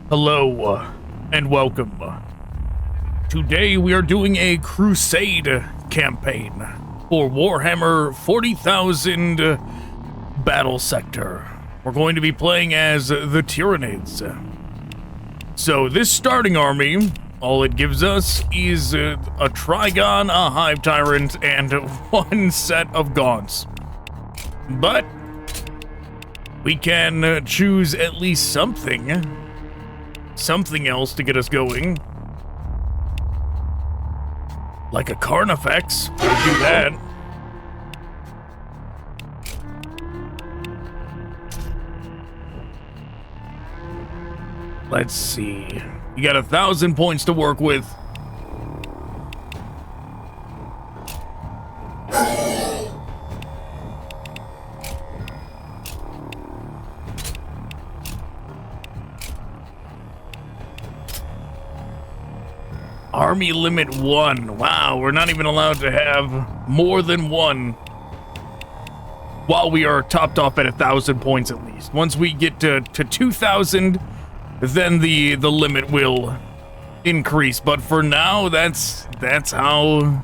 Hello, and welcome. Today we are doing a Crusade campaign for Warhammer 40,000 Battlesector. We're going to be playing as the Tyranids. So this starting army, all it gives us is a Trigon, a Hive Tyrant, and one set of Gaunts. But we can choose at least something else to get us going. Like a Carnifex, we'll do that. Let's see. You got 1,000 points to work with. Army limit 1. Wow, we're not even allowed to have more than one while we are topped off at 1,000 points at least. Once we get to 2,000, then the limit will increase. But for now, that's how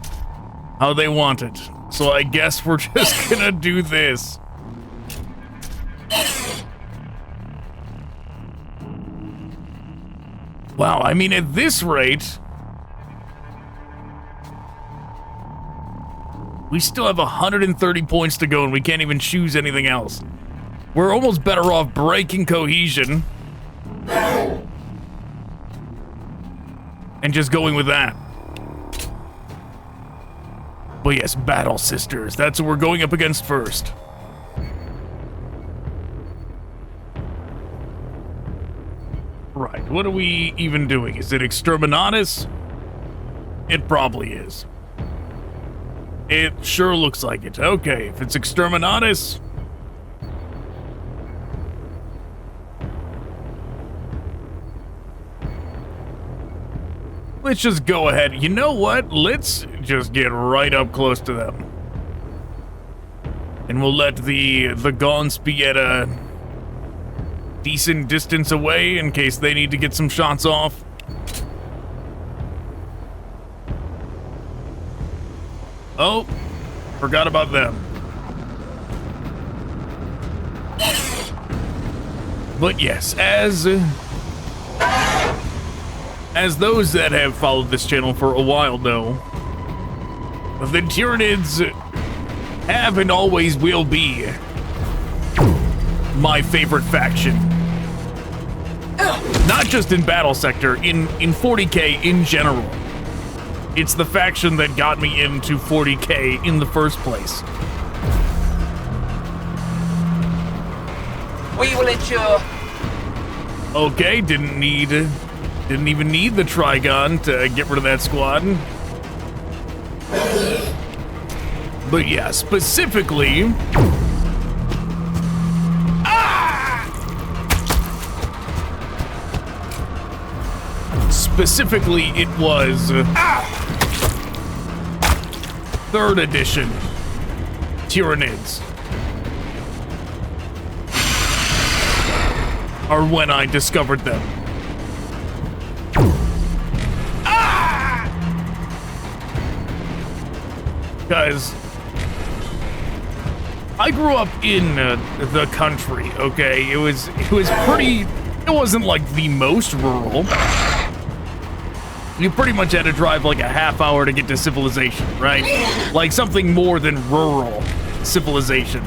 they want it. So I guess we're just gonna do this. Wow, I mean, at this rate, we still have 130 points to go and we can't even choose anything else. We're almost better off breaking cohesion and just going with that. But yes, Battle Sisters, that's what we're going up against first. Right, what are we even doing? Is it Exterminatus? It probably is. It sure looks like it. Okay, if it's Exterminatus, let's just go ahead. You know what? Let's just get right up close to them. And we'll let the Gaunts be at a decent distance away in case they need to get some shots off. Oh, forgot about them. But yes, as those that have followed this channel for a while know, the Tyranids have and always will be my favorite faction. Not just in Battlesector, in 40k in general. It's the faction that got me into 40k in the first place. We will ensure. Okay, didn't even need the Trigon to get rid of that squad. But yeah, specifically, it was 3rd edition Tyranids are when I discovered them. Guys, I grew up in the country, okay? It was pretty, it wasn't like the most rural. You pretty much had to drive like a half hour to get to civilization, right? Like something more than rural civilization.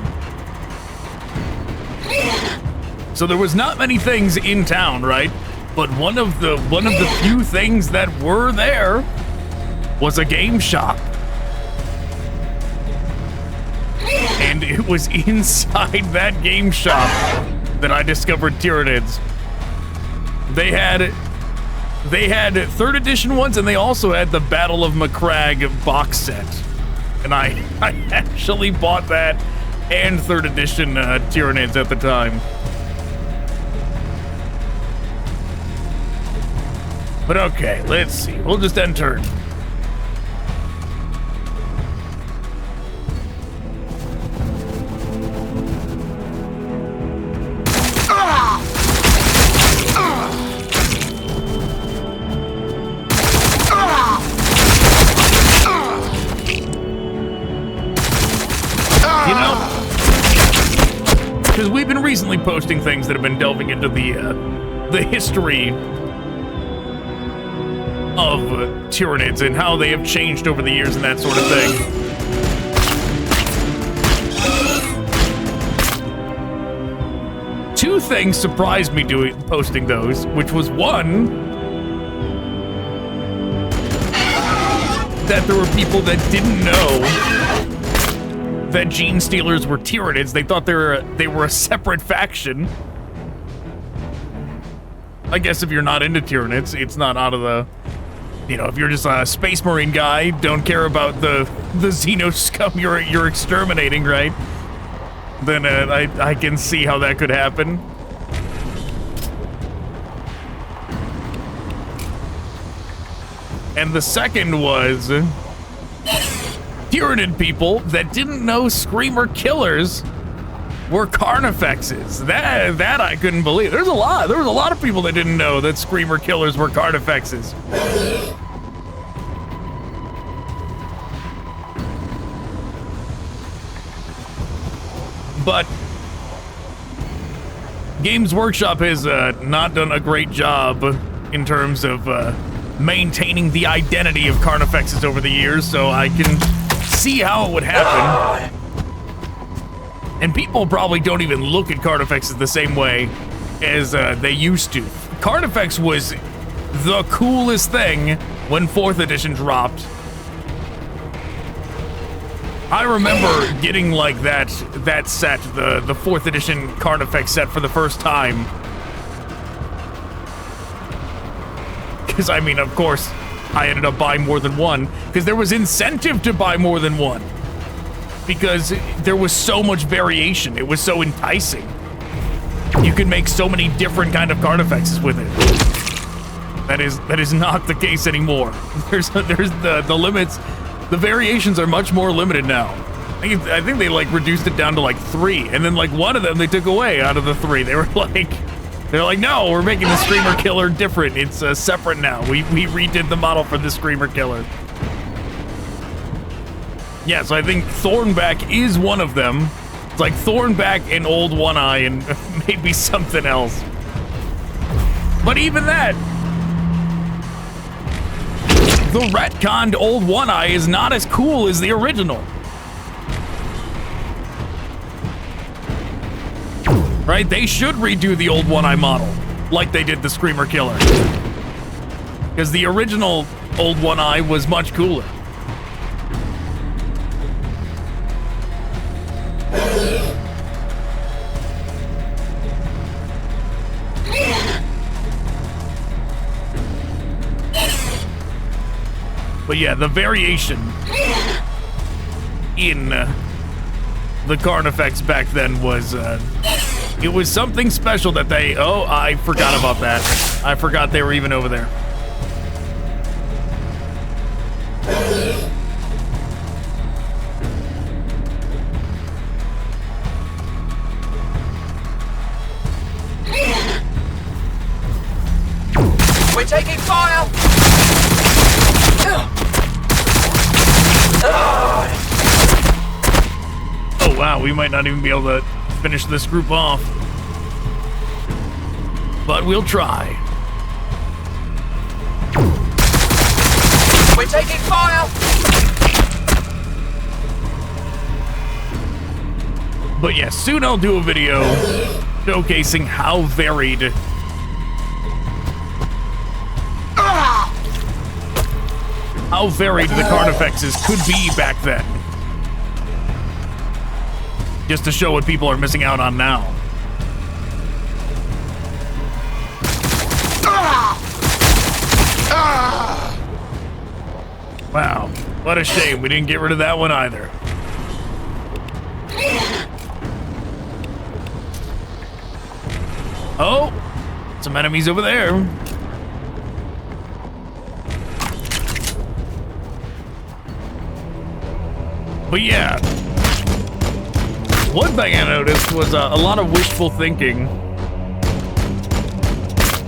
So there was not many things in town, right? But one of the few things that were there was a game shop. And it was inside that game shop that I discovered Tyranids. They had 3rd edition ones, and they also had the Battle of Macragge box set. And I actually bought that and 3rd edition Tyranids at the time. But okay, let's see. We'll just end turn. recently posting things that have been delving into the history of Tyranids and how they have changed over the years and that sort of thing. Two things surprised me posting those, which was one, that there were people that didn't know that Gene Stealers were Tyranids. They thought they were a separate faction. I guess if you're not into Tyranids, it's not out of the... You know, if you're just a Space Marine guy, don't care about the Xeno scum you're exterminating, right? Then I can see how that could happen. And the second was Tyranid people that didn't know Screamer Killers were Carnifexes. That I couldn't believe. There was a lot of people that didn't know that Screamer Killers were Carnifexes. But Games Workshop has not done a great job in terms of maintaining the identity of Carnifexes over the years, so I can see how it would happen. And people probably don't even look at Carnifexes the same way as they used to. Carnifex was the coolest thing when 4th edition dropped. I remember getting like that set, the 4th edition Carnifex set for the first time. Because, I mean, of course, I ended up buying more than one, because there was incentive to buy more than one. Because there was so much variation. It was so enticing. You could make so many different kind of Carnifexes with it. That is not the case anymore. There's the limits. The variations are much more limited now. I think they like reduced it down to like 3, and then like one of them they took away out of the 3. They're like, no, we're making the Screamer Killer different. It's separate now. We redid the model for the Screamer Killer. Yeah, so I think Thornback is one of them. It's like Thornback and Old One Eye and maybe something else. But even that, the retconned Old One Eye is not as cool as the original. Right? They should redo the Old One Eye model like they did the Screamer Killer. Because the original Old One Eye was much cooler. But yeah, the variation in the Carnifex back then was, it was something special that they, oh, I forgot about that. I forgot they were even over there. We're taking fire! Oh wow, we might not even be able to finish this group off. But we'll try. We're taking fire! But yeah, soon I'll do a video showcasing how varied the Carnifexes could be back then. Just to show what people are missing out on now. Wow, what a shame we didn't get rid of that one either. Oh, some enemies over there. But yeah, one thing I noticed was a lot of wishful thinking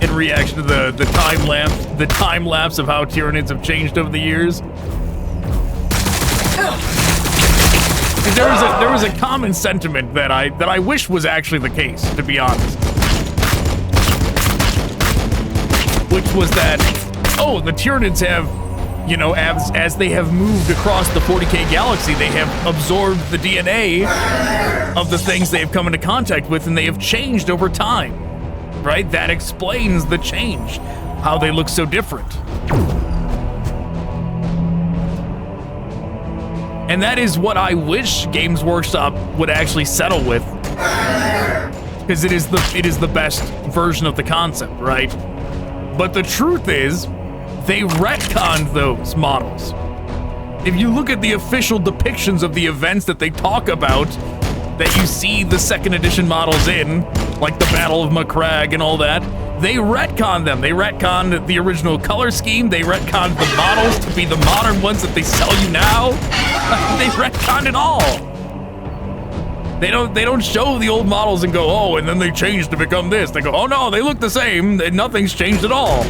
in reaction to the time lapse of how Tyranids have changed over the years. Because there was a common sentiment that I wish was actually the case, to be honest. Which was that, oh, the Tyranids have, you know, as they have moved across the 40K galaxy, they have absorbed the DNA of the things they have come into contact with, and they have changed over time, right? That explains the change, how they look so different. And that is what I wish Games Workshop would actually settle with, because it is the best version of the concept, right? But the truth is, they retconned those models. If you look at the official depictions of the events that they talk about, that you see the 2nd edition models in, like the Battle of Macragge and all that, they retconned them. They retconned the original color scheme. They retconned the models to be the modern ones that they sell you now. They retconned it all. They don't show the old models and go, oh, and then they changed to become this. They go, oh no, they look the same. Nothing's changed at all.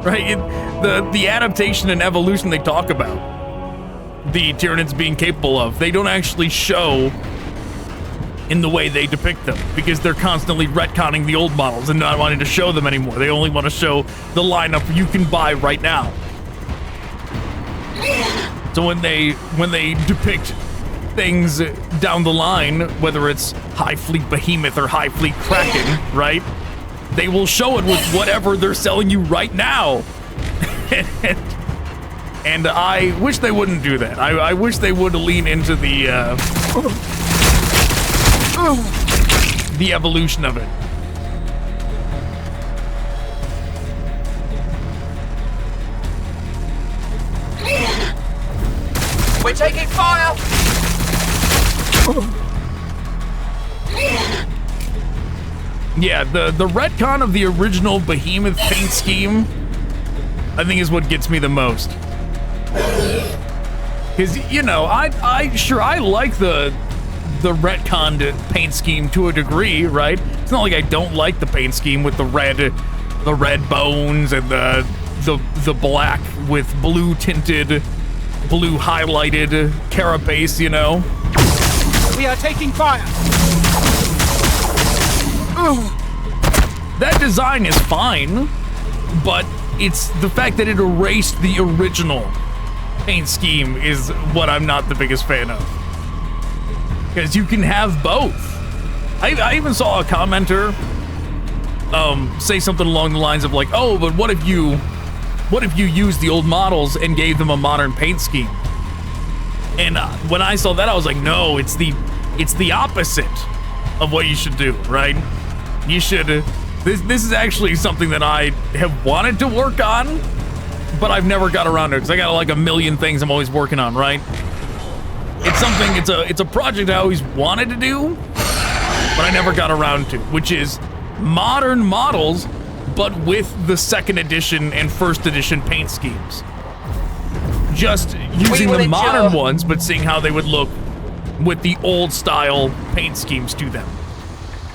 Right? The adaptation and evolution they talk about, the Tyranids being capable of, they don't actually show in the way they depict them, because they're constantly retconning the old models and not wanting to show them anymore. They only want to show the lineup you can buy right now. So when they depict things down the line, whether it's High Fleet Behemoth or High Fleet Kraken, right? They will show it with whatever they're selling you right now. And I wish they wouldn't do that. I wish they would lean into the evolution of it. We're taking fire! Yeah, the retcon of the original Behemoth paint scheme, I think, is what gets me the most. Because, you know, I like the retconned paint scheme to a degree, right? It's not like I don't like the paint scheme with the red bones and the black with blue tinted, blue highlighted carapace, you know? We are taking fire! That design is fine, but it's the fact that it erased the original paint scheme is what I'm not the biggest fan of. Because you can have both. I even saw a commenter say something along the lines of like, oh, but what if you used the old models and gave them a modern paint scheme? And when I saw that, I was like, no, it's the opposite of what you should do, right? You should, this is actually something that I have wanted to work on, but I've never got around to it, because I got like a million things I'm always working on, right? It's something, it's a project I always wanted to do, but I never got around to, which is modern models, but with the 2nd edition and 1st edition paint schemes. Just using the modern ones, but seeing how they would look with the old style paint schemes to them.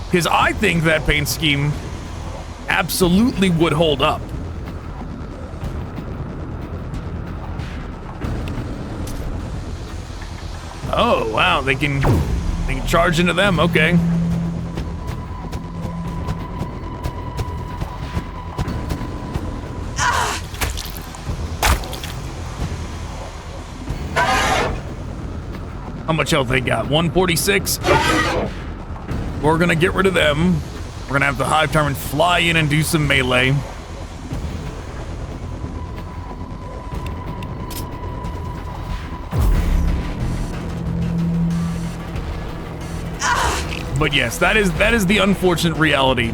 Because I think that paint scheme absolutely would hold up. Oh, wow, they can charge into them, okay. How much health they got? 146? Okay. We're gonna get rid of them. We're gonna have the Hive Tyrant fly in and do some melee. But yes, that is the unfortunate reality.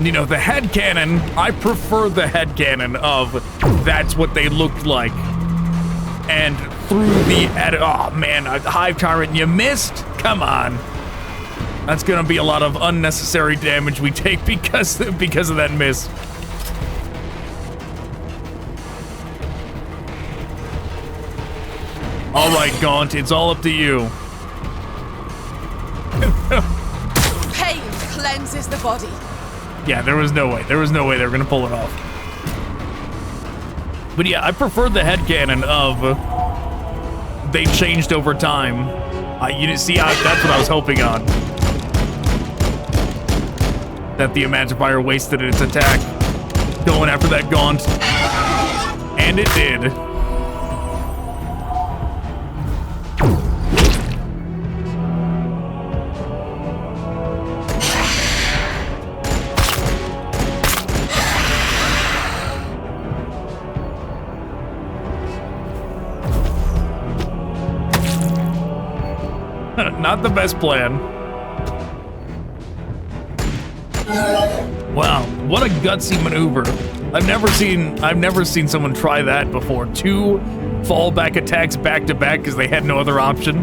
You know, the headcanon, I prefer the headcanon of that's what they looked like. And through the oh man, Hive Tyrant, you missed? Come on. That's gonna be a lot of unnecessary damage we take because of that miss. All right, Gaunt, it's all up to you. Pain cleanses the body. Yeah, there was no way. There was no way they were gonna pull it off. But yeah, I prefer the headcanon of they changed over time. You didn't see, that's what I was hoping on. That the Emancipier wasted its attack going after that Gaunt. And it did. Not the best plan. Wow, what a gutsy maneuver. I've never seen someone try that before. 2 fallback attacks back to back because they had no other option.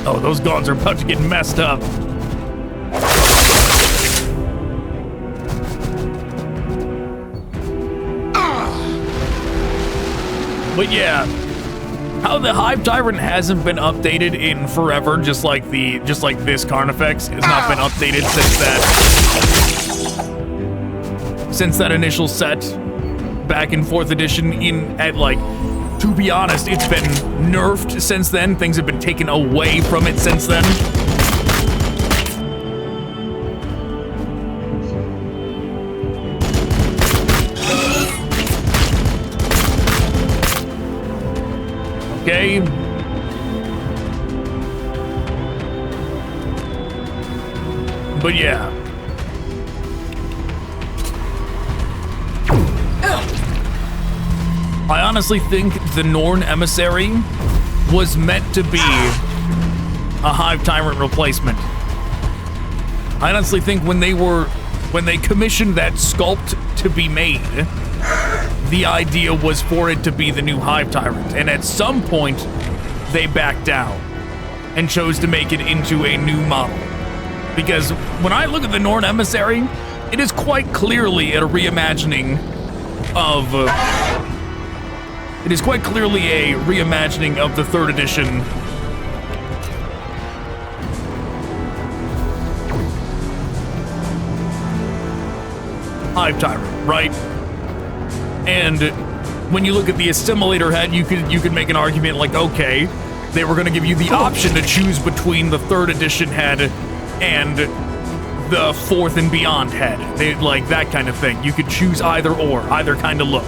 Oh, those Gaunts are about to get messed up. But yeah, how the Hive Tyrant hasn't been updated in forever, just like this Carnifex has not been updated since that initial set back in 4th edition. To be honest, it's been nerfed since then. Things have been taken away from it since then. Okay. But yeah. I honestly think the Norn Emissary was meant to be a Hive Tyrant replacement. I honestly think when they commissioned that sculpt to be made, the idea was for it to be the new Hive Tyrant, and at some point, they backed down and chose to make it into a new model. Because when I look at the Norn Emissary, it is quite clearly a reimagining of... it is quite clearly a reimagining of the 3rd edition Hive Tyrant, right? And when you look at the assimilator head, you could make an argument like, okay, they were going to give you the option to choose between the 3rd edition head and the 4th and beyond head. Like that kind of thing. You could choose either kind of look.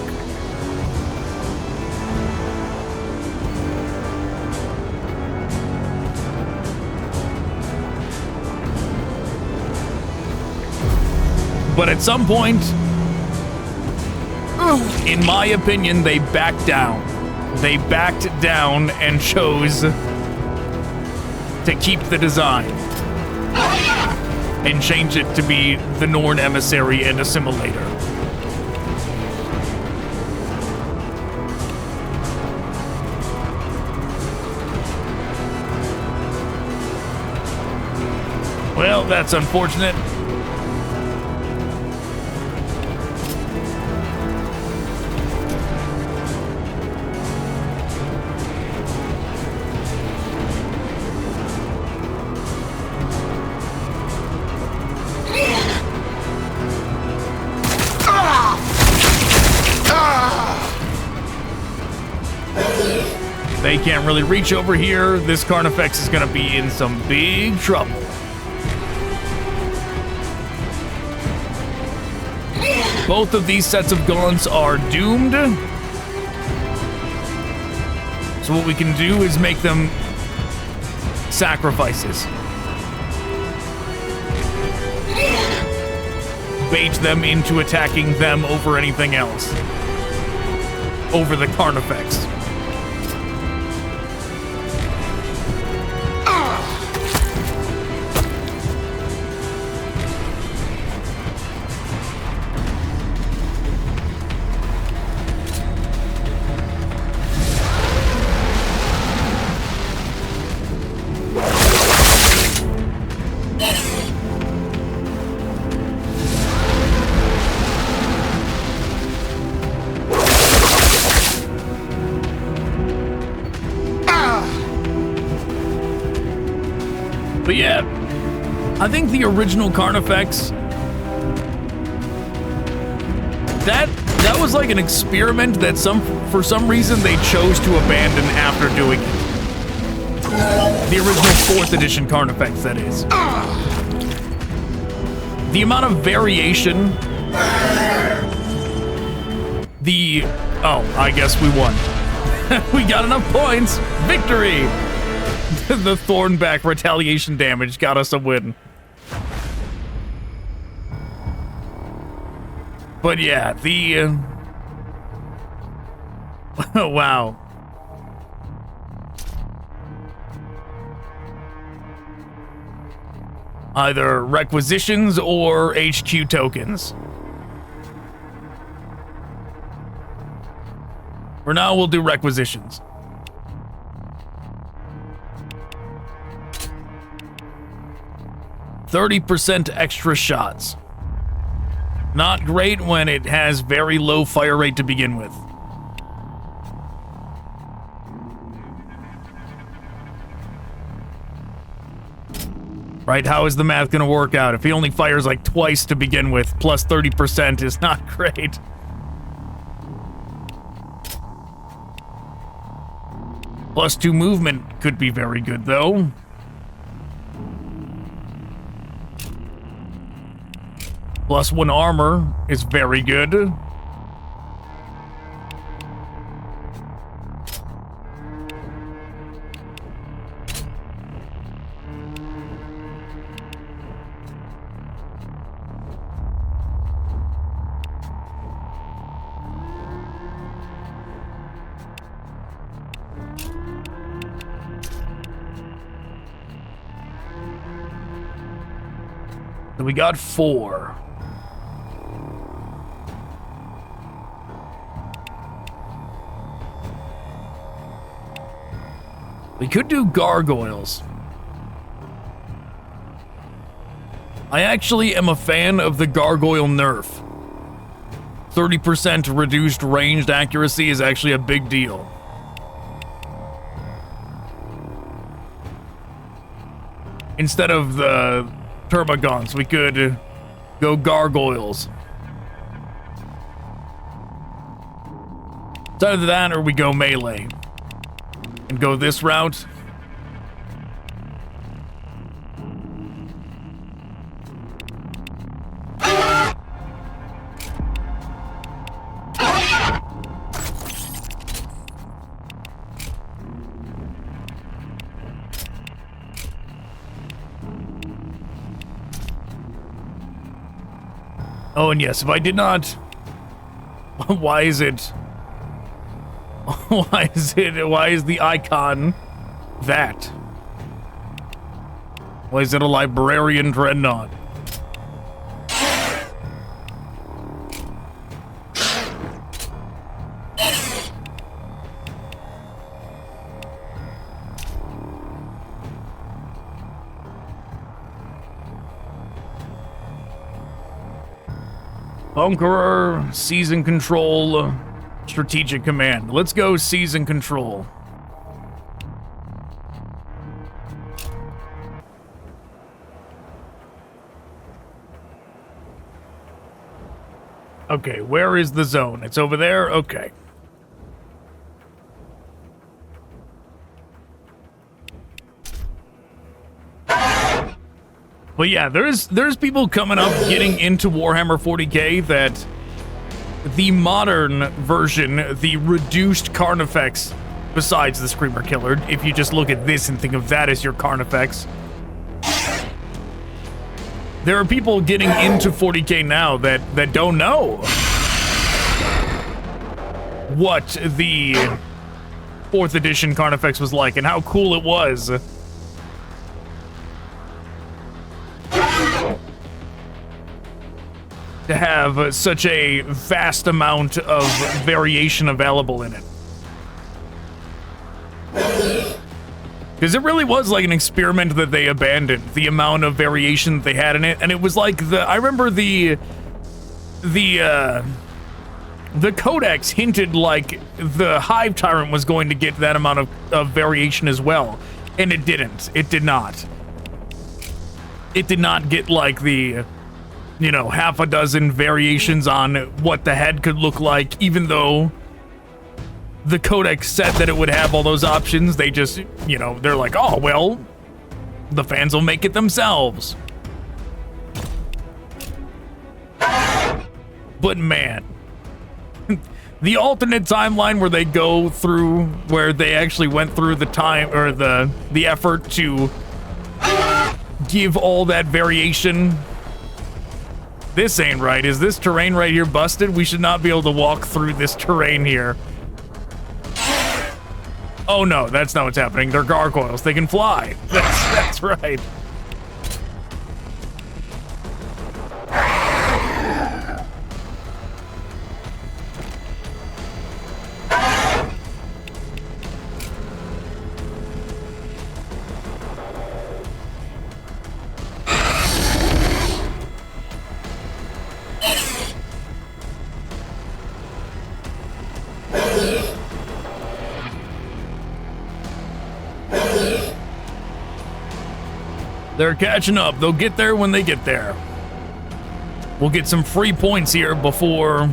But at some point, in my opinion, they backed down. They backed down and chose to keep the design and change it to be the Norn Emissary and Assimilator. Well, that's unfortunate. They can't really reach over here. This Carnifex is going to be in some big trouble. Both of these sets of Gaunts are doomed. So what we can do is make them sacrifices. Bait them into attacking them over anything else. Over the Carnifex. But yeah, I think the original Carnifex, That was like an experiment that for some reason they chose to abandon after doing it. The original 4th edition Carnifex, that is. The amount of variation. Oh, I guess we won. We got enough points. Victory. The Thornback retaliation damage got us a win. But yeah, wow. Either requisitions or HQ tokens. For now, we'll do requisitions. %30 extra shots. Not great when it has very low fire rate to begin with. Right, how is the math gonna work out? If he only fires like twice to begin with, plus 30% is not great. +2 movement could be very good, though. +1 armor is very good. So we got 4. We could do gargoyles. I actually am a fan of the gargoyle nerf. 30% reduced ranged accuracy is actually a big deal. Instead of the Termagants, we could go gargoyles. It's either that or we go melee. And go this route. Oh, and yes, if I did not... Why is it... Why is the icon that? Why is it a librarian dreadnought? Conqueror, season control, strategic command. Let's go season control. Okay, where is the zone? It's over there? Okay. But yeah, there's people coming up getting into Warhammer 40k that the modern version, the reduced Carnifex, besides the Screamer Killer, if you just look at this and think of that as your Carnifex, there are people getting into 40k now that don't know what the 4th edition Carnifex was like and how cool it was. To have such a vast amount of variation available in it. Because it really was like an experiment that they abandoned, the amount of variation that they had in it. And it was like I remember the Codex hinted like the Hive Tyrant was going to get that amount of variation as well. And it didn't. It did not. It did not get like the you know, half a dozen variations on what the head could look like, even though the codex said that it would have all those options. They just, you know, they're like, oh, well, the fans will make it themselves. But man, the alternate timeline where they go through, where they actually went through the time, or the effort to give all that variation. This ain't right. Is this terrain right here busted? We should not be able to walk through this terrain here. Oh no, that's not what's happening. They're gargoyles. They can fly. That's right. They're catching up. They'll get there when they get there. We'll get some free points here before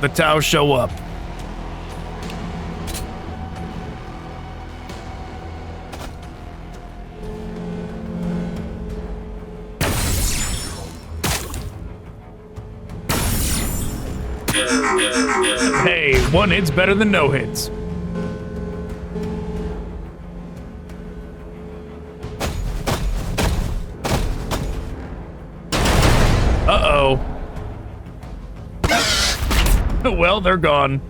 the Tau show up. Hey, one hit's better than no hits. Uh-oh. Well, they're gone.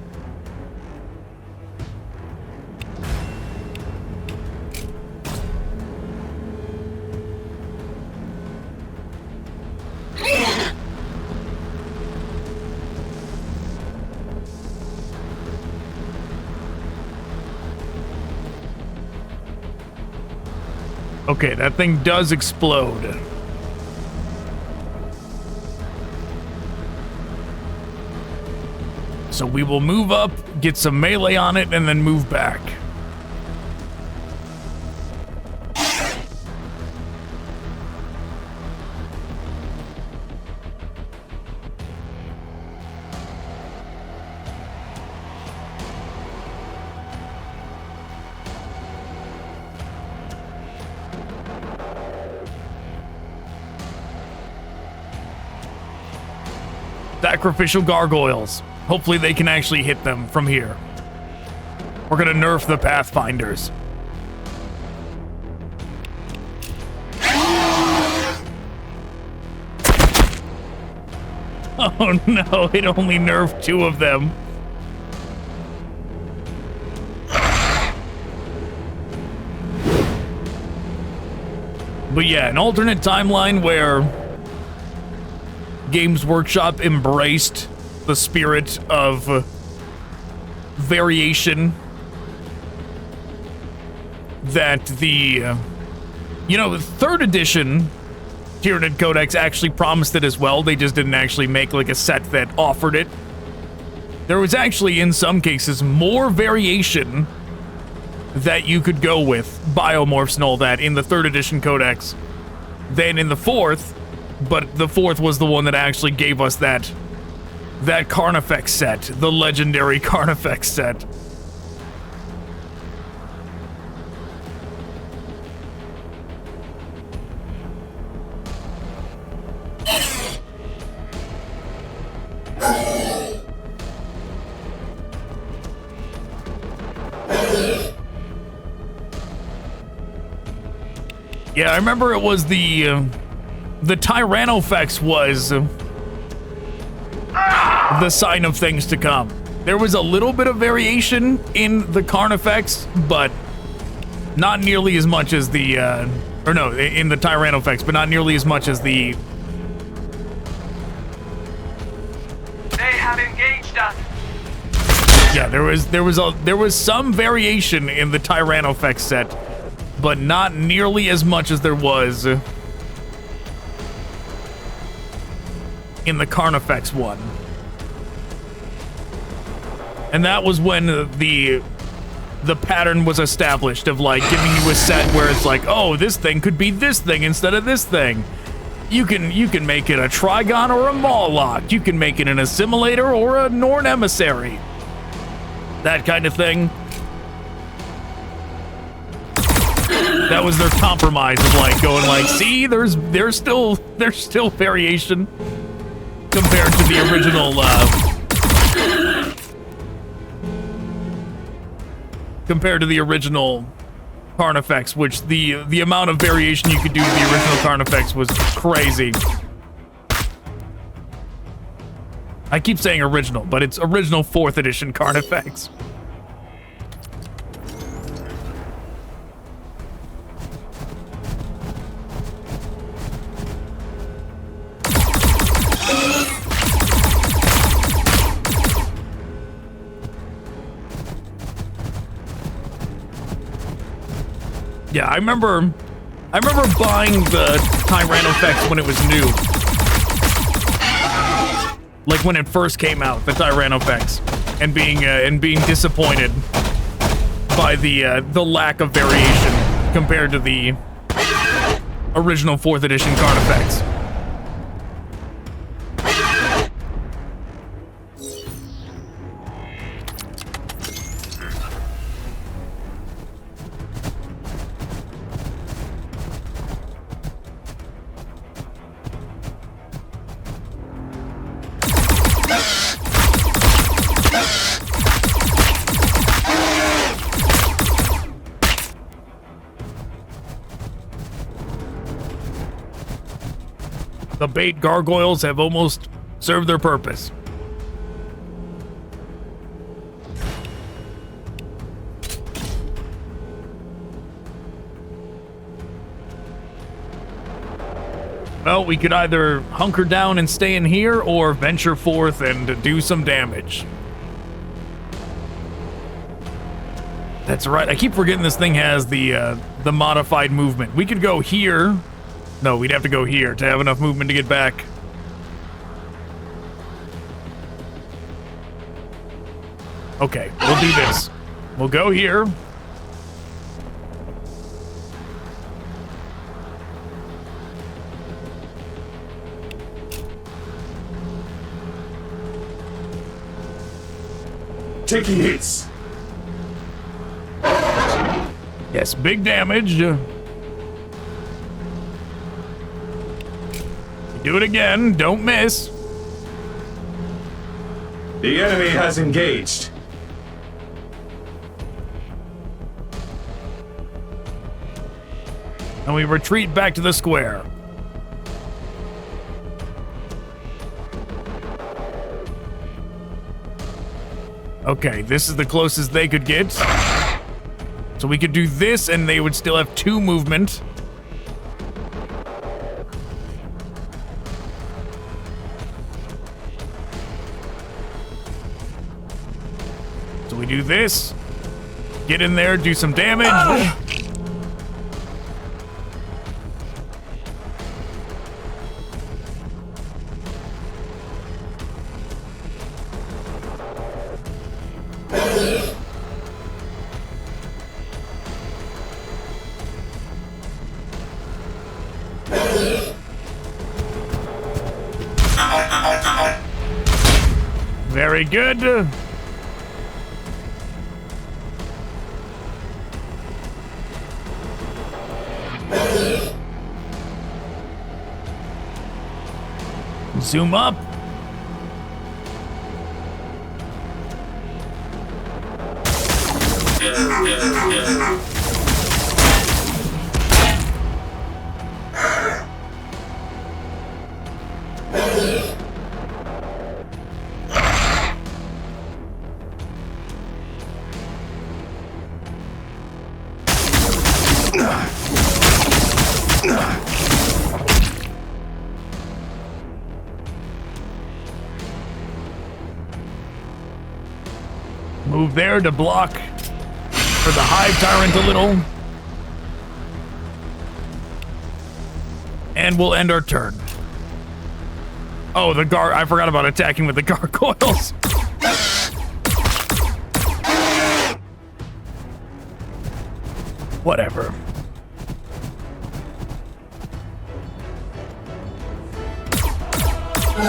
Okay, that thing does explode. So we will move up, get some melee on it, and then move back. Sacrificial gargoyles. Hopefully they can actually hit them from here. We're gonna nerf the Pathfinders. Oh no, it only nerfed 2 of them. But yeah, an alternate timeline where Games Workshop embraced the spirit of variation that the, you know, the 3rd edition Tyranid Codex actually promised it as well. They just didn't actually make like a set that offered it. There was actually, in some cases, more variation that you could go with, biomorphs and all that, in the 3rd edition Codex than in the 4th, but the 4th was the one that actually gave us that Carnifex set, the legendary Carnifex set. Yeah, I remember it was the Tyrannofex was the sign of things to come. There was a little bit of variation in the Carnifex, but not nearly as much as the, in the Tyrannofex, but not nearly as much as the... They have engaged us. Yeah, there was some variation in the Tyrannofex set, but not nearly as much as there was in the Carnifex one. And that was when the pattern was established of like giving you a set where it's like, oh, this thing could be this thing instead of this thing. You can make it a Trigon or a Mawlock. You can make it an Assimilator or a Norn Emissary. That kind of thing. That was their compromise of like going like, see, there's still variation compared to the original Carnifex, which the amount of variation you could do to the original Carnifex was crazy. I keep saying original, but it's original 4th edition Carnifex. Yeah, I remember buying the Tyrannofex when it was new. Like when it first came out, the Tyrannofex, and being disappointed by the lack of variation compared to the original 4th edition Carnifex. The bait gargoyles have almost served their purpose. Well, we could either hunker down and stay in here or venture forth and do some damage. That's right. I keep forgetting this thing has the modified movement. We could go here. No, we'd have to go here to have enough movement to get back. Okay, we'll do this. We'll go here. Taking hits. Yes, big damage. Do it again. Don't miss. The enemy has engaged. And we retreat back to the square. Okay, this is the closest they could get. So we could do this and they would still have 2 movement. So we do this. Get in there, do some damage. Very good. Zoom up. Move there to block for the Hive Tyrant a little. And we'll end our turn. Oh, I forgot about attacking with the gargoyles. Whatever. You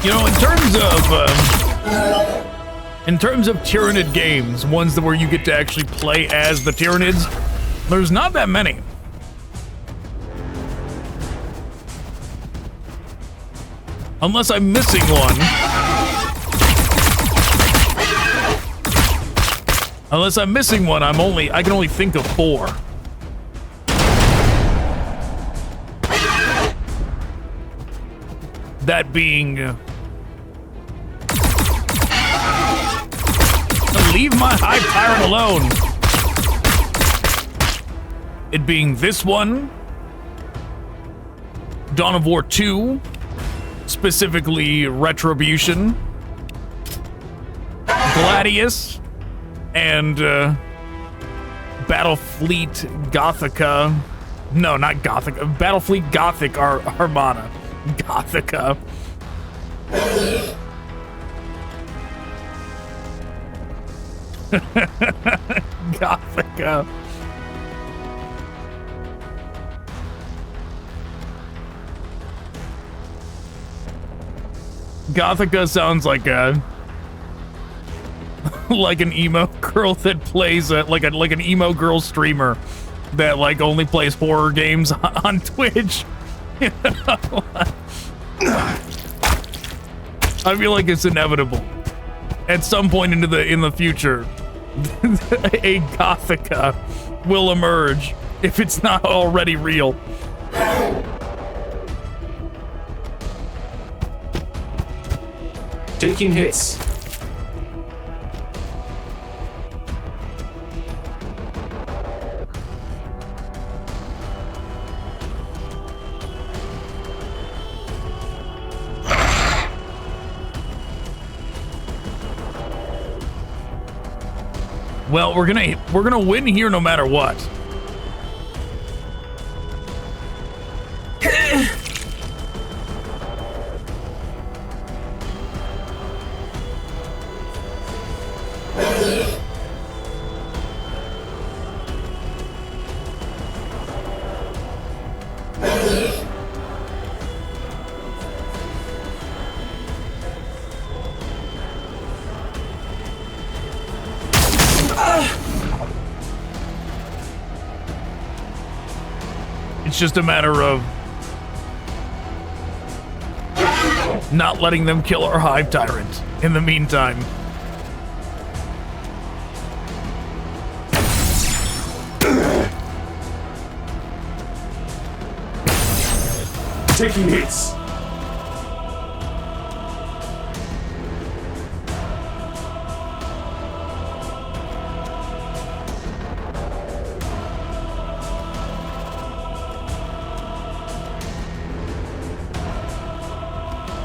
know, in terms of Tyranid games, ones where you get to actually play as the Tyranids, there's not that many. Unless I'm missing one. Unless I'm missing one, I can only think of 4. That being leave my Hive Tyrant alone. It being this one, Dawn of War 2, specifically Retribution, Gladius, and Battlefleet Gothica. No, not Gothica. Battlefleet Gothic Armada. Gothica. Gothica. Gothica sounds like a like an emo girl that plays like an emo girl streamer that like only plays horror games on Twitch. You know? I feel like it's inevitable. At some point in the future, a Gothica will emerge if it's not already real. Taking hits. Well, we're gonna win here no matter what. It's just a matter of not letting them kill our Hive Tyrant in the meantime. Taking hits.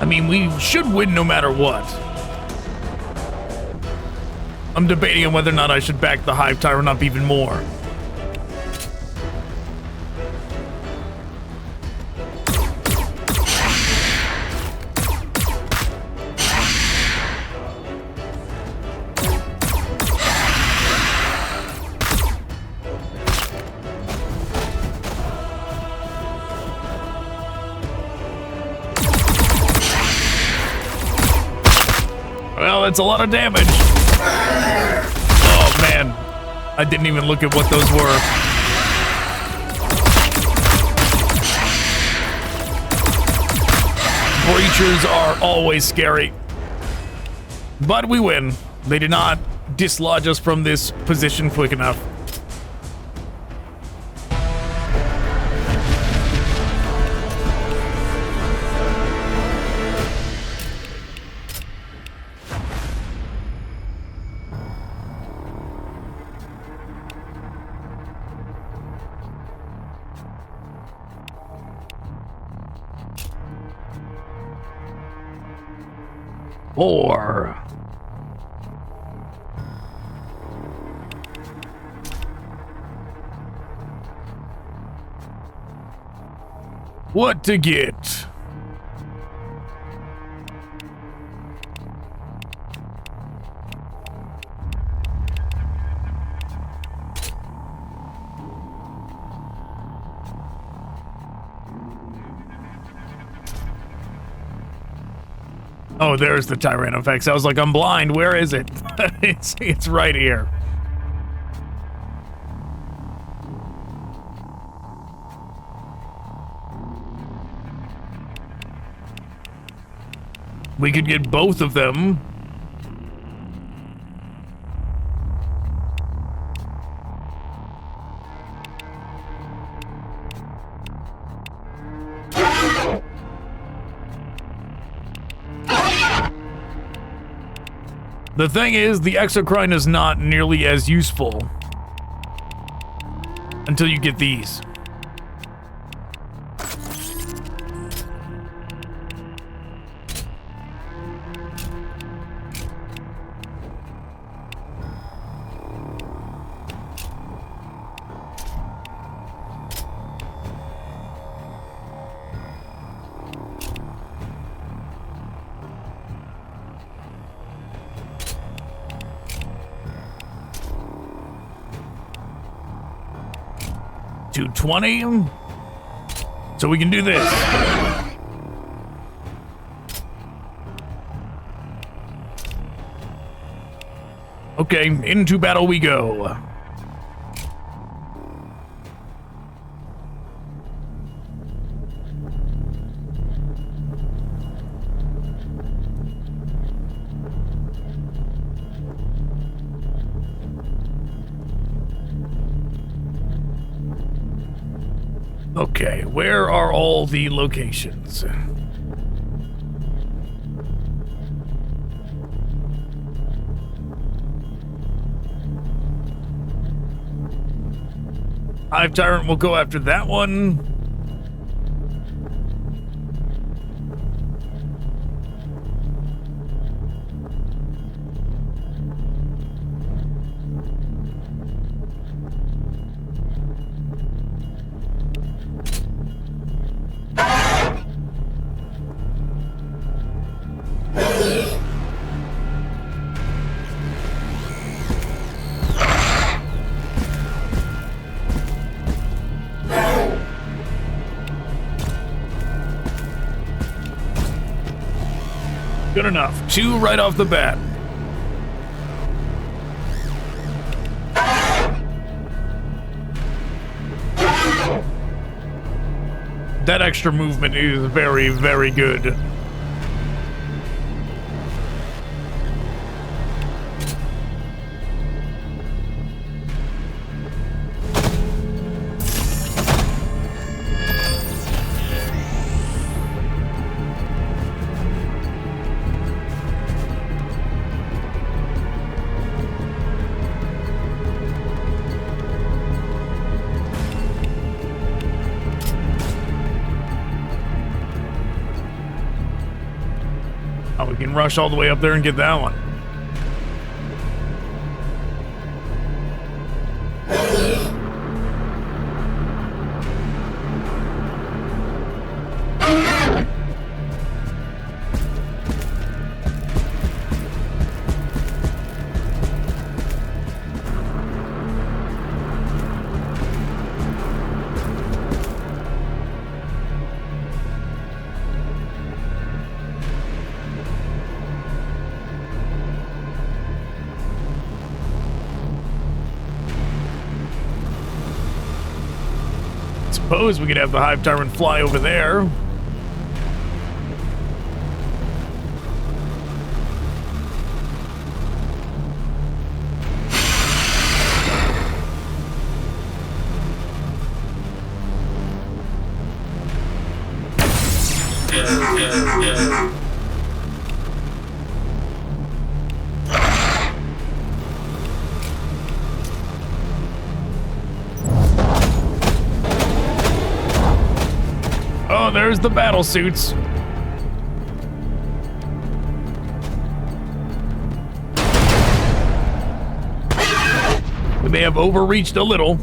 I mean, we should win no matter what. I'm debating on whether or not I should back the Hive Tyrant up even more. That's a lot of damage. Oh man, I didn't even look at what those were. Breachers are always scary, but we win. They did not dislodge us from this position quick enough. Or what to get? Oh, there's the Tyranofex. I was like, I'm blind. Where is it? It's right here. We could get both of them. The thing is, the exocrine is not nearly as useful until you get these. $220, so we can do this. Okay, into battle we go. Okay, where are all the locations? Hive Tyrant will go after that one. Good enough. 2 right off the bat. That extra movement is very, very good. We can rush all the way up there and get that one. Suppose we could have the Hive Tyrant fly over there. Oh, there's the battle suits. We may have overreached a little.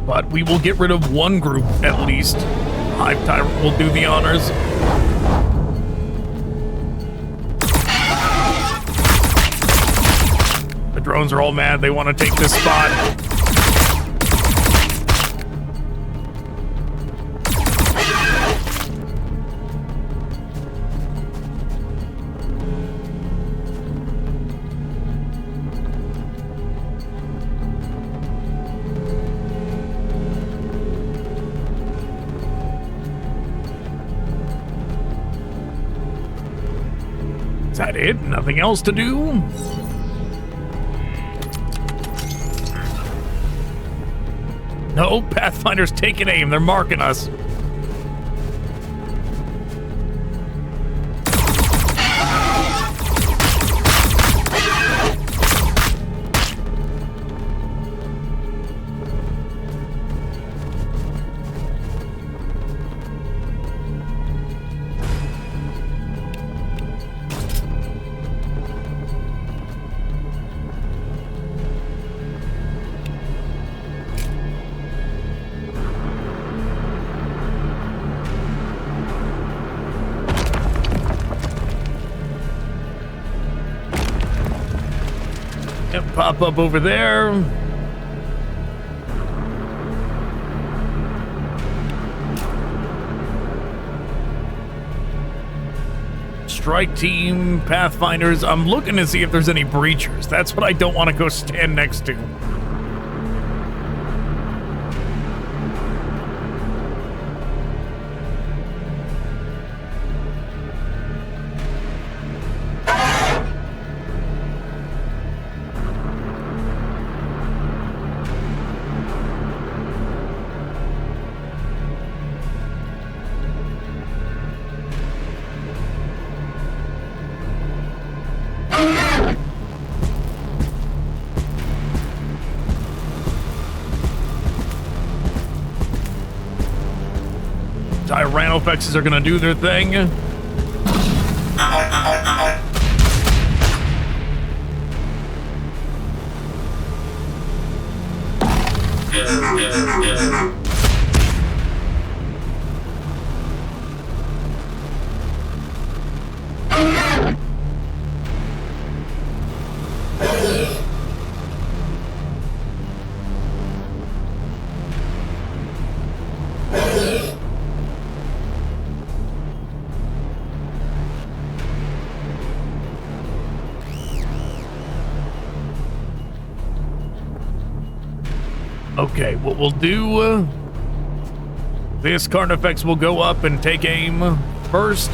But we will get rid of one group at least. Hive Tyrant will do the honors. The drones are all mad. They want to take this spot. that it? Nothing else to do? No, Pathfinder's taking aim. They're marking us. Pop up over there. Strike team, Pathfinders. I'm looking to see if there's any breachers. That's what I don't want to go stand next to. Tyranofexes are gonna do their thing. Okay, what we'll do, this Carnifex will go up and take aim first.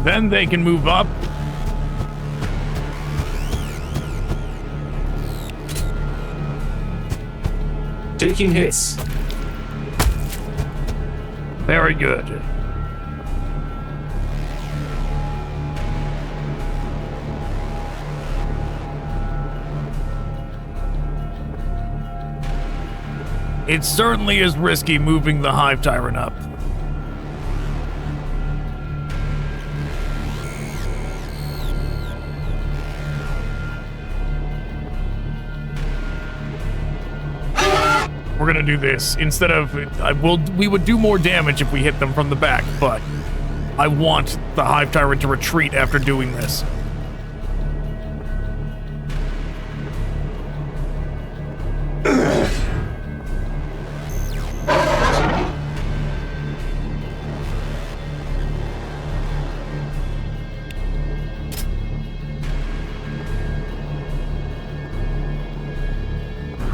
Then they can move up. Taking hits. Very good. It certainly is risky moving the Hive Tyrant up. We're gonna do this instead of we would do more damage if we hit them from the back, but I want the Hive Tyrant to retreat after doing this.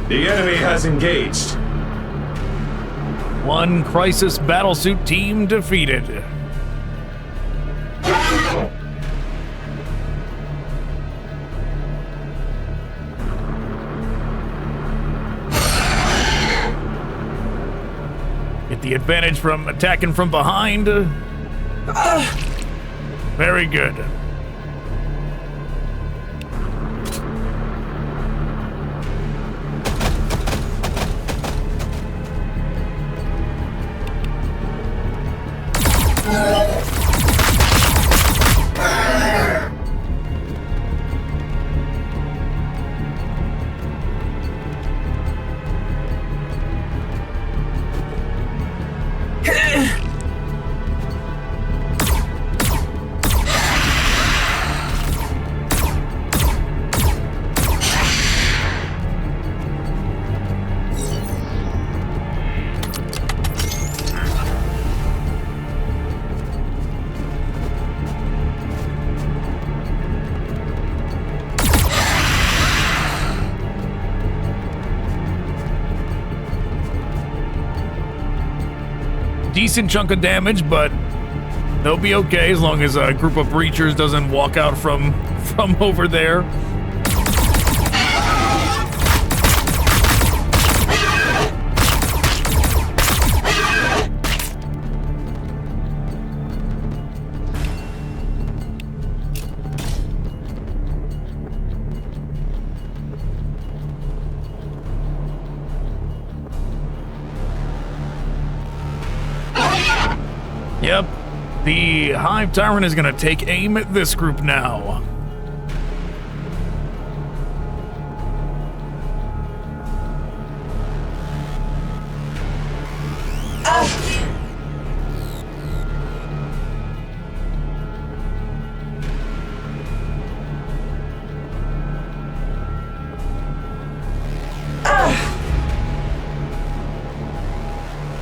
The enemy has engaged. One Crisis Battlesuit team defeated. Get the advantage from attacking from behind. Very good. decent chunk of damage, but they'll be okay as long as a group of breachers doesn't walk out from over there. Yep, the Hive Tyrant is gonna take aim at this group now.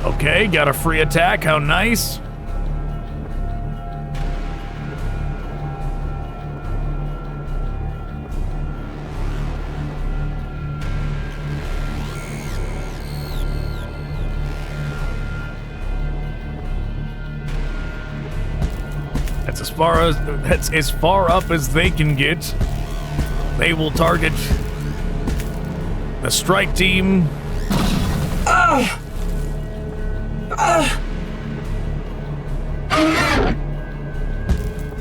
Okay, got a free attack, how nice. That's as far up as they can get. They will target the strike team.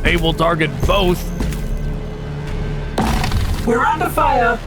They will target both. We're under fire.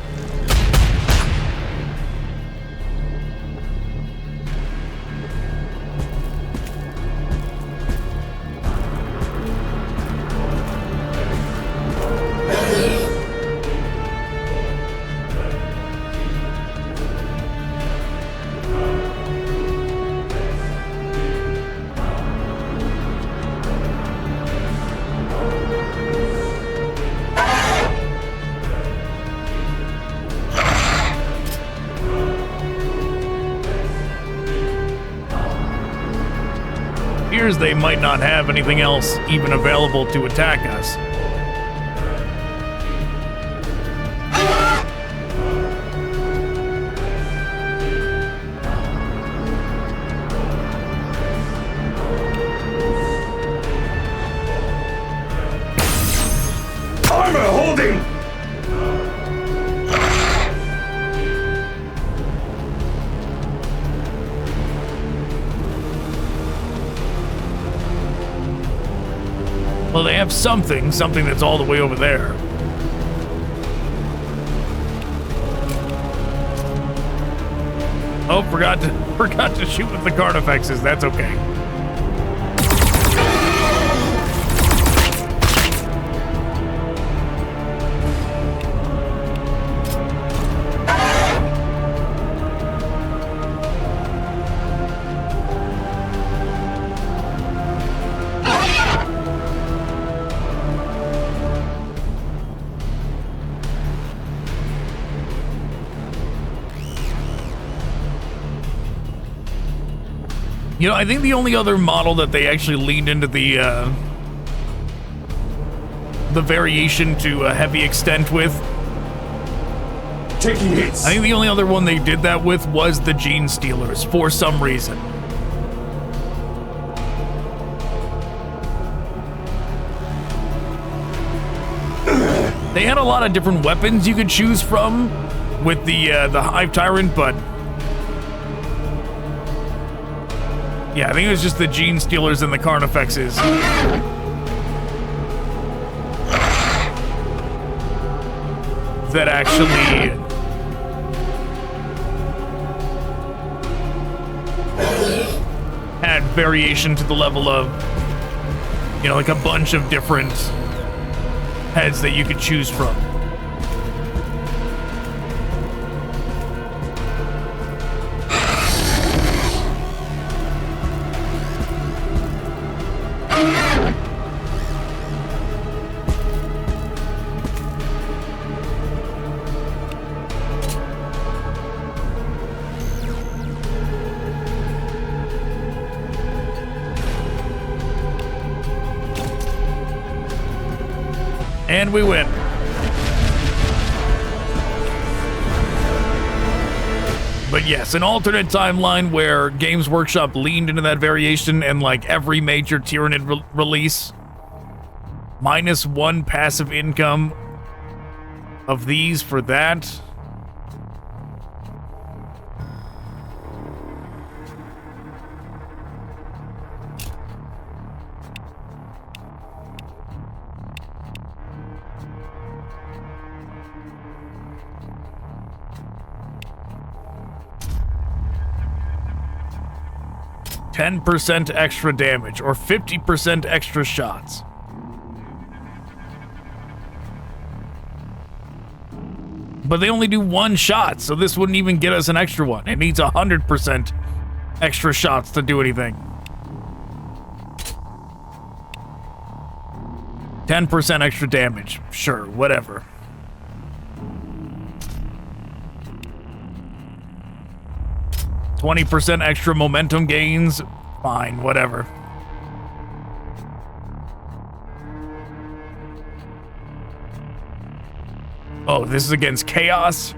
They might not have anything else even available to attack us. Armor holding! Well, they have something that's all the way over there. Oh, forgot to shoot with the carnifexes. That's okay. You know, I think the only other model that they actually leaned into the variation to a heavy extent with. Taking hits. I think the only other one they did that with was the Gene Stealers for some reason. They had a lot of different weapons you could choose from with the Hive Tyrant, but yeah, I think it was just the Gene Stealers and the Carnifexes. That actually had variation to the level of, you know, like a bunch of different heads that you could choose from. And we win. But But yes, an alternate timeline where Games Workshop leaned into that variation and like every major Tyranid release, -1 passive income of these for that. %10 extra damage or 50% extra shots. But they only do 1 shot, so this wouldn't even get us an extra one. It needs 100% extra shots to do anything. 10% extra damage. Sure, whatever. %20 extra momentum gains. Fine, whatever. Oh, this is against Chaos?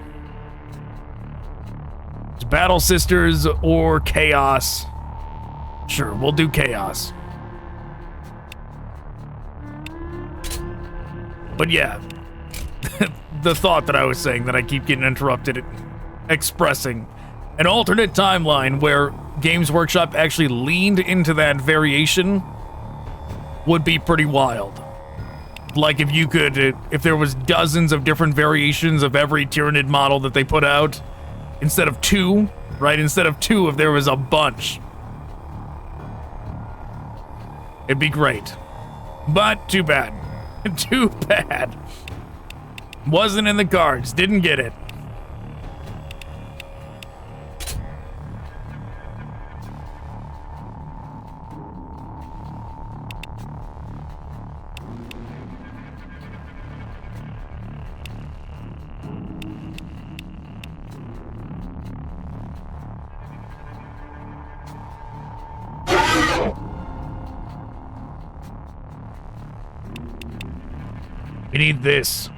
It's Battle Sisters or Chaos. Sure, we'll do Chaos. But yeah, the thought that I was saying that I keep getting interrupted expressing. An alternate timeline where Games Workshop actually leaned into that variation would be pretty wild. Like if you could, if there was dozens of different variations of every Tyranid model that they put out, instead of 2, right? Instead of 2, if there was a bunch. It'd be great. But too bad. Too bad. Wasn't in the cards. Didn't get it. We need this.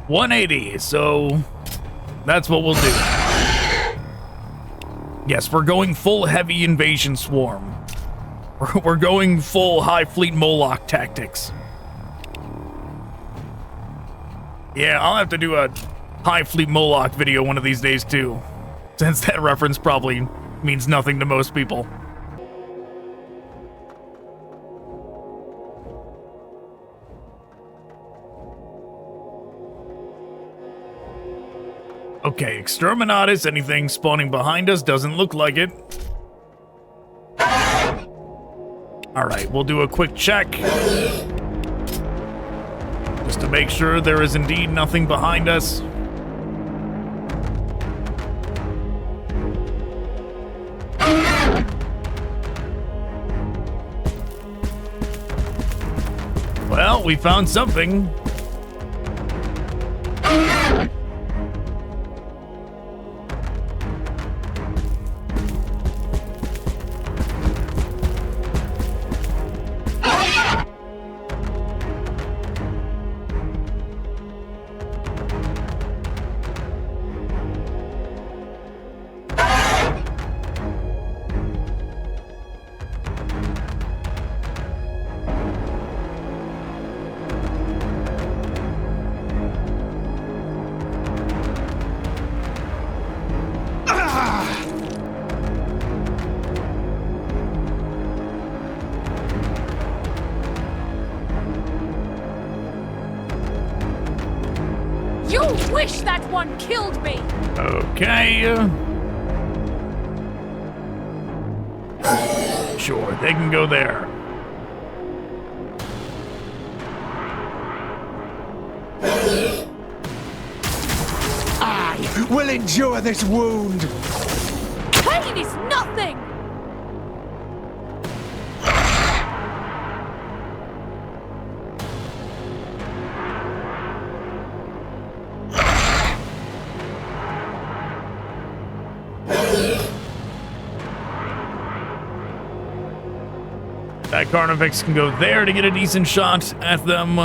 $180, so that's what we'll do. Yes, we're going full heavy invasion swarm. We're going full high fleet Moloch tactics. Yeah, I'll have to do a high fleet Moloch video one of these days too, since that reference probably means nothing to most people. Okay, Exterminatus, anything spawning behind us? Doesn't look like it. Alright, we'll do a quick check. Just to make sure there is indeed nothing behind us. Well, we found something. Wish that one killed me. Okay. Sure, they can go there. I will endure this wound. Pain is nothing. That Carnifex can go there to get a decent shot at them.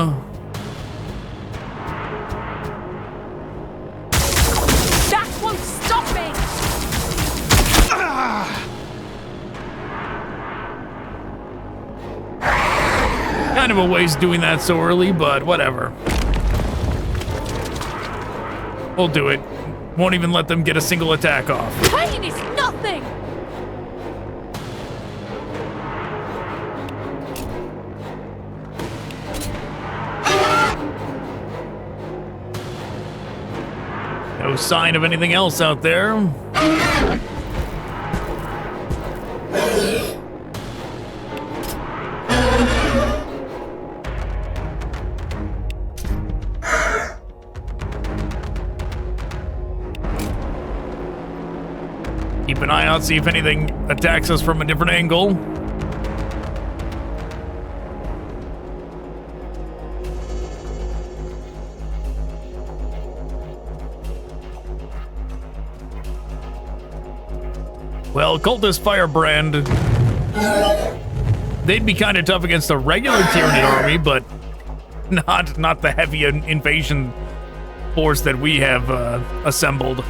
That won't stop me! Kind of a waste doing that so early, but whatever. We'll do it. Won't even let them get a single attack off. Pain is nothing! No sign of anything else out there. Keep an eye out, see if anything attacks us from a different angle. Well, Cultist Firebrand, they'd be kind of tough against a regular Tyranid army, but not the heavy invasion force that we have assembled.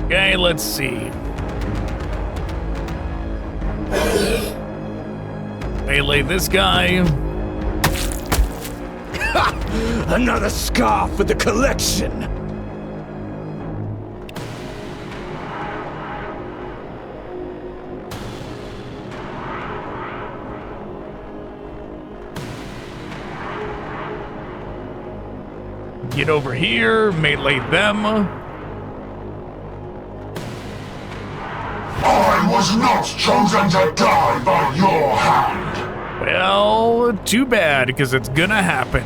Okay, let's see. Melee this guy. Another scarf for the collection! Get over here, melee them. I was not chosen to die by your hand. Well, too bad, because it's gonna happen.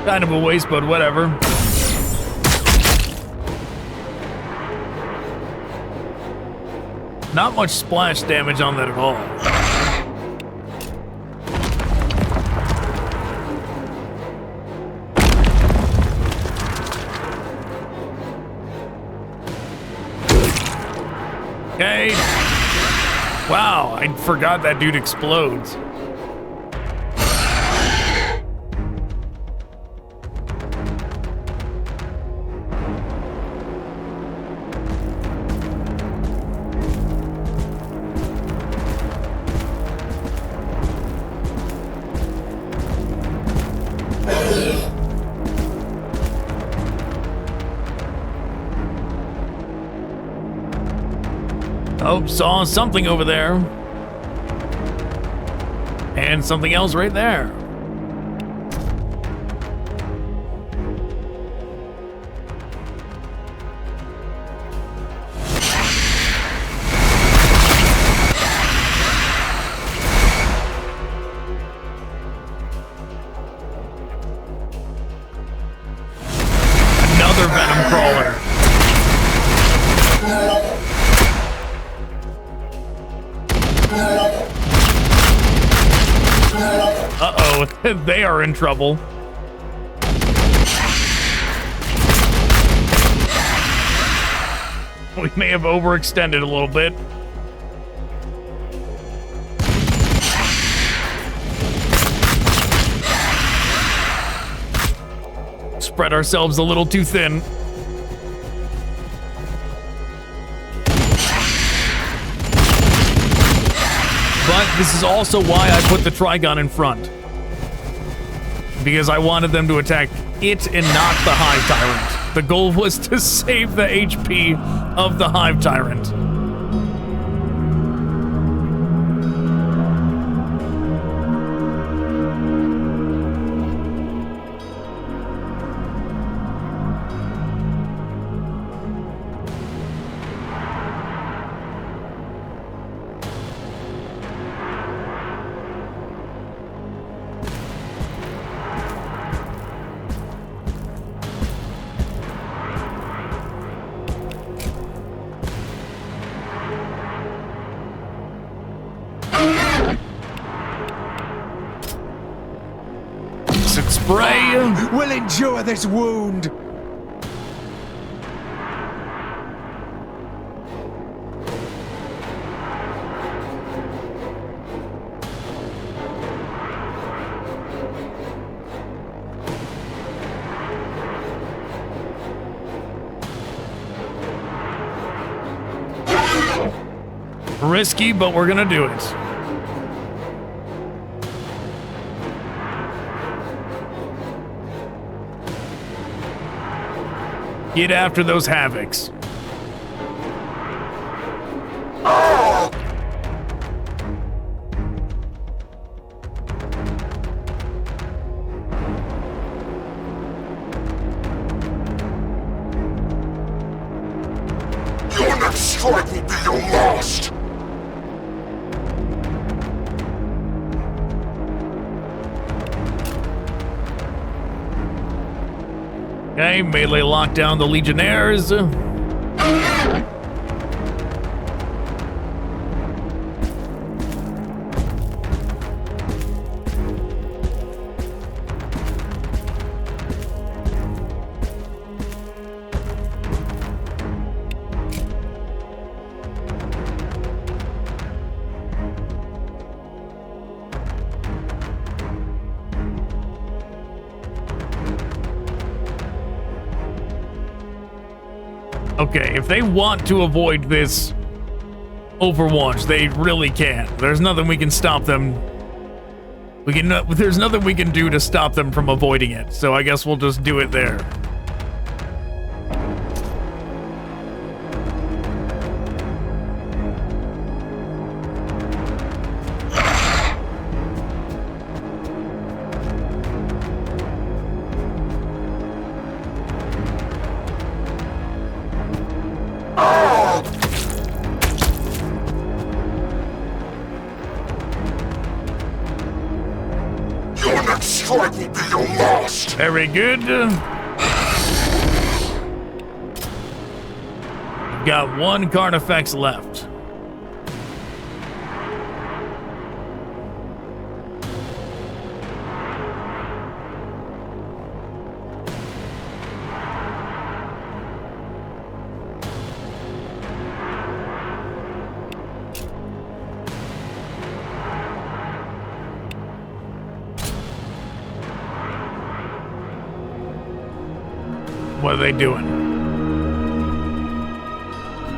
Kind of a waste, but whatever. Not much splash damage on that at all. Okay. Wow, I forgot that dude explodes. Oh, saw something over there. And something else right there. Another Venom Crawler. Uh-oh, they are in trouble. We may have overextended a little bit. spread ourselves a little too thin. But this is also why I put the Trigon in front. Because I wanted them to attack it and not the Hive Tyrant. The goal was to save the HP of the Hive Tyrant. Spray. We'll endure this wound. Risky, but we're gonna do it. Get after those Havocs. Your next strike will be your last. Okay, melee lock down the Legionnaires. Okay, if they want to avoid this Overwatch, they really can. There's nothing we can stop them. There's nothing we can do to stop them from avoiding it. So I guess we'll just do it there. Very good. Got one Carnifex left. What are they doing?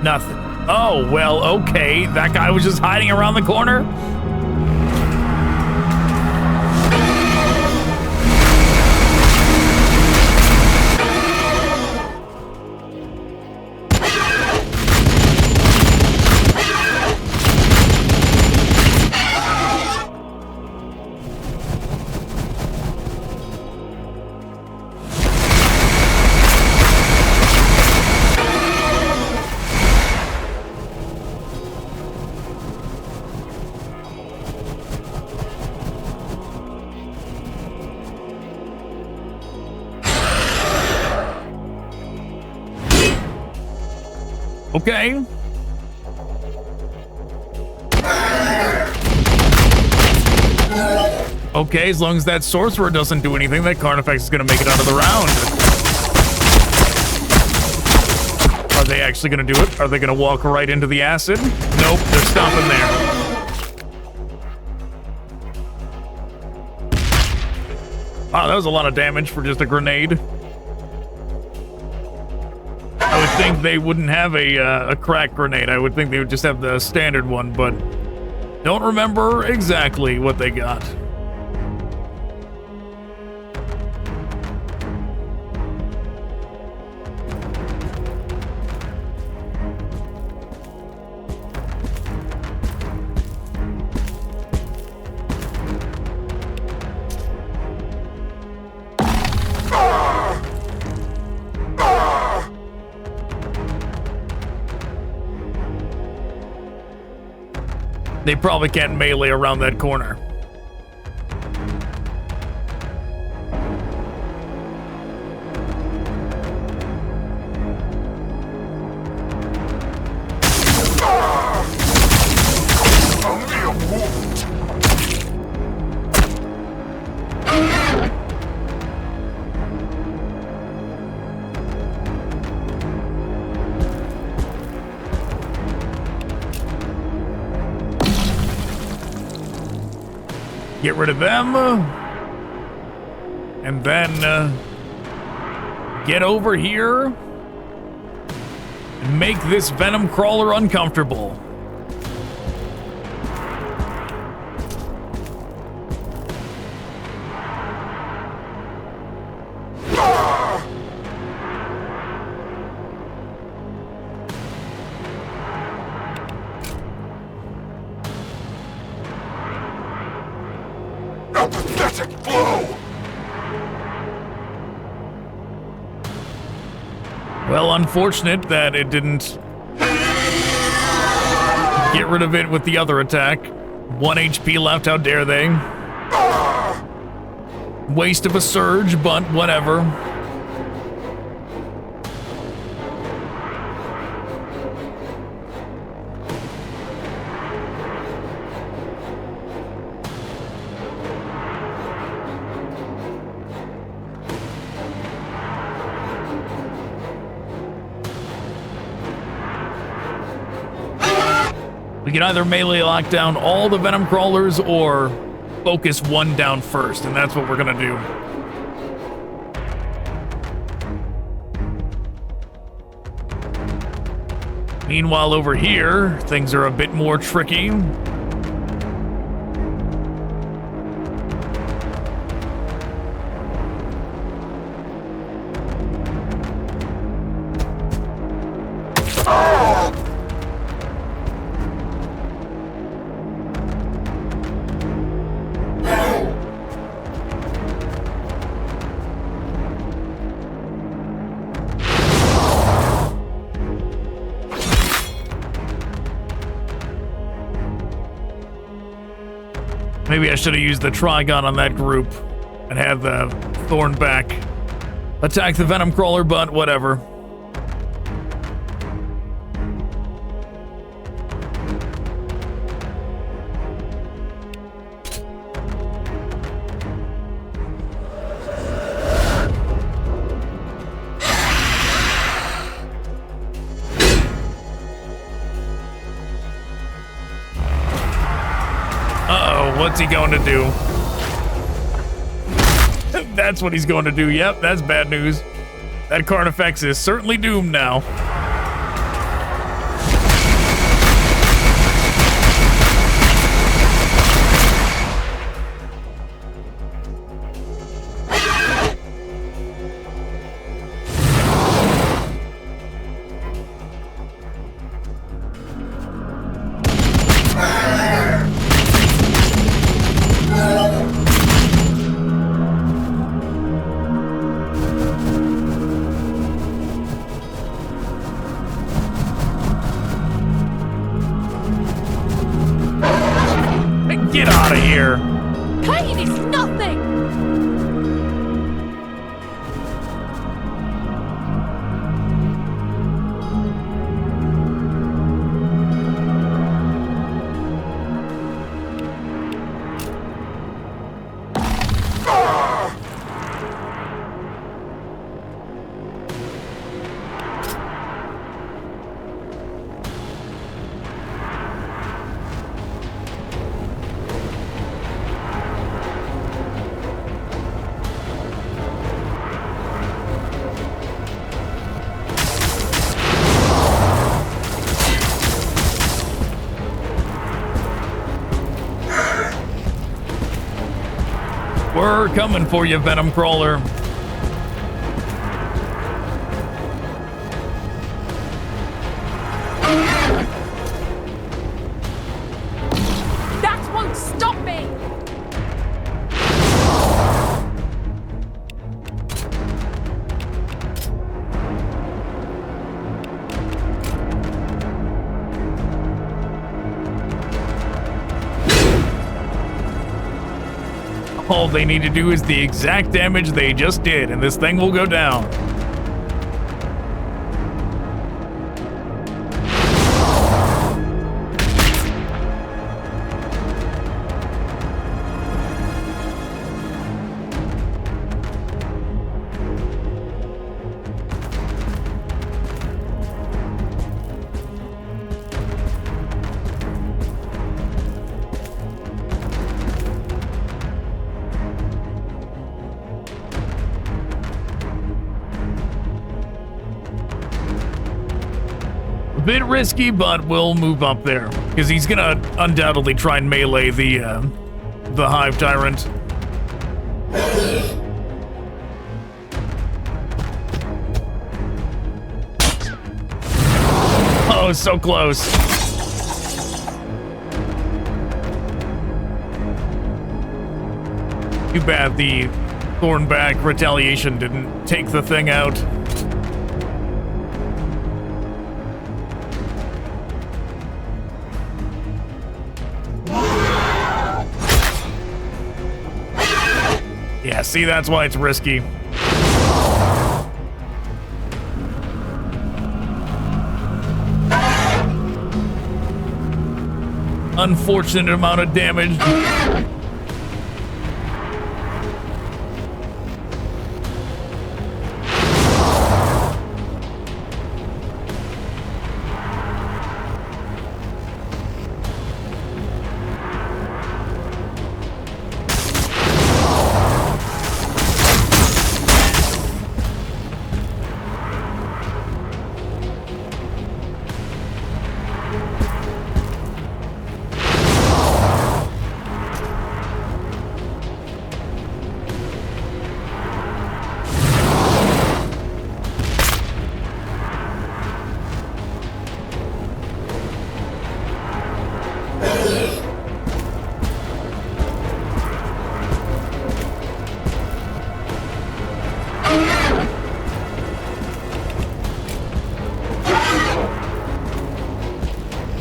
Nothing. Oh, well, okay. That guy was just hiding around the corner? Okay. Okay, as long as that sorcerer doesn't do anything, that Carnifex is going to make it out of the round. Are they actually going to do it? Are they going to walk right into the acid? Nope, they're stopping there. Wow, that was a lot of damage for just a grenade. think they wouldn't have a crack grenade. I would think they would just have the standard one, but don't remember exactly what they got. They probably can't melee around that corner. Get rid of them, and then get over here and make this venom crawler uncomfortable. Well, unfortunate that it didn't get rid of it with the other attack. 1 HP left, how dare they? Waste of a surge, but whatever. We can either melee lock down all the venom crawlers or focus one down first, and that's what we're gonna do. Meanwhile, over here, things are a bit more tricky. Maybe I should have used the Trigon on that group and had the Thorn back attack the Venom Crawler, but whatever. What's he going to do? That's what he's going to do. Yep, that's bad news. That Carnifex is certainly doomed now. Get out of here! Pain is nothing! We're coming for you, Venom Crawler. That won't stop me! All they need to do is the exact damage they just did, and this thing will go down. Bit risky, but we'll move up there because he's gonna undoubtedly try and melee the Hive Tyrant. Oh, so close. Too bad the Thornback retaliation didn't take the thing out. Yeah, see, that's why it's risky. Unfortunate amount of damage.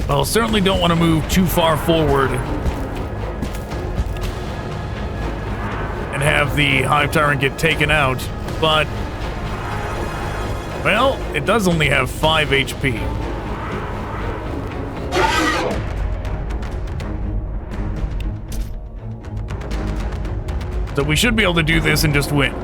Well, certainly don't want to move too far forward and have the Hive Tyrant get taken out, but, well, it does only have 5 HP. So we should be able to do this and just win.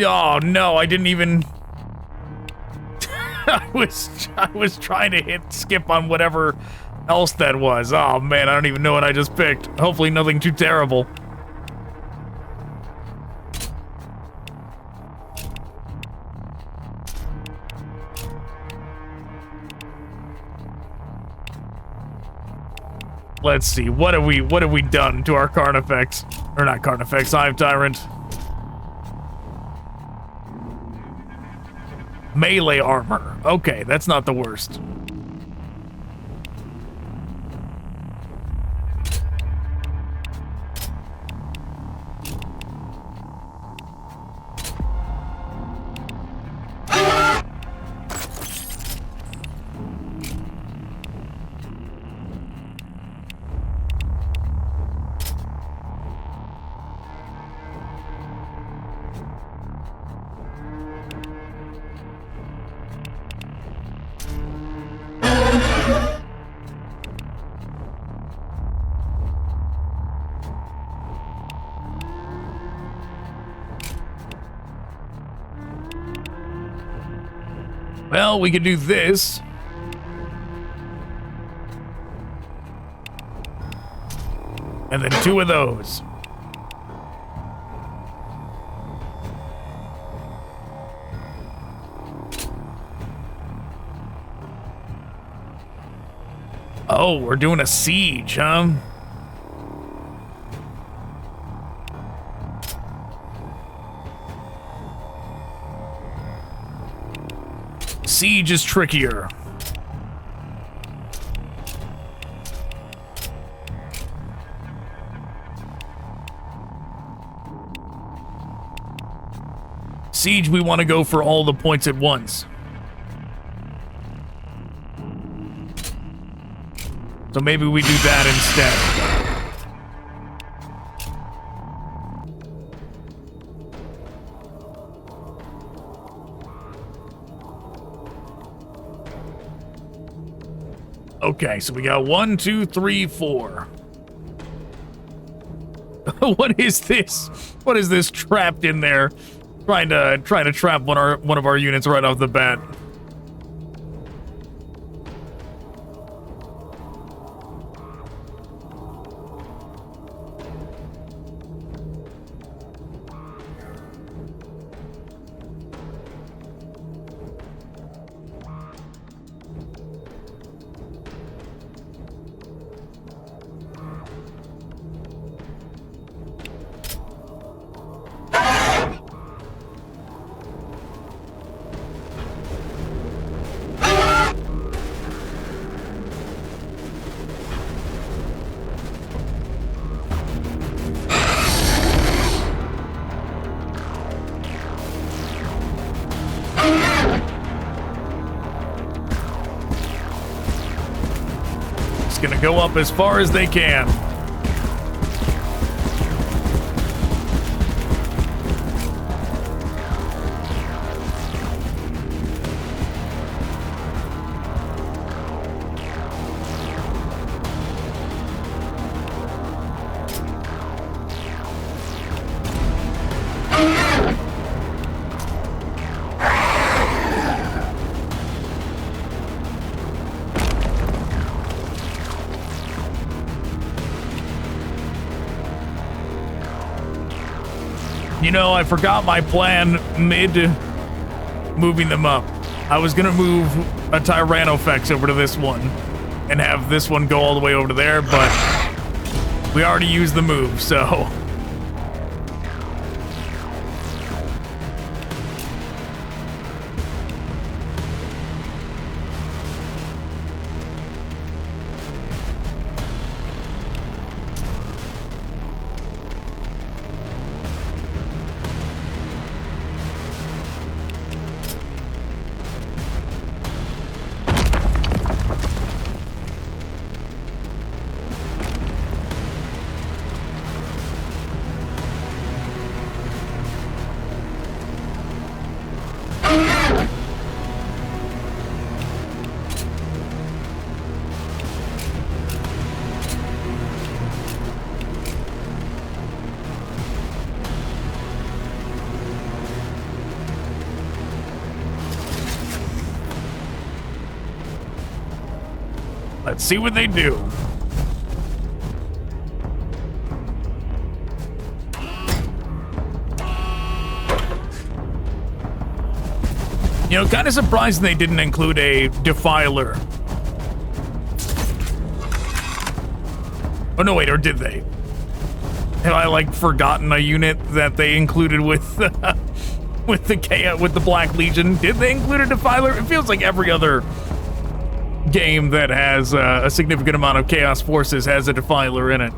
Oh no, I didn't even I was trying to hit skip on whatever else that was. Oh man, I don't even know what I just picked. Hopefully nothing too terrible. Let's see, what have we done to our Carnifex? Or not Carnifex, Hive Tyrant. Melee armor. Okay, that's not the worst. Well, we could do this. And then 2 of those. Oh, we're doing a siege, huh? Siege is trickier. Siege, we want to go for all the points at once. So maybe we do that instead. Okay, so we got 1, 2, 3, 4. What is this? What is this trapped in there? Trying to trap one of our units right off the bat. Gonna go up as far as they can. You know, I forgot my plan mid moving them up. I was gonna move a Tyrannofex over to this one and have this one go all the way over to there, but we already used the move, so. Let's see what they do. You know, kind of surprised they didn't include a Defiler. Oh no, wait, or did they? Have I like forgotten a unit that they included with with the Black Legion? Did they include a Defiler? It feels like every other game that has a significant amount of Chaos Forces has a Defiler in it.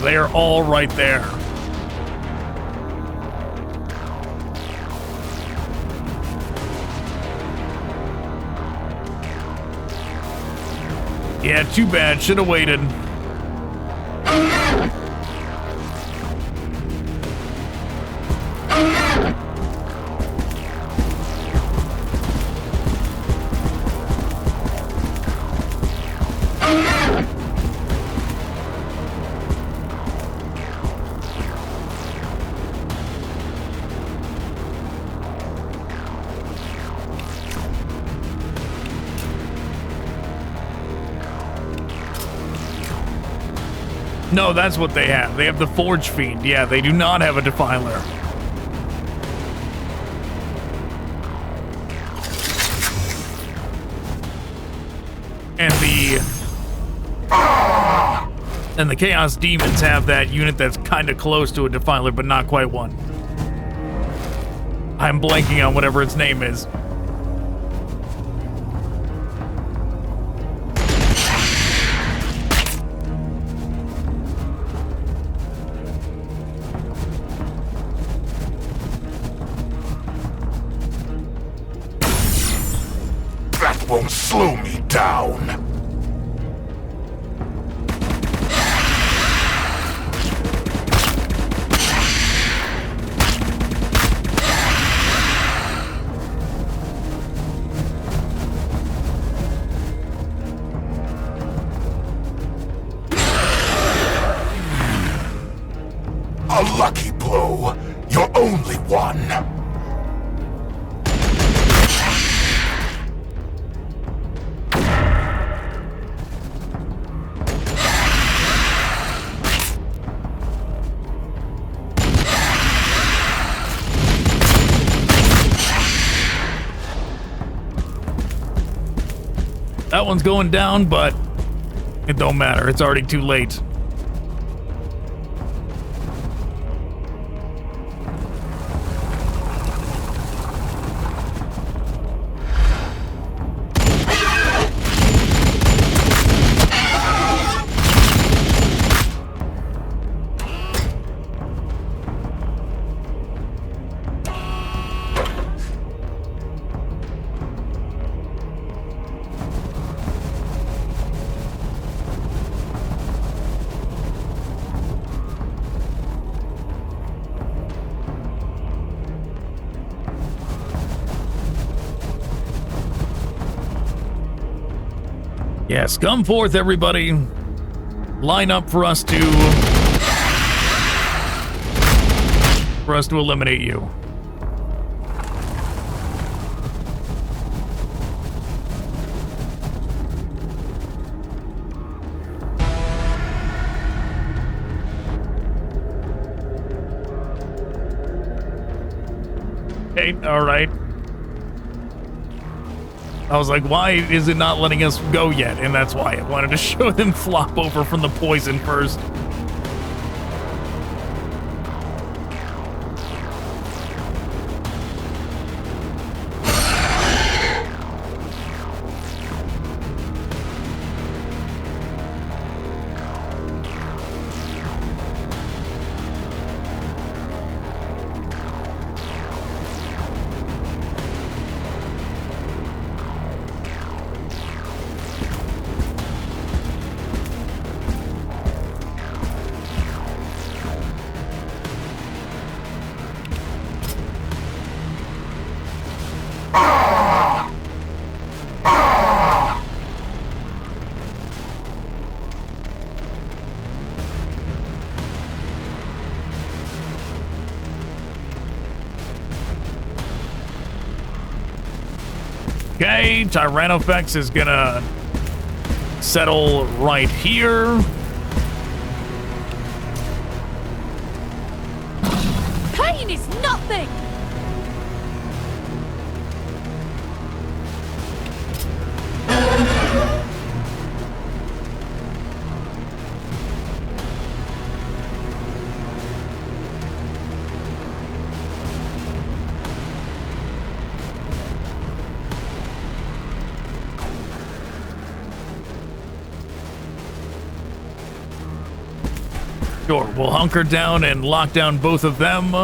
They are all right there. Yeah, too bad. Should have waited. No, that's what they have. They have the Forge Fiend. Yeah, they do not have a Defiler. And the Chaos Demons have that unit that's kind of close to a Defiler, but not quite one. I'm blanking on whatever its name is. That won't slow me down. A lucky blow. You're only one. That one's going down, but it don't matter. It's already too late. Yes, come forth, everybody. Line up for us to eliminate you. Okay, all right. I was like, why is it not letting us go yet? And that's why I wanted to show them flop over from the poison first. Okay, Tyrannofex is gonna settle right here. Pain is nothing! Sure, we'll hunker down and lock down both of them.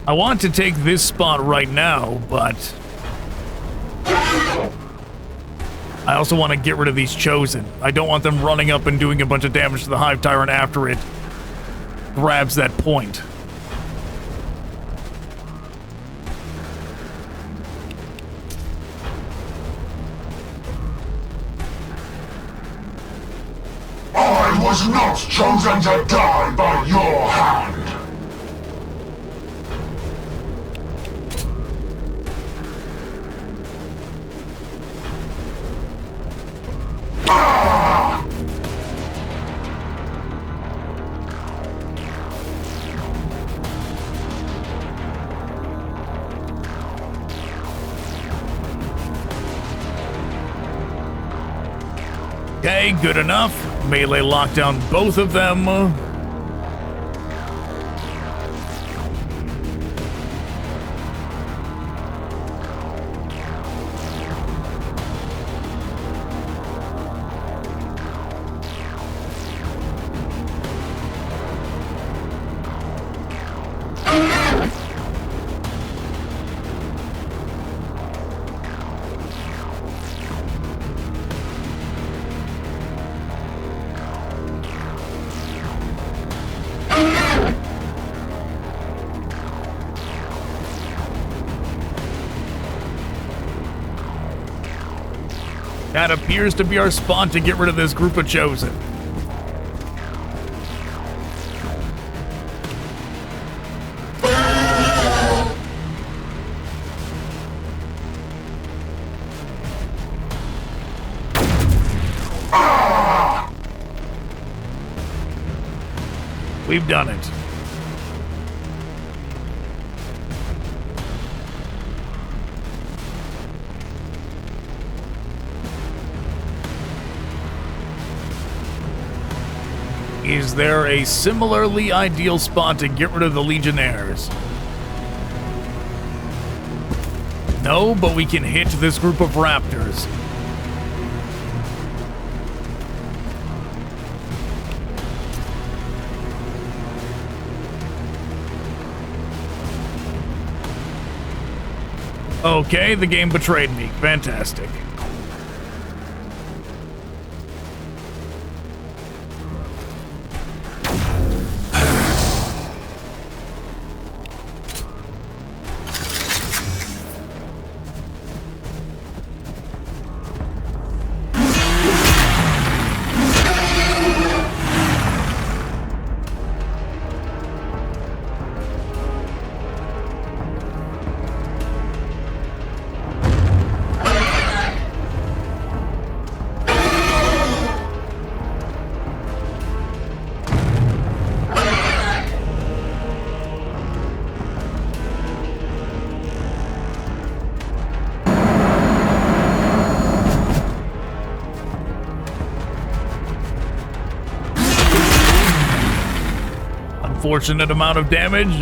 I want to take this spot right now, but I also want to get rid of these Chosen. I don't want them running up and doing a bunch of damage to the Hive Tyrant after it grabs that point. I was not chosen to die by your hand. Okay, good enough. Melee lock down both of them. That appears to be our spot to get rid of this group of Chosen. We've done it. Is there a similarly ideal spot to get rid of the Legionnaires? No, but we can hit this group of Raptors. Okay, the game betrayed me. Fantastic. Unfortunate amount of damage.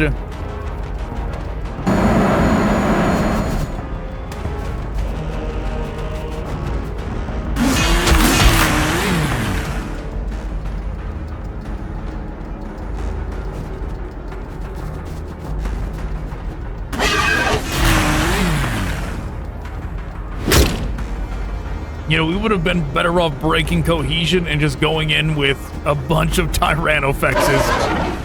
You know, we would have been better off breaking cohesion and just going in with a bunch of Tyrannofexes.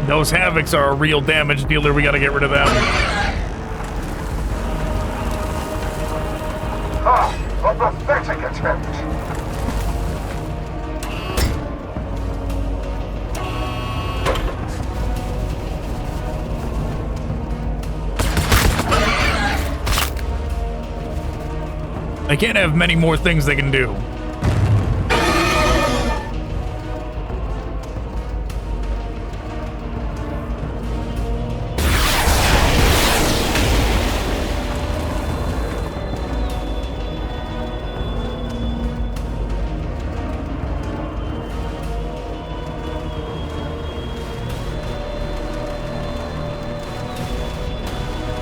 Those Havocs are a real damage dealer. We gotta get rid of them. A pathetic attempt. They can't have many more things they can do.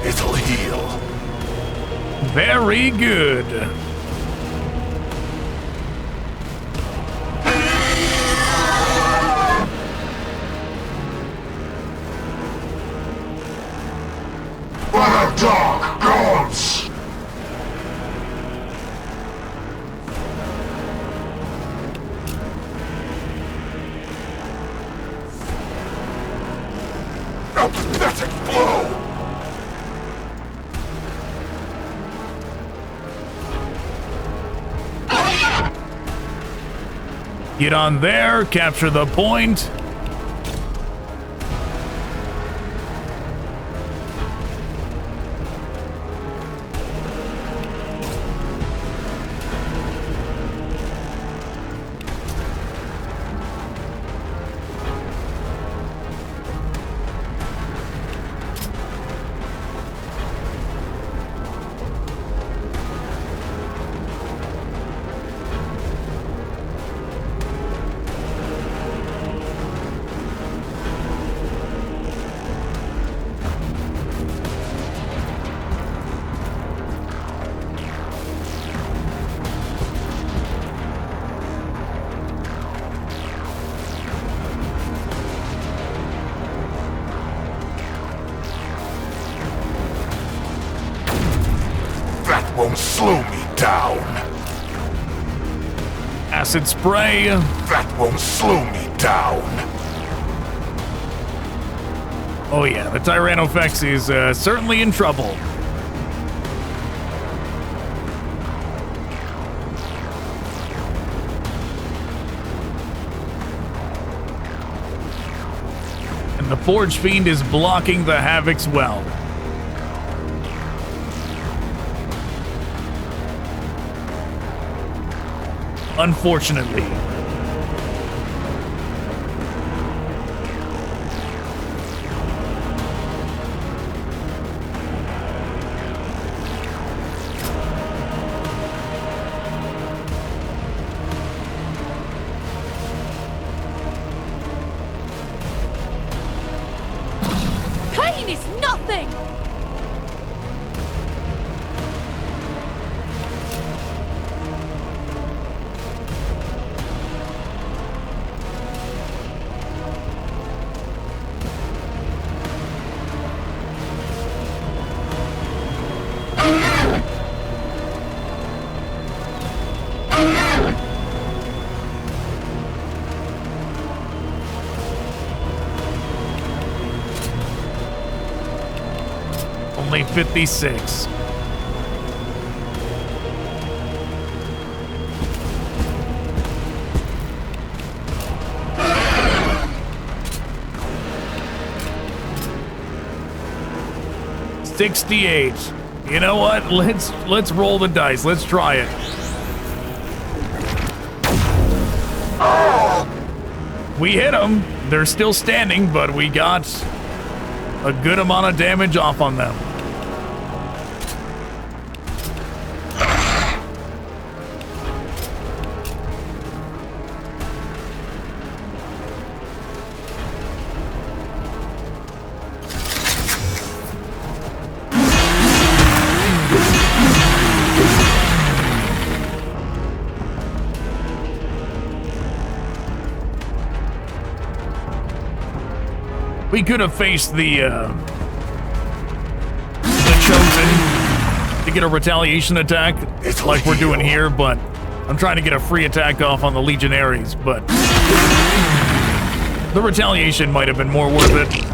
It'll heal. Very good. What a dark gods! A pathetic blow! Get on there, capture the point. That won't slow me down. Acid spray. That won't slow me down. Oh yeah, the Tyranofex is certainly in trouble. And the Forge Fiend is blocking the Havocs well. Unfortunately. Pain is nothing! Only 56. $68. You know what? Let's roll the dice. Let's try it. We hit them. They're still standing, but we got a good amount of damage off on them. We could have faced the Chosen to get a retaliation attack like we're doing here, but I'm trying to get a free attack off on the Legionaries, but The retaliation might have been more worth it.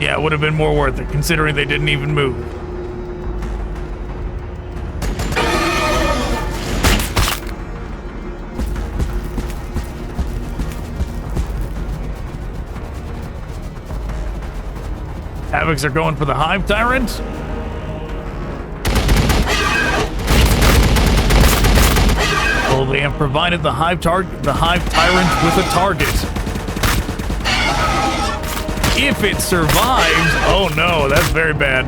Yeah, it would have been more worth it, considering they didn't even move. Havocs are going for the Hive Tyrant. Well, they have provided the Hive Tyrant with a target. If it survives, oh no, that's very bad.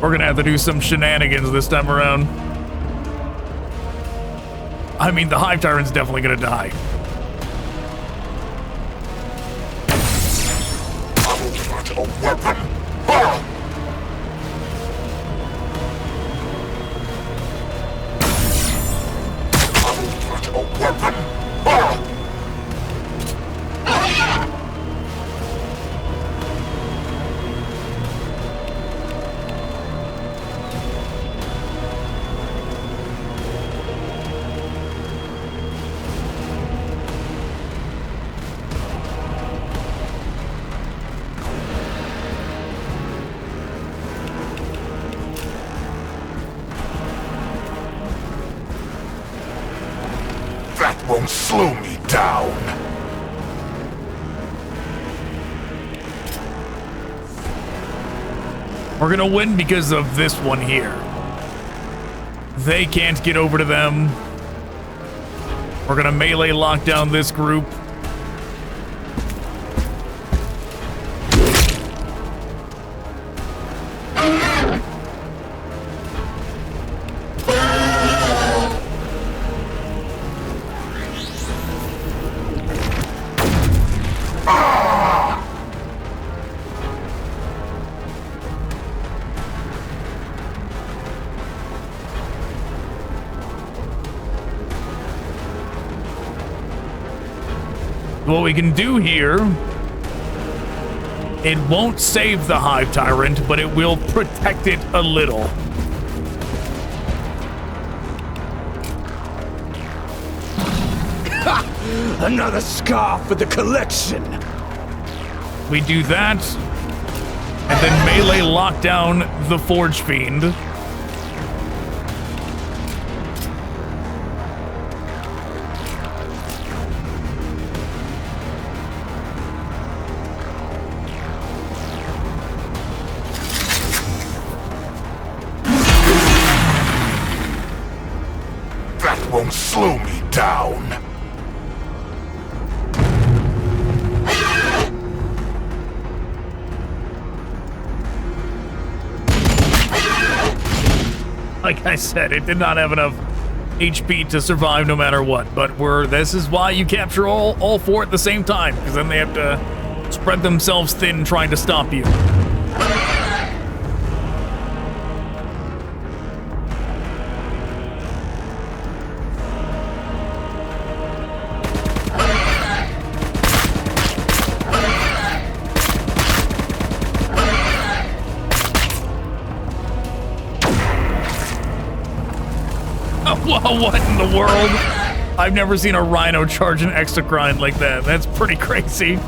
We're gonna have to do some shenanigans this time around. I mean, the Hive Tyrant's definitely gonna die. A weapon. That won't slow me down. We're gonna win because of this one here. They can't get over to them. We're gonna melee lock down this group. What we can do here, it won't save the Hive Tyrant, but it will protect it a little. Another scar for the collection. We do that, and then melee lock down the Forge Fiend. Won't slow me down. Like I said, it did not have enough HP to survive no matter what, but this is why you capture all four at the same time, because then they have to spread themselves thin trying to stop you. Whoa, what in the world? I've never seen a rhino charge an extra grind like that. That's pretty crazy.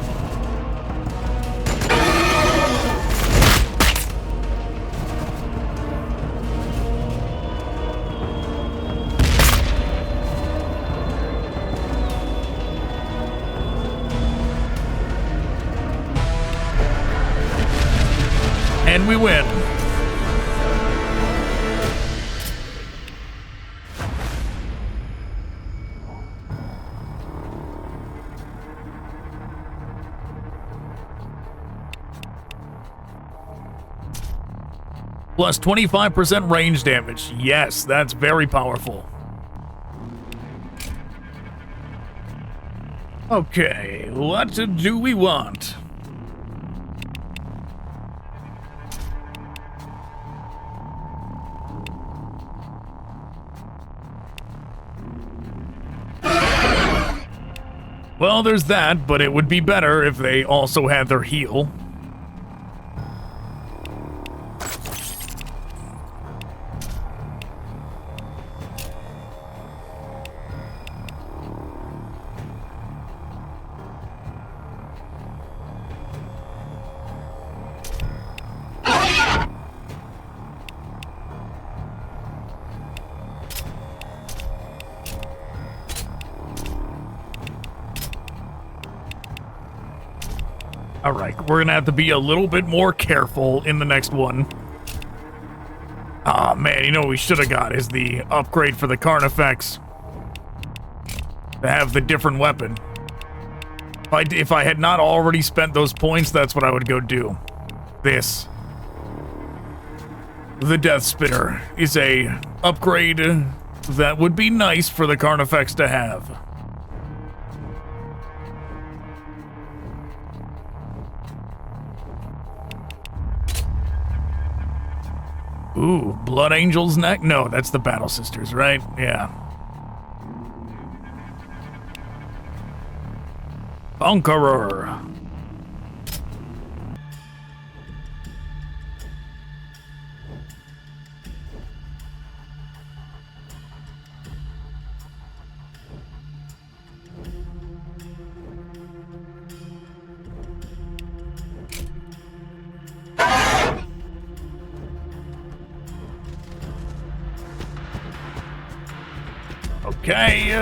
And we win. Plus 25% range damage. Yes, that's very powerful. Okay, what do we want? Well, there's that, but it would be better if they also had their heal. Alright, we're gonna have to be a little bit more careful in the next one. Ah, man, you know what we should have got is the upgrade for the Carnifex. To have the different weapon. If I had not already spent those points, that's what I would go do. This. The Death Spitter is a upgrade that would be nice for the Carnifex to have. Ooh, Blood Angel's neck? No, that's the Battle Sisters, right? Yeah. Conqueror. Okay,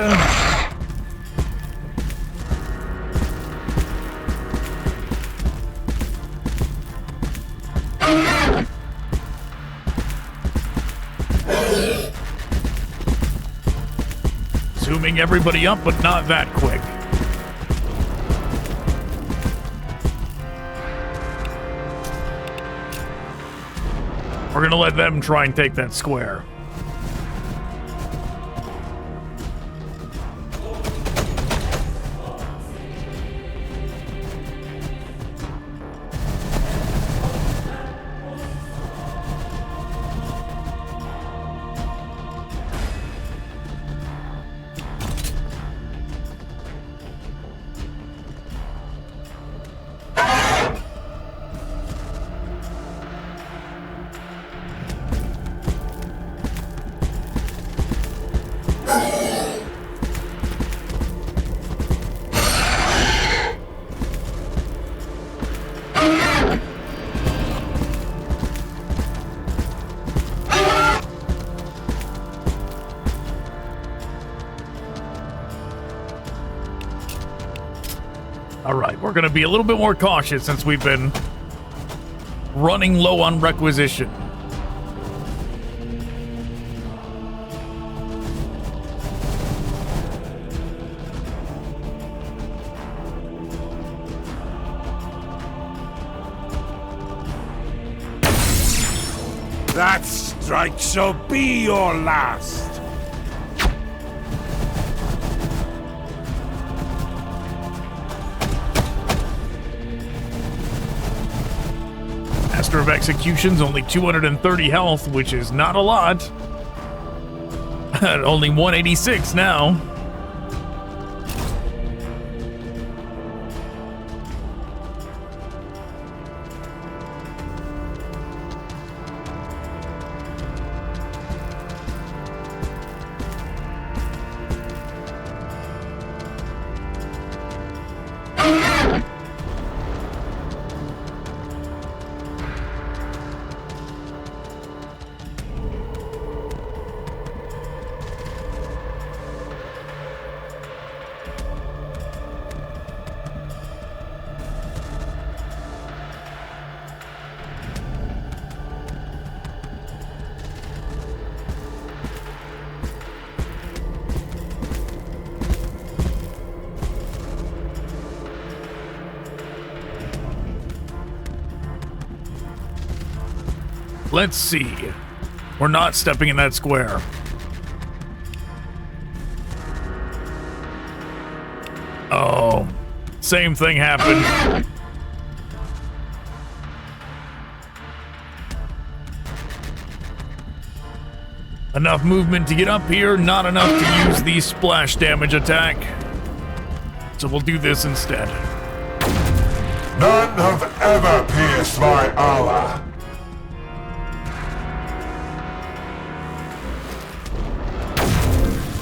zooming everybody up, but not that quick. We're gonna let them try and take that square. We're going to be a little bit more cautious since we've been running low on requisition. That strike shall be your last. Master of Execution's only 230 health, which is not a lot. Only 186 now. let's see. We're not stepping in that square. Oh, same thing happened. Enough movement to get up here, not enough to use the splash damage attack. So we'll do this instead. None have ever pierced my armor.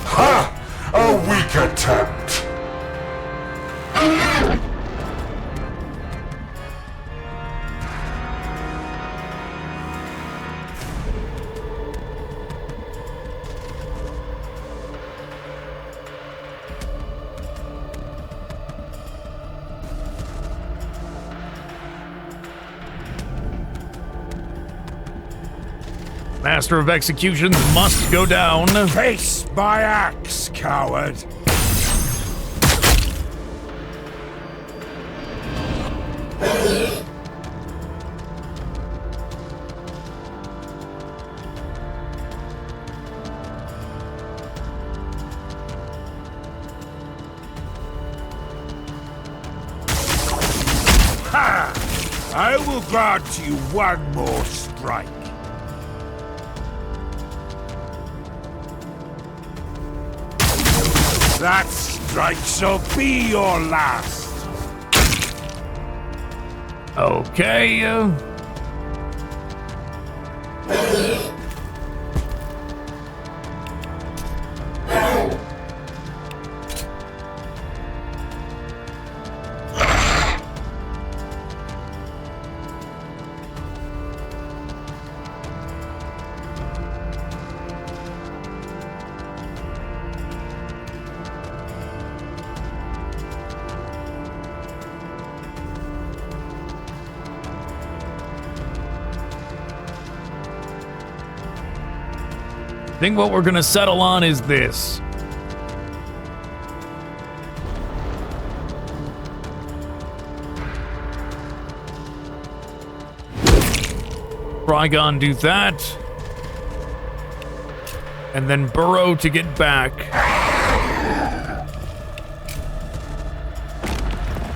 Ha! A weak attempt. Master of Executions must go down. Face my axe, coward! Ha! I will grant you one more strike. That strike shall be your last. Okay. I think what we're gonna settle on is this. Trigon do that. And then burrow to get back.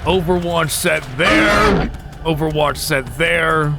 Overwatch set there. Overwatch set there.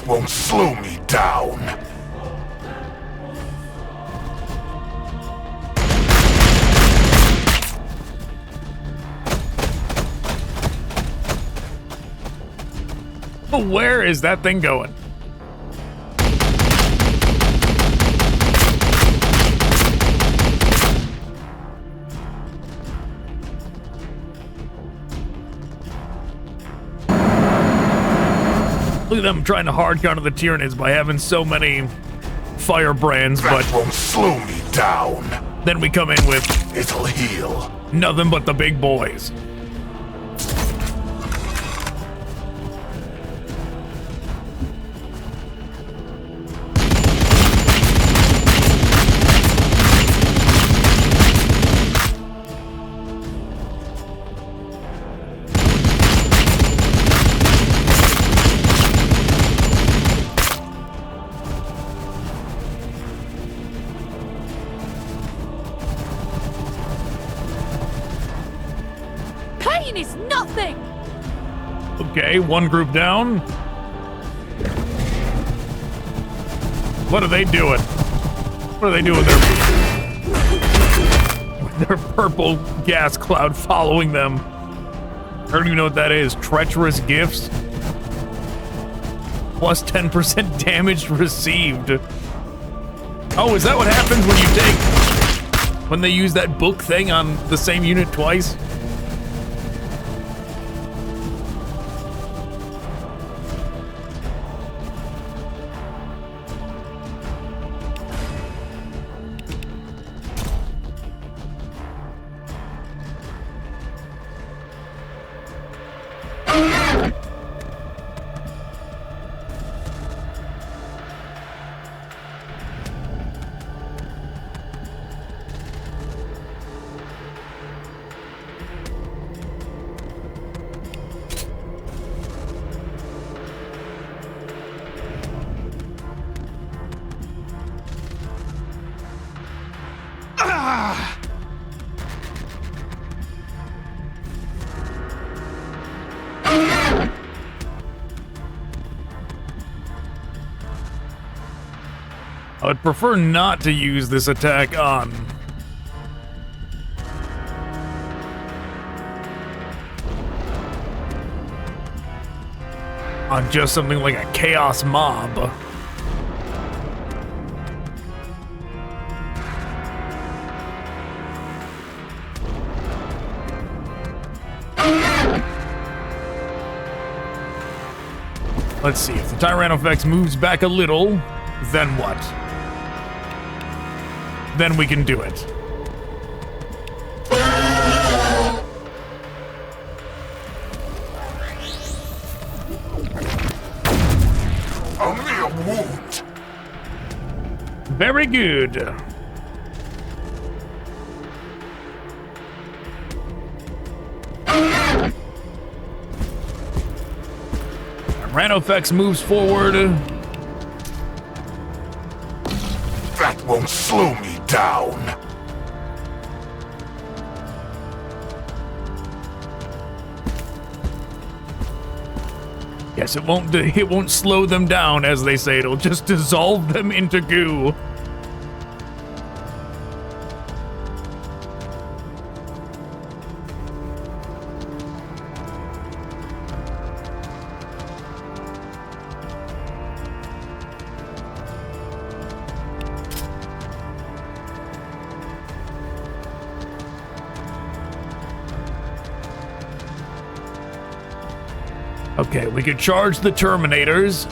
Won't slow me down. Where is that thing going? Look at them trying to hard counter the Tyranids by having so many firebrands, but won't slow me down. Then we come in with It'll heal. Nothing but the big boys. Is nothing. Okay, one group down. What are they doing? What are they doing with their purple gas cloud following them? don't even know what that is. Treacherous gifts. Plus 10% damage received. Oh, is that what happens when you take... when they use that book thing on the same unit twice? I would prefer not to use this attack on just something like a chaos mob. Let's see, if the Tyranofex moves back a little, then what? Then we can do it. Only a wound. Very good. Tyranofex moves forward. That won't slow me down. Yes, it won't slow them down, as they say. It'll just dissolve them into goo. Okay, we could charge the Terminators.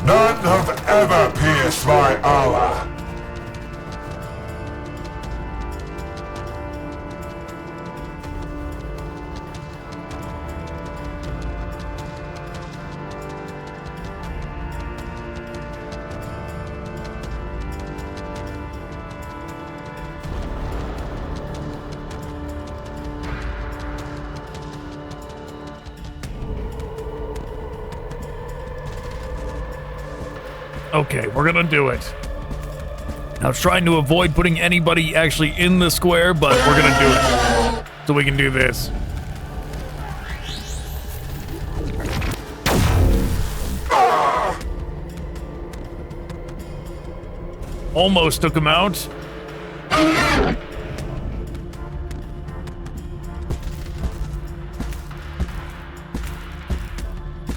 None have ever pierced my armor. Okay, we're gonna do it. I was trying to avoid putting anybody actually in the square, but we're gonna do it. So we can do this. Almost took him out.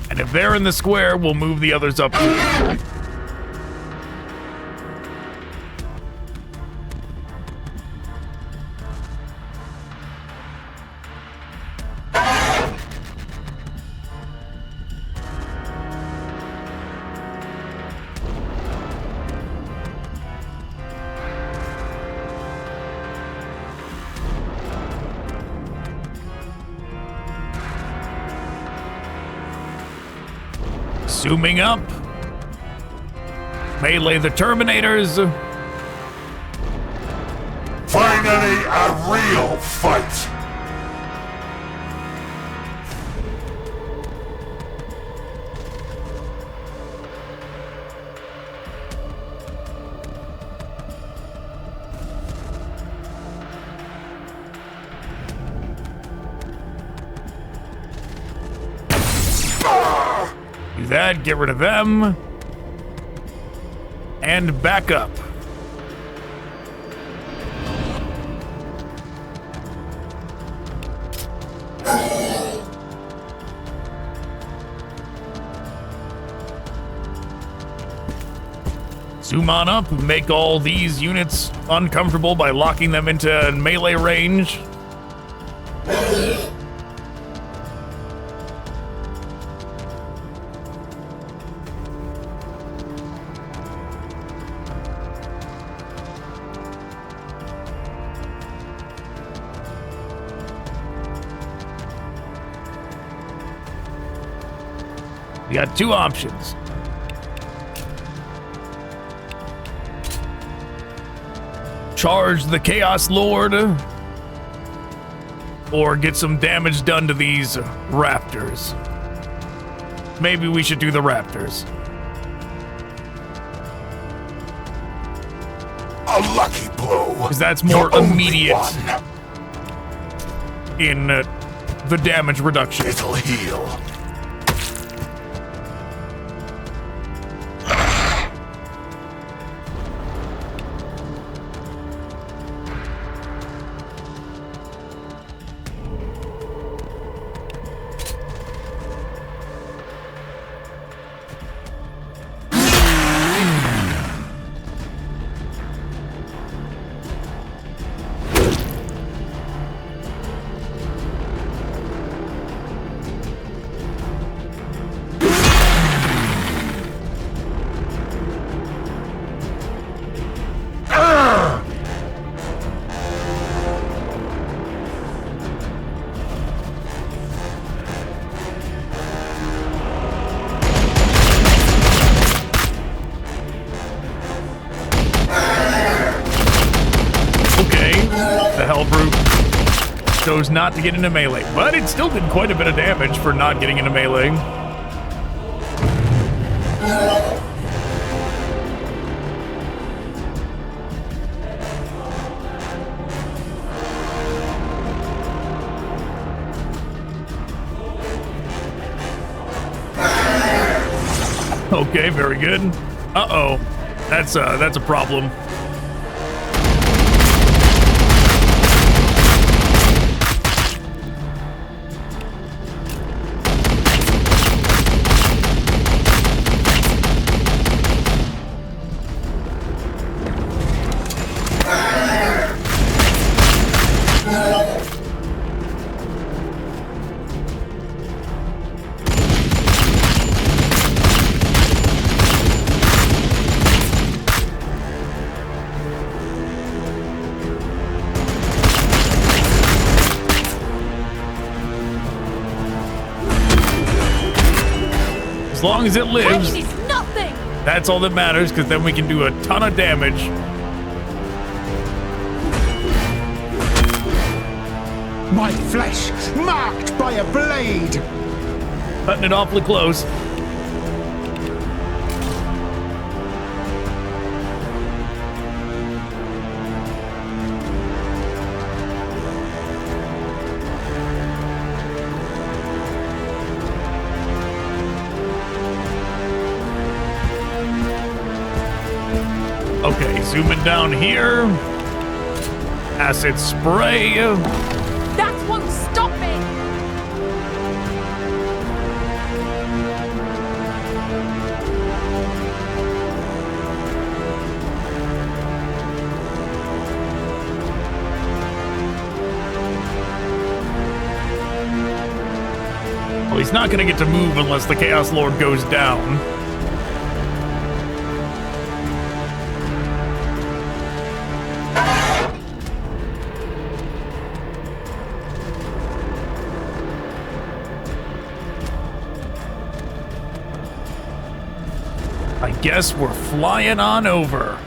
And if they're in the square, we'll move the others up too. Zooming up. Melee the Terminators. Finally, a real fight. Do that, get rid of them. And back up. zoom on up, make all these units uncomfortable by locking them into melee range. We got two options. Charge the Chaos Lord, or get some damage done to these raptors. Maybe we should do the raptors. A lucky blow. Because that's more Your only immediate one. in the damage reduction. It'll heal. Chose not to get into melee, but it still did quite a bit of damage for not getting into melee. Okay, very good. Uh-oh. That's a problem. As long as it lives, Pain is nothing. that's all that matters, because then we can do a ton of damage. My flesh marked by a blade. Cutting it awfully close. Okay, zooming down here. Acid spray. That won't stop me. Well, he's not gonna get to move unless the Chaos Lord goes down. I guess we're flying on over.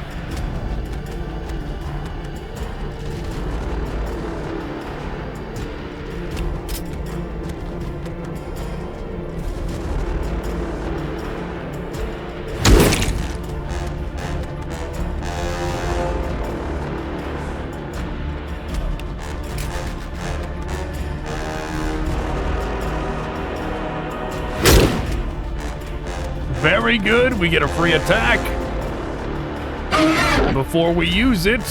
Very good. We get a free attack before we use it.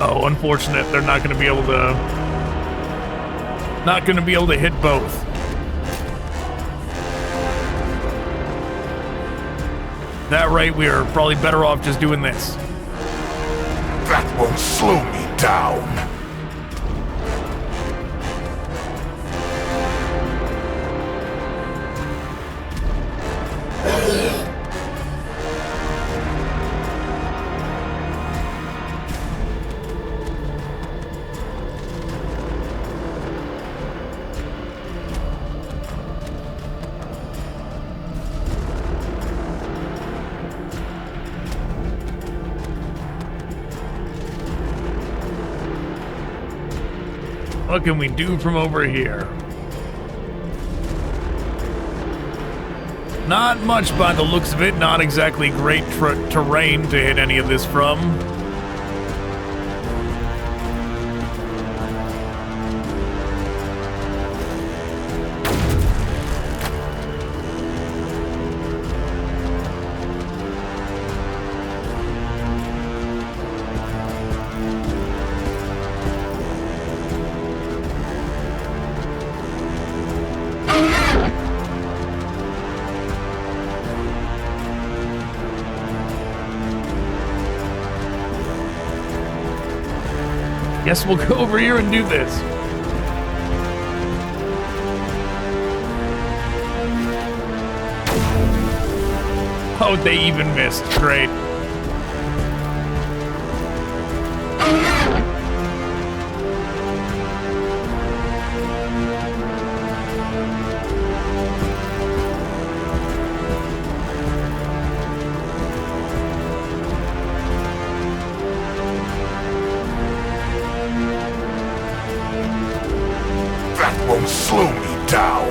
Oh, unfortunate. They're not going to be able to hit both. that rate, we are probably better off just doing this. That won't slow me down. What can we do from over here? Not much by the looks of it. Not exactly great terrain to hit any of this from. Guess we'll go over here and do this. Oh, they even missed. Great. Won't slow me down.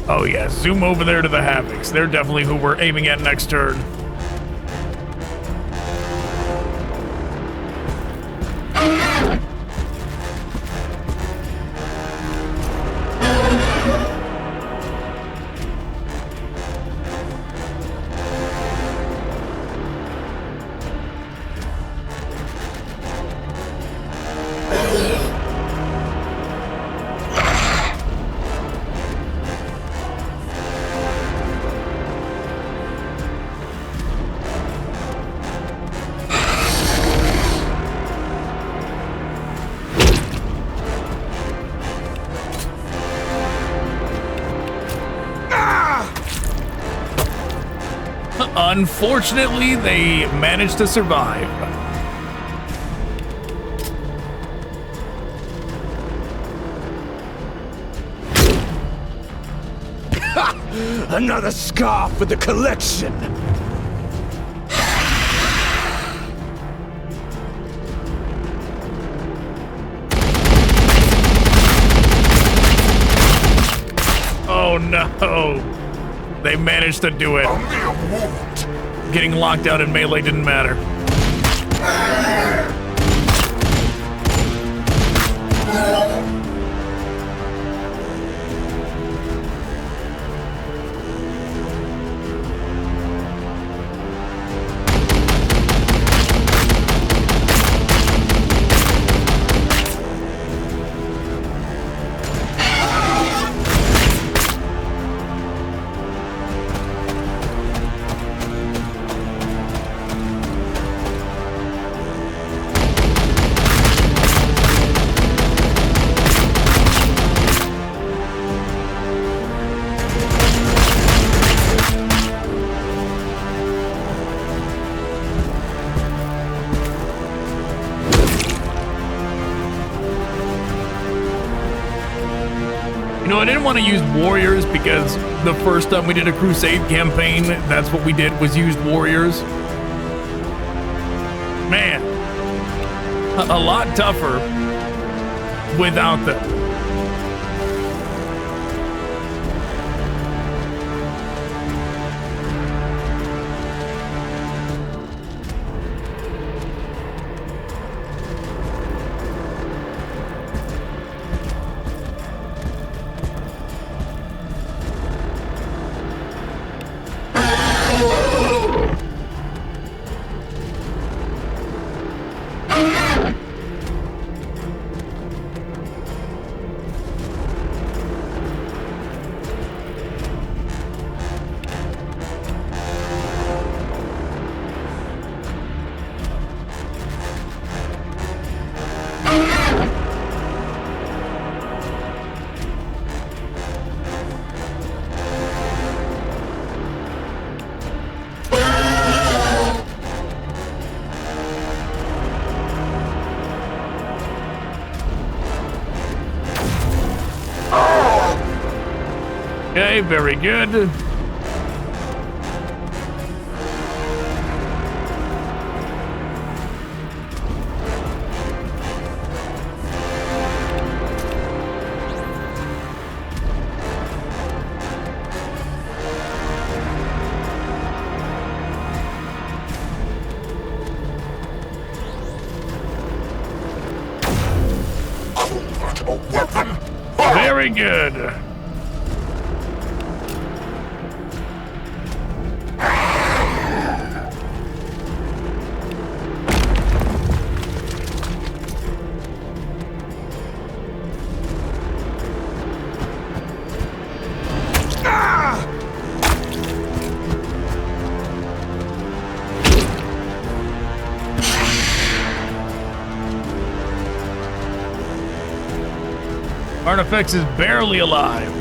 Oh yeah, zoom over there to the Havocs. They're definitely who we're aiming at next turn. Unfortunately, they managed to survive. Another scar for the collection! Oh no! They managed to do it. Getting locked out in melee didn't matter. I didn't want to use warriors because the first time we did a Crusade campaign, that's what we did, was used warriors. Man, a lot tougher without them. Okay, very good. Very good. Artifacts is barely alive.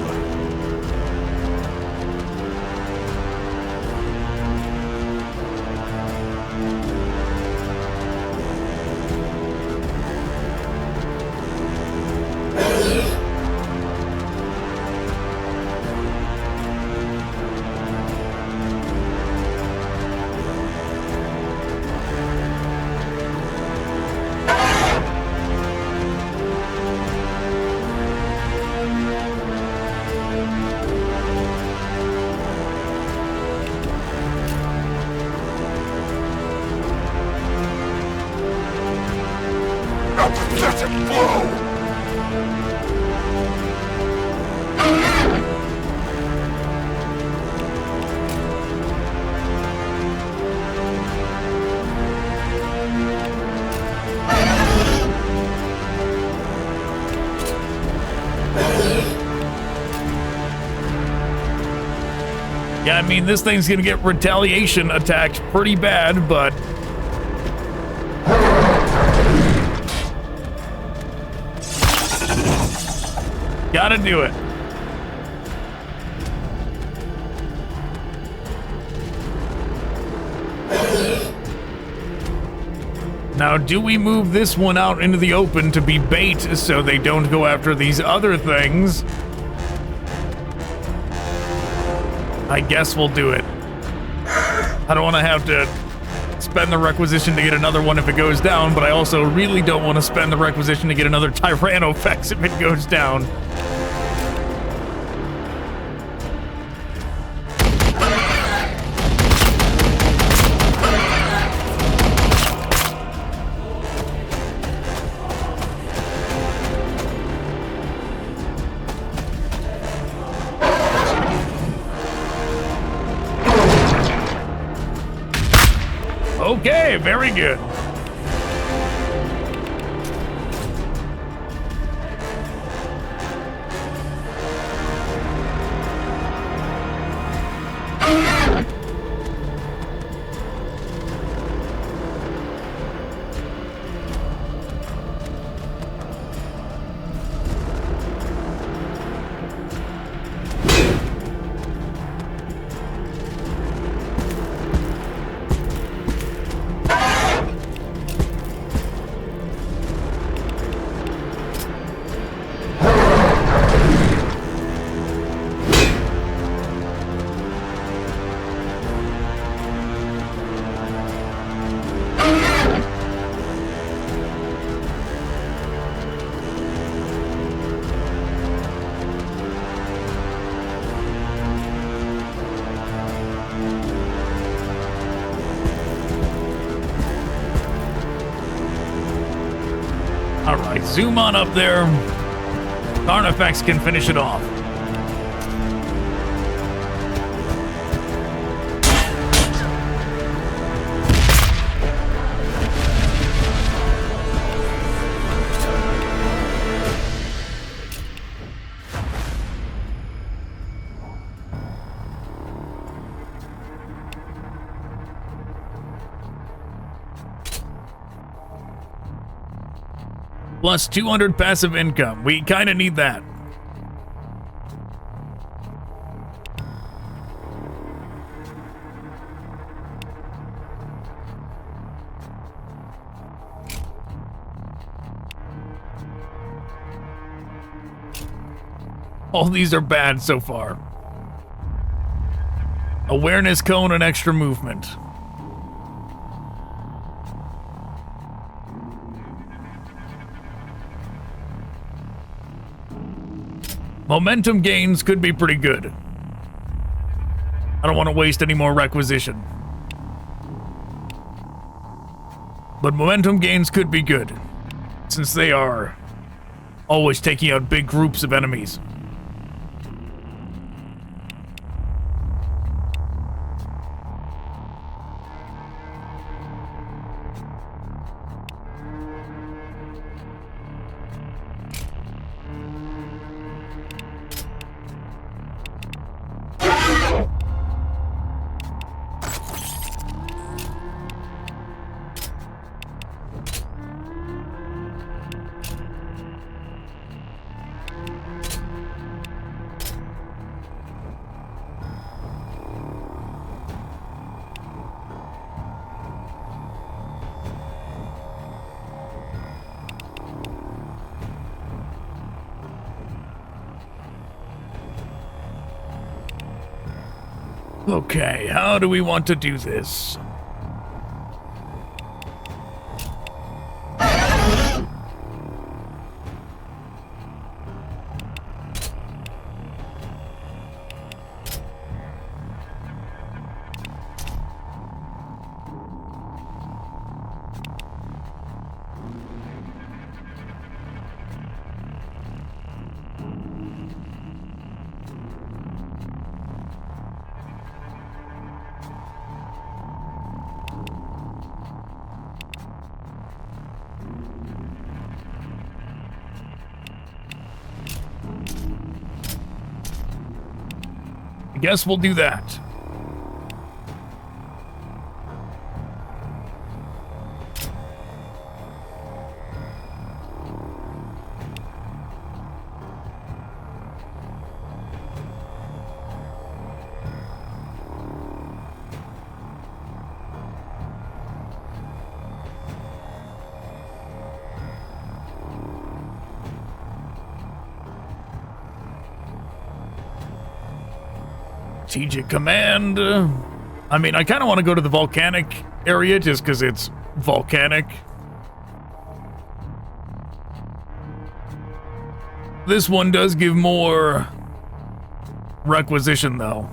Yeah, I mean, this thing's gonna get retaliation attacked pretty bad, but... gotta do it. Now, do we move this one out into the open to be bait so they don't go after these other things? I guess we'll do it. I don't want to have to spend the requisition to get another one if it goes down, but I also really don't want to spend the requisition to get another Tyranofex if it goes down. Okay, very good. All right, zoom on up there. Carnifex can finish it off. Plus 200 passive income. We kind of need that. All these are bad so far. Awareness cone and extra movement. Momentum gains could be pretty good. I don't want to waste any more requisition. But momentum gains could be good, since they are always taking out big groups of enemies. Okay, how do we want to do this? Guess we'll do that. Strategic command. I mean, I kind of want to go to the volcanic area just because it's volcanic. This one does give more requisition, though.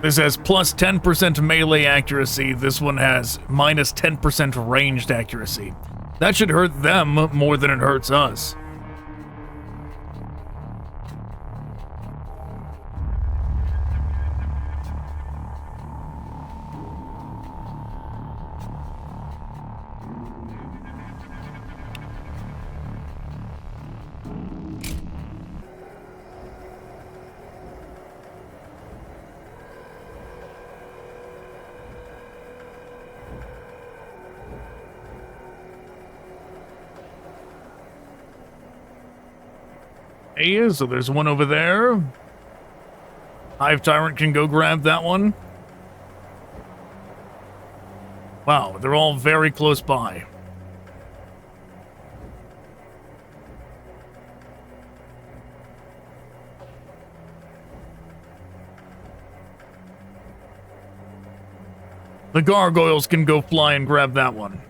This has plus 10% melee accuracy. This one has minus 10% ranged accuracy. That should hurt them more than it hurts us. So there's one over there. Hive Tyrant can go grab that one. Wow, they're all very close by. The gargoyles can go fly and grab that one.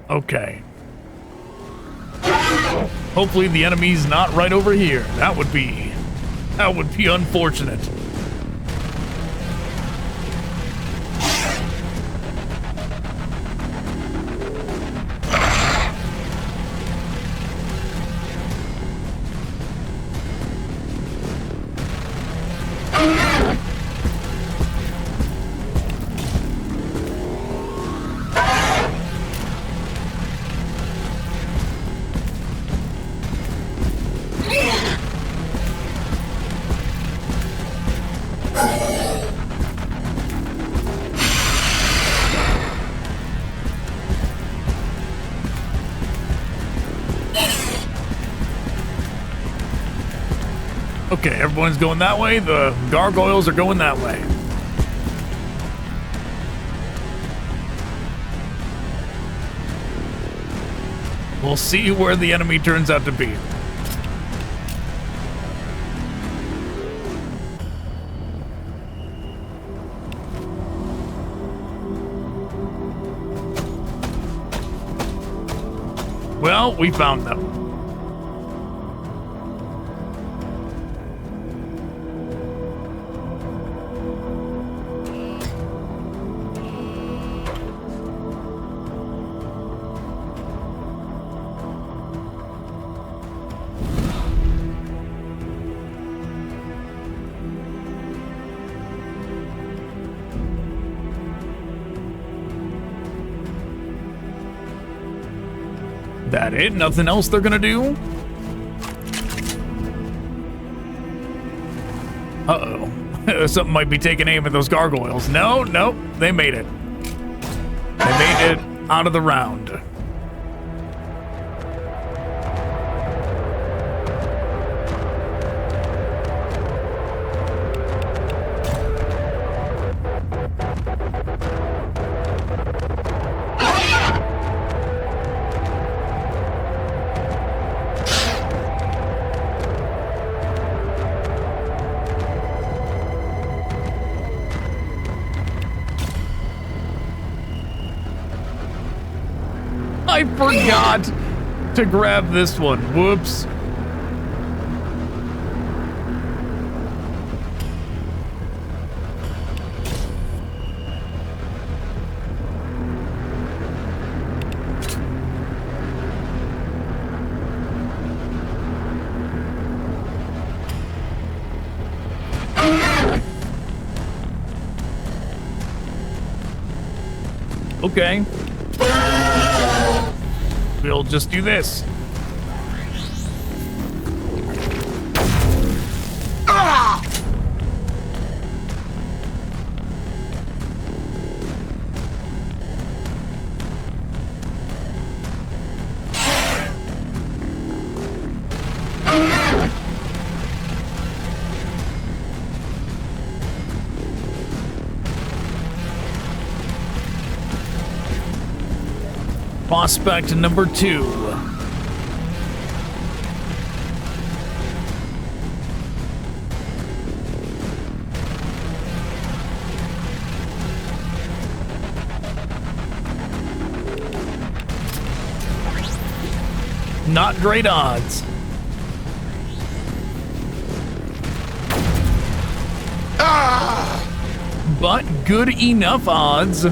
Okay. Hopefully the enemy's not right over here. That would be unfortunate. Okay, everyone's going that way. The gargoyles are going that way. We'll see where the enemy turns out to be. Well, we found them. That it? Nothing else they're gonna do? Uh-oh. Something might be taking aim at those gargoyles. No, they made it. They made it out of the round. I forgot to grab this one. Whoops. Okay. We'll just do this. Prospect number 2. Not great odds. But good enough odds.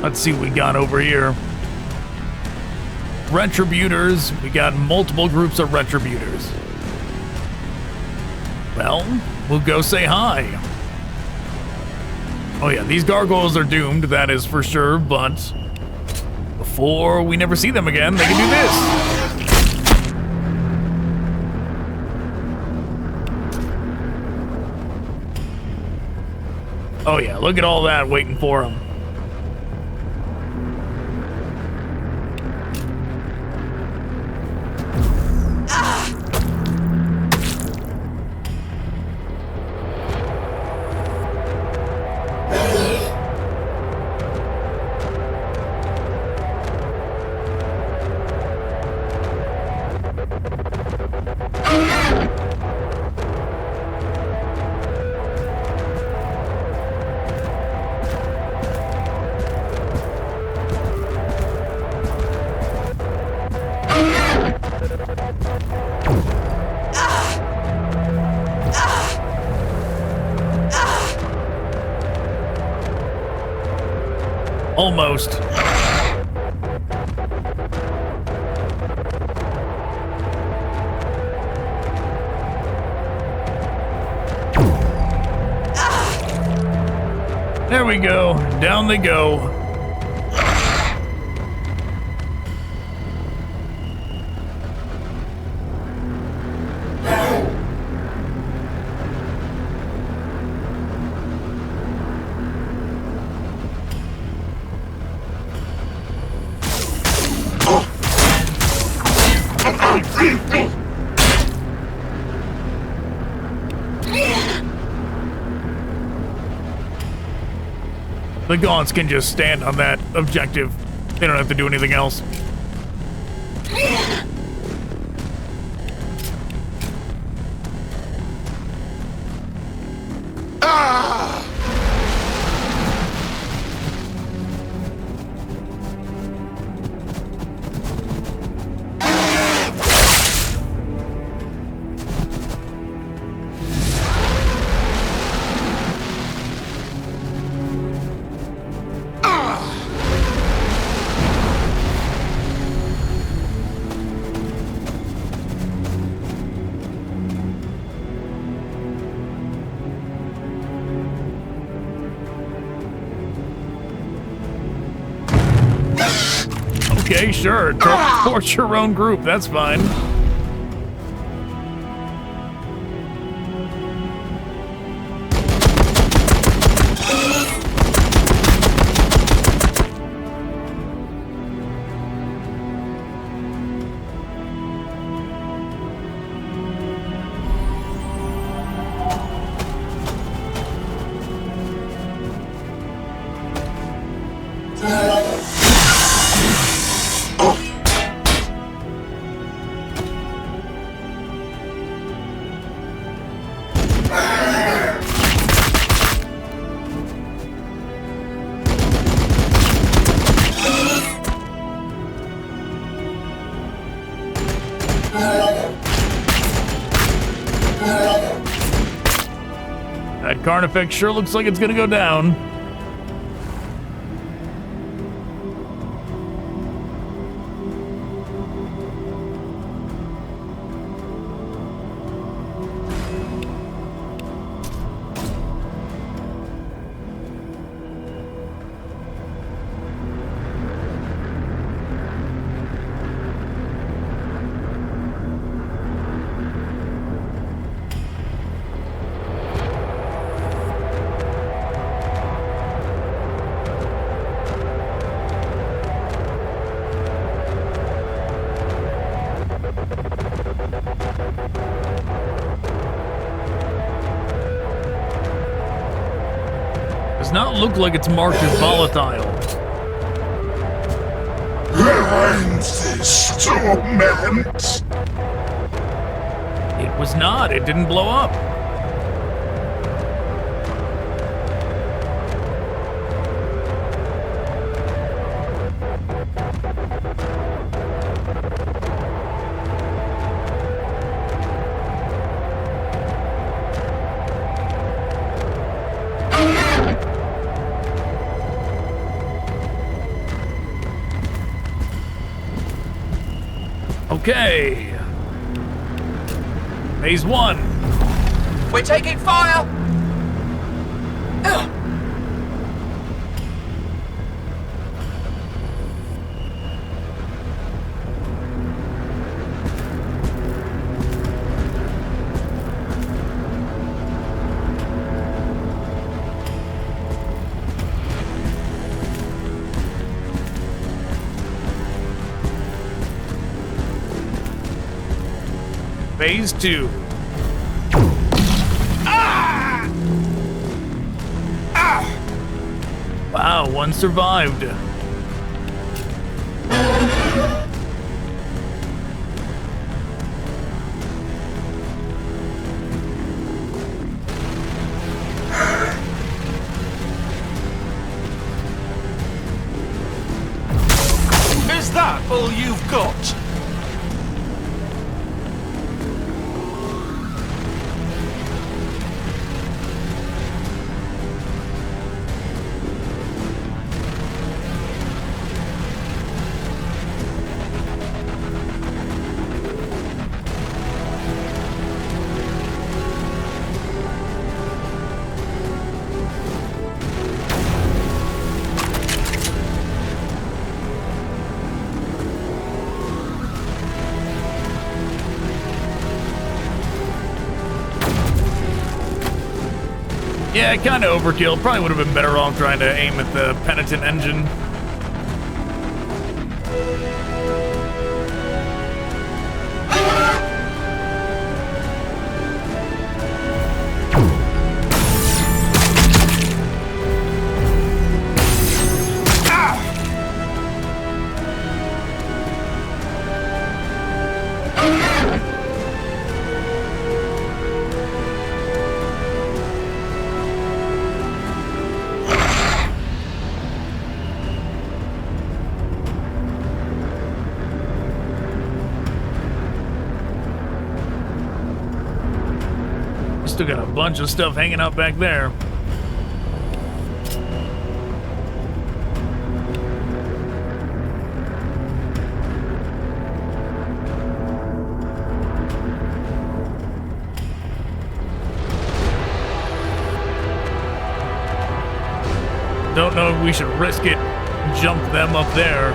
Let's see what we got over here. Retributors. We got multiple groups of Retributors. Well, we'll go say hi. Oh yeah, these gargoyles are doomed, that is for sure, but before we never see them again, they can do this. Oh yeah, look at all that waiting for them. Almost. There we go. Down they go. The Gaunts can just stand on that objective. They don't have to do anything else. Okay, sure. Torch your own group. That's fine. That Carnifex sure looks like it's gonna go down. Does not look like it's marked as volatile. End this torment! It was not. It didn't blow up. Okay. Phase 1. We're taking fire! Ugh. Phase 2. Wow, one survived. Is that all you've got? Yeah, kind of overkill. Probably would have been better off trying to aim at the penitent engine. Still got a bunch of stuff hanging out back there. Don't know if we should risk it, jump them up there.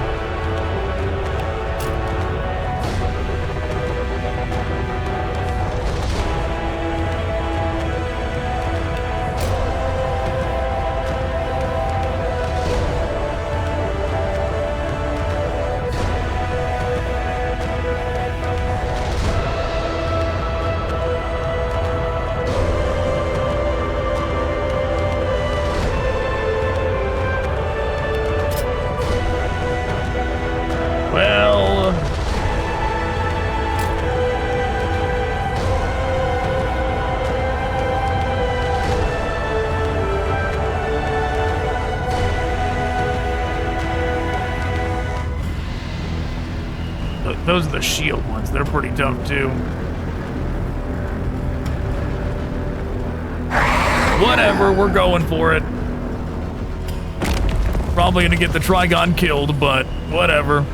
Those are the shield ones. They're pretty tough, too. Whatever, we're going for it. Probably gonna get the Trigon killed, but whatever.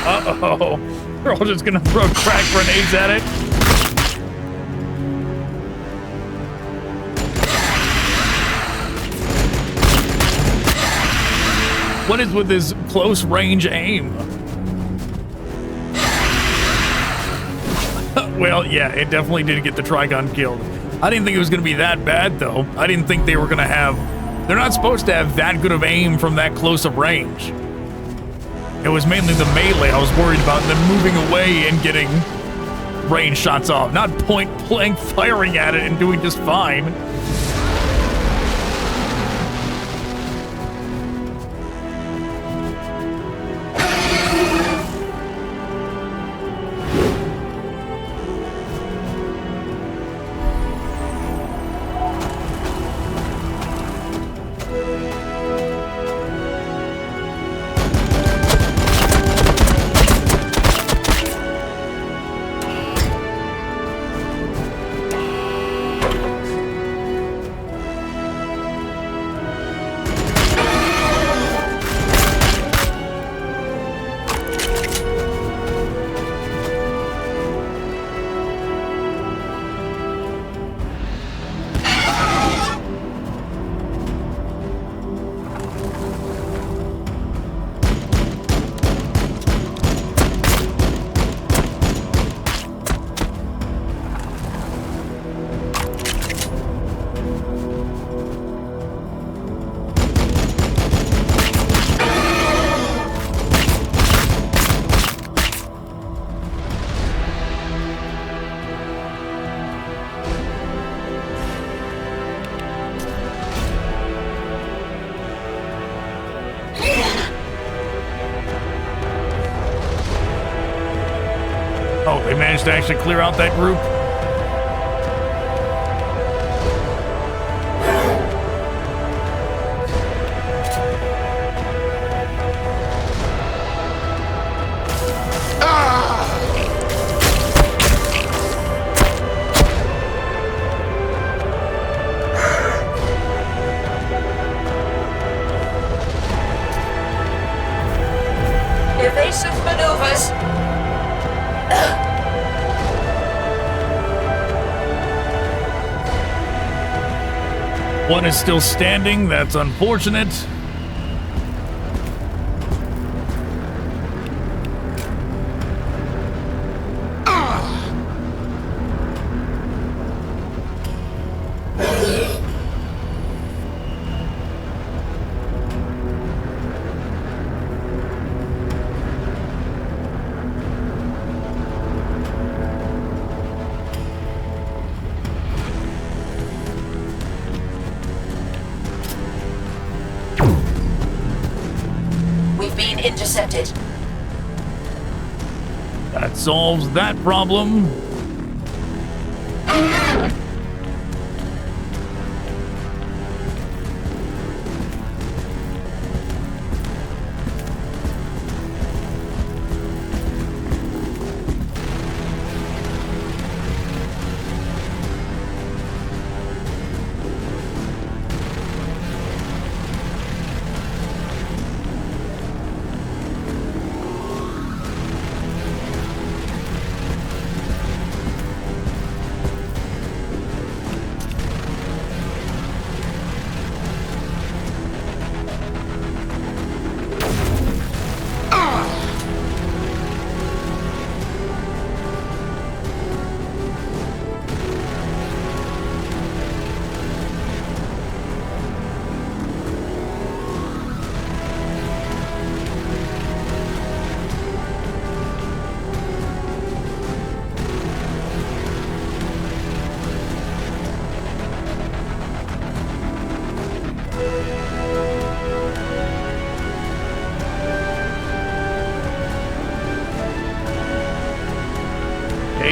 Uh-oh. They're all just gonna throw crack grenades at it. What is with this close range aim? Well, yeah, it definitely did get the Trigon killed. I didn't think it was gonna be that bad, though. I didn't think they were gonna have... They're not supposed to have that good of aim from that close of range. It was mainly the melee I was worried about, and then moving away and getting range shots off, not point blank firing at it and doing just fine. Oh, they managed to actually clear out that group. evasive maneuvers. One is still standing. That's unfortunate. Intercepted. That solves that problem.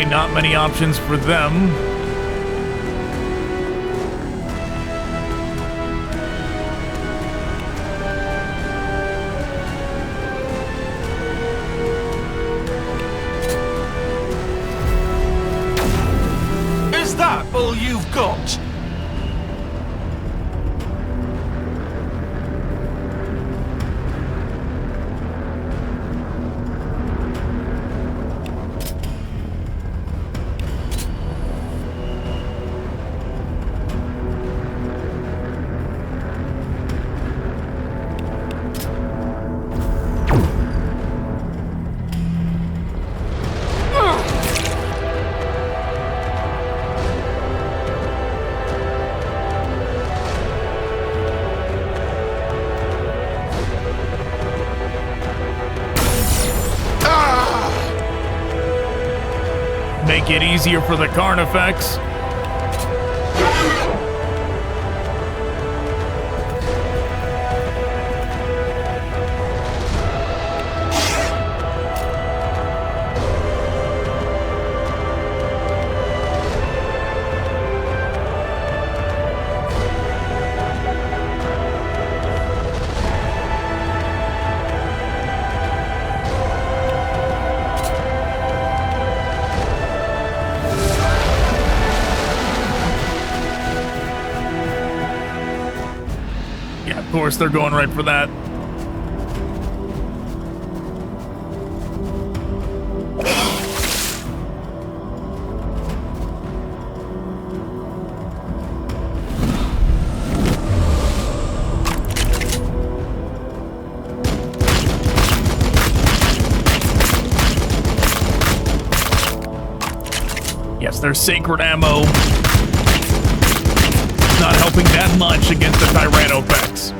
Not many options for them. Is that all you've got? Make it easier for the Carnifex. Of course, they're going right for that. Yes, their sacred ammo not helping that much against the Tyranopex.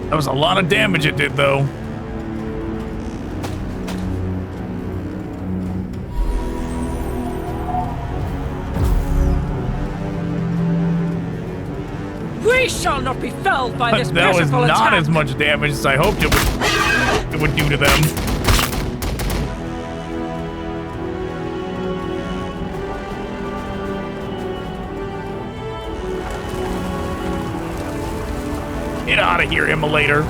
That was a lot of damage it did, though. We shall not be felled by this That was pitiful not attack. as much damage as I hoped it would do to them. Get out of here, immolator.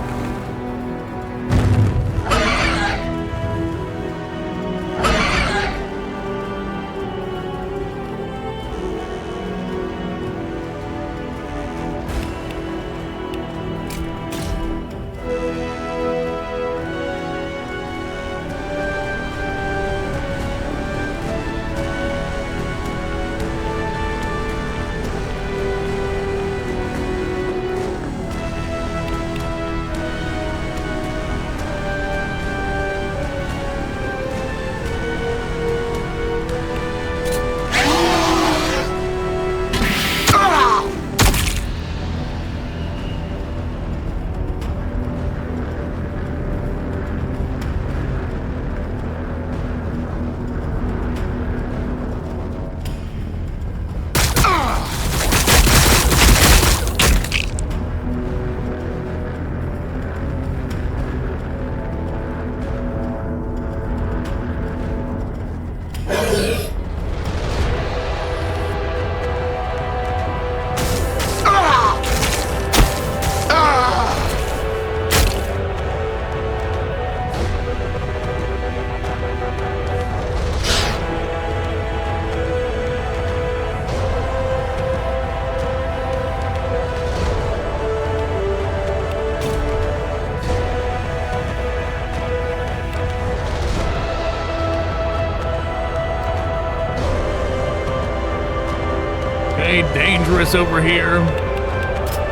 Dangerous over here.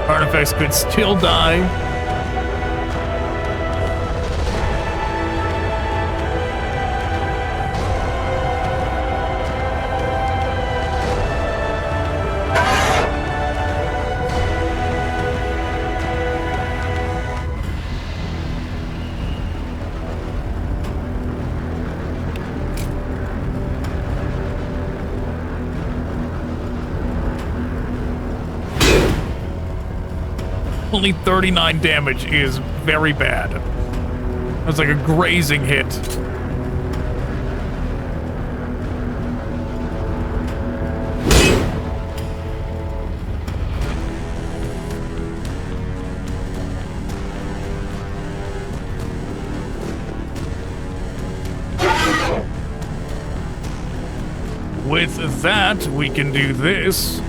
Artifacts could still die. Only 39 damage is very bad. That's like a grazing hit. With that, we can do this.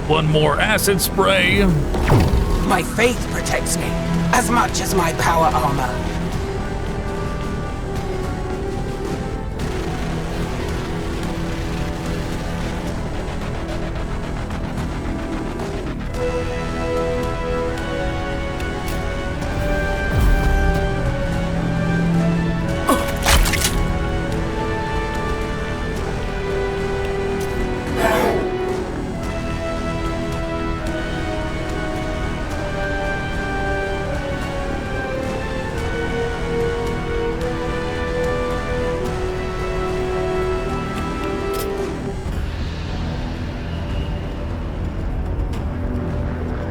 One more acid spray. My faith protects me as much as my power armor.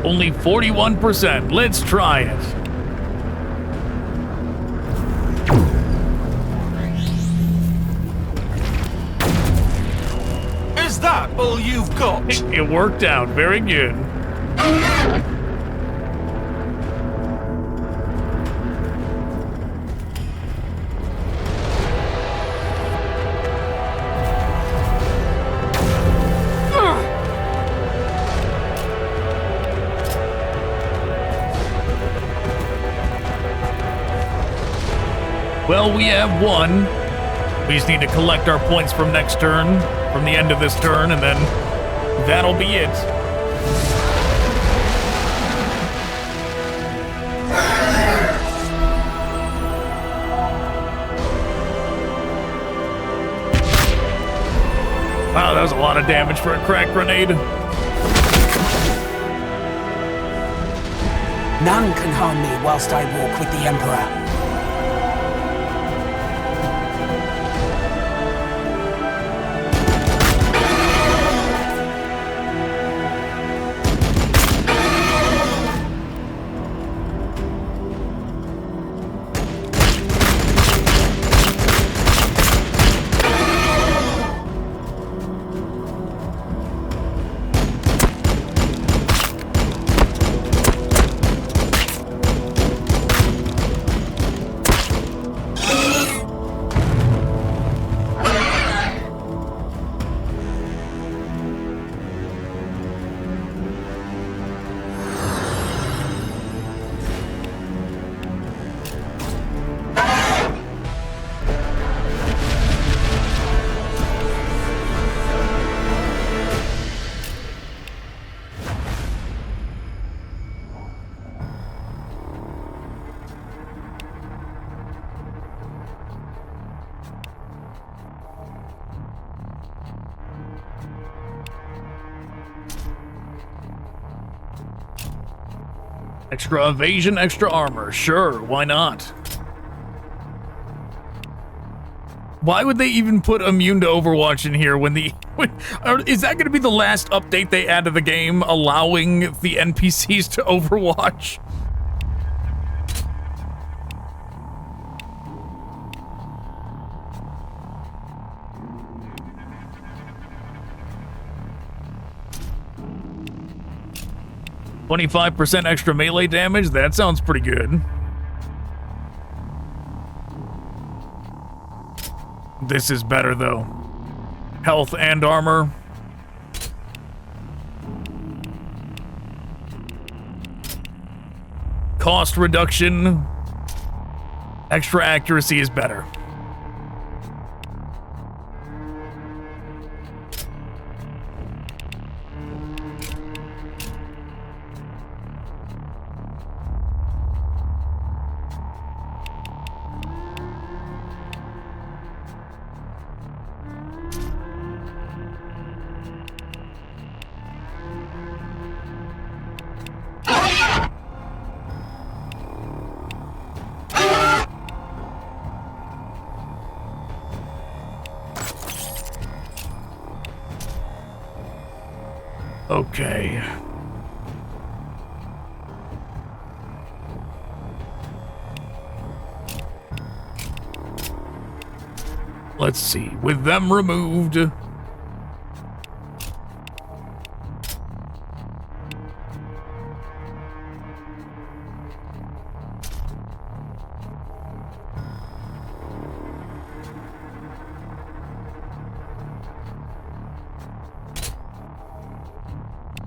Only 41%. Let's try it. Is that all you've got? It worked out. Very good. Well, we have one. We just need to collect our points from next turn, from the end of this turn, and then that'll be it. Wow, that was a lot of damage for a crack grenade. None can harm me whilst I walk with the Emperor. Extra evasion, extra armor. Sure, why not? Why would they even put immune to Overwatch in here when the... is that going to be the last update they add to the game, allowing the NPCs to Overwatch? %25 extra melee damage? That sounds pretty good. This is better, though. Health and armor. Cost reduction. Extra accuracy is better. Okay. Let's see. With them removed...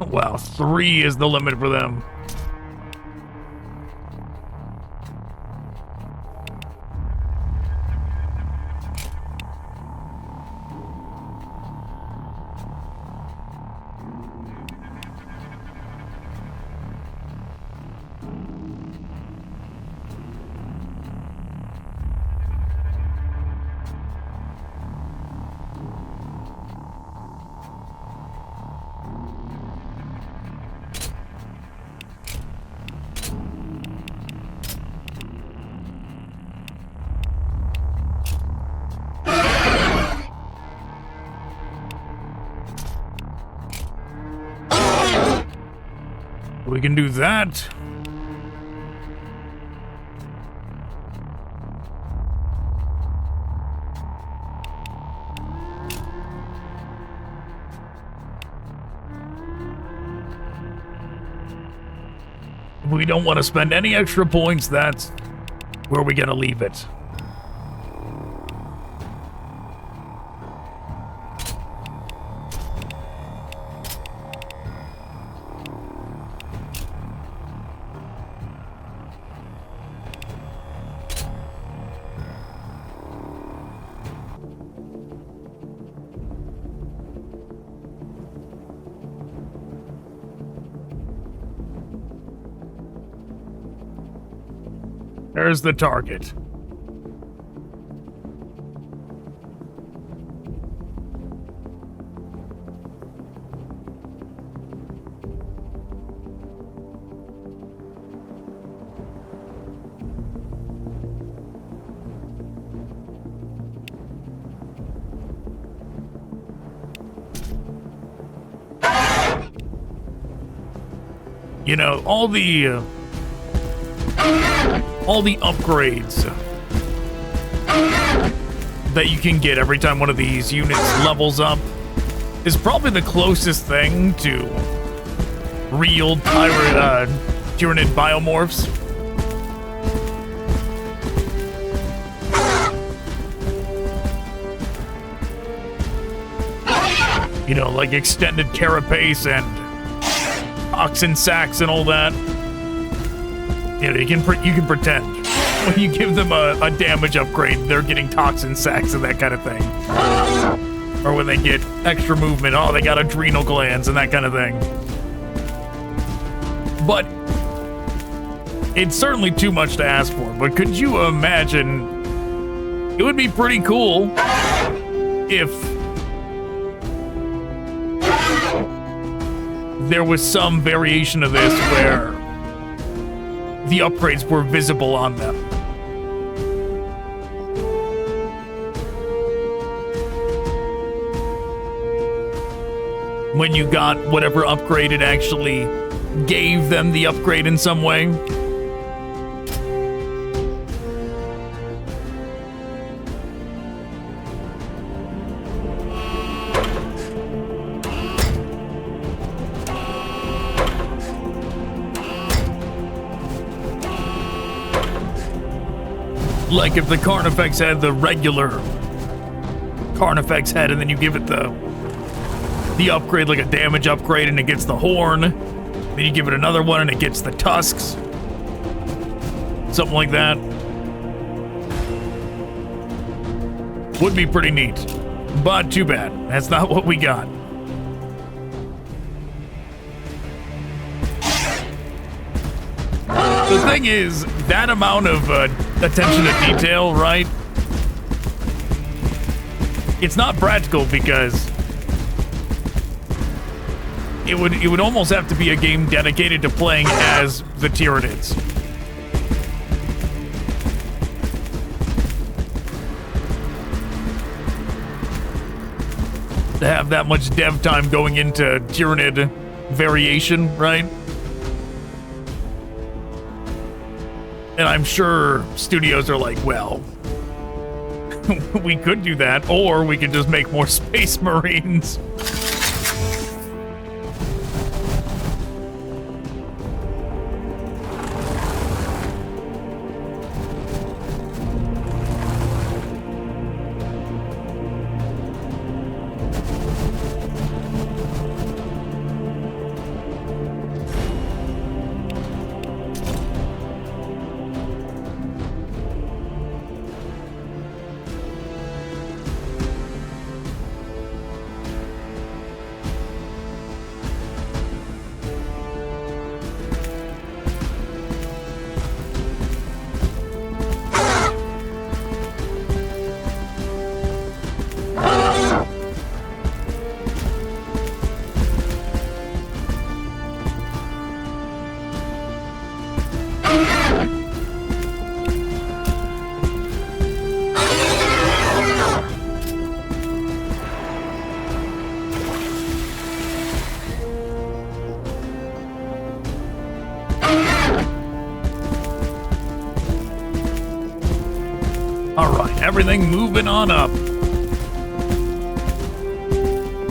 Wow, 3 is the limit for them. We can do that. If we don't want to spend any extra points, that's where we're gonna leave it. Where's the target? You know, all the upgrades that you can get every time one of these units levels up is probably the closest thing to real Tyranid biomorphs. You know, like extended carapace and toxin sacks and all that. You know, you can pretend when you give them a damage upgrade, they're getting toxin sacks and that kind of thing. Or when they get extra movement, oh, they got adrenal glands and that kind of thing. But it's certainly too much to ask for. But could you imagine? It would be pretty cool if there was some variation of this where the upgrades were visible on them. When you got whatever upgrade, it actually gave them the upgrade in some way. Like if the Carnifex had the regular Carnifex head and then you give it the upgrade, like a damage upgrade, and it gets the horn. Then you give it another one and it gets the tusks. Something like that. Would be pretty neat. But too bad. That's not what we got. The thing is, that amount of attention to detail, right? It's not practical because it would almost have to be a game dedicated to playing as the Tyranids. To have that much dev time going into Tyranid variation, right? And I'm sure studios are like, well, we could do that, or we could just make more Space Marines. Everything moving on up.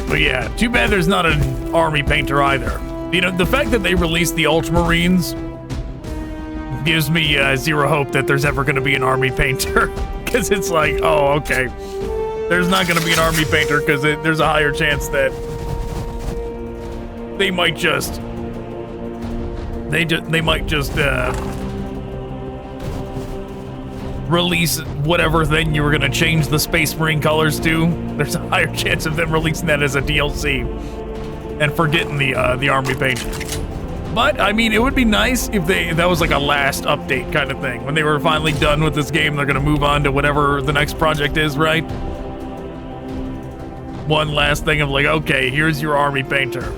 But yeah, too bad there's not an army painter either. You know, the fact that they released the Ultramarines gives me zero hope that there's ever going to be an army painter. Because it's like, oh, okay. There's not going to be an army painter because there's a higher chance that they might just release whatever thing you were going to change the Space Marine colors to. There's a higher chance of them releasing that as a DLC and forgetting the army painter. But, I mean, it would be nice if that was like a last update kind of thing. When they were finally done with this game, they're going to move on to whatever the next project is, right? One last thing of like, okay, here's your army painter.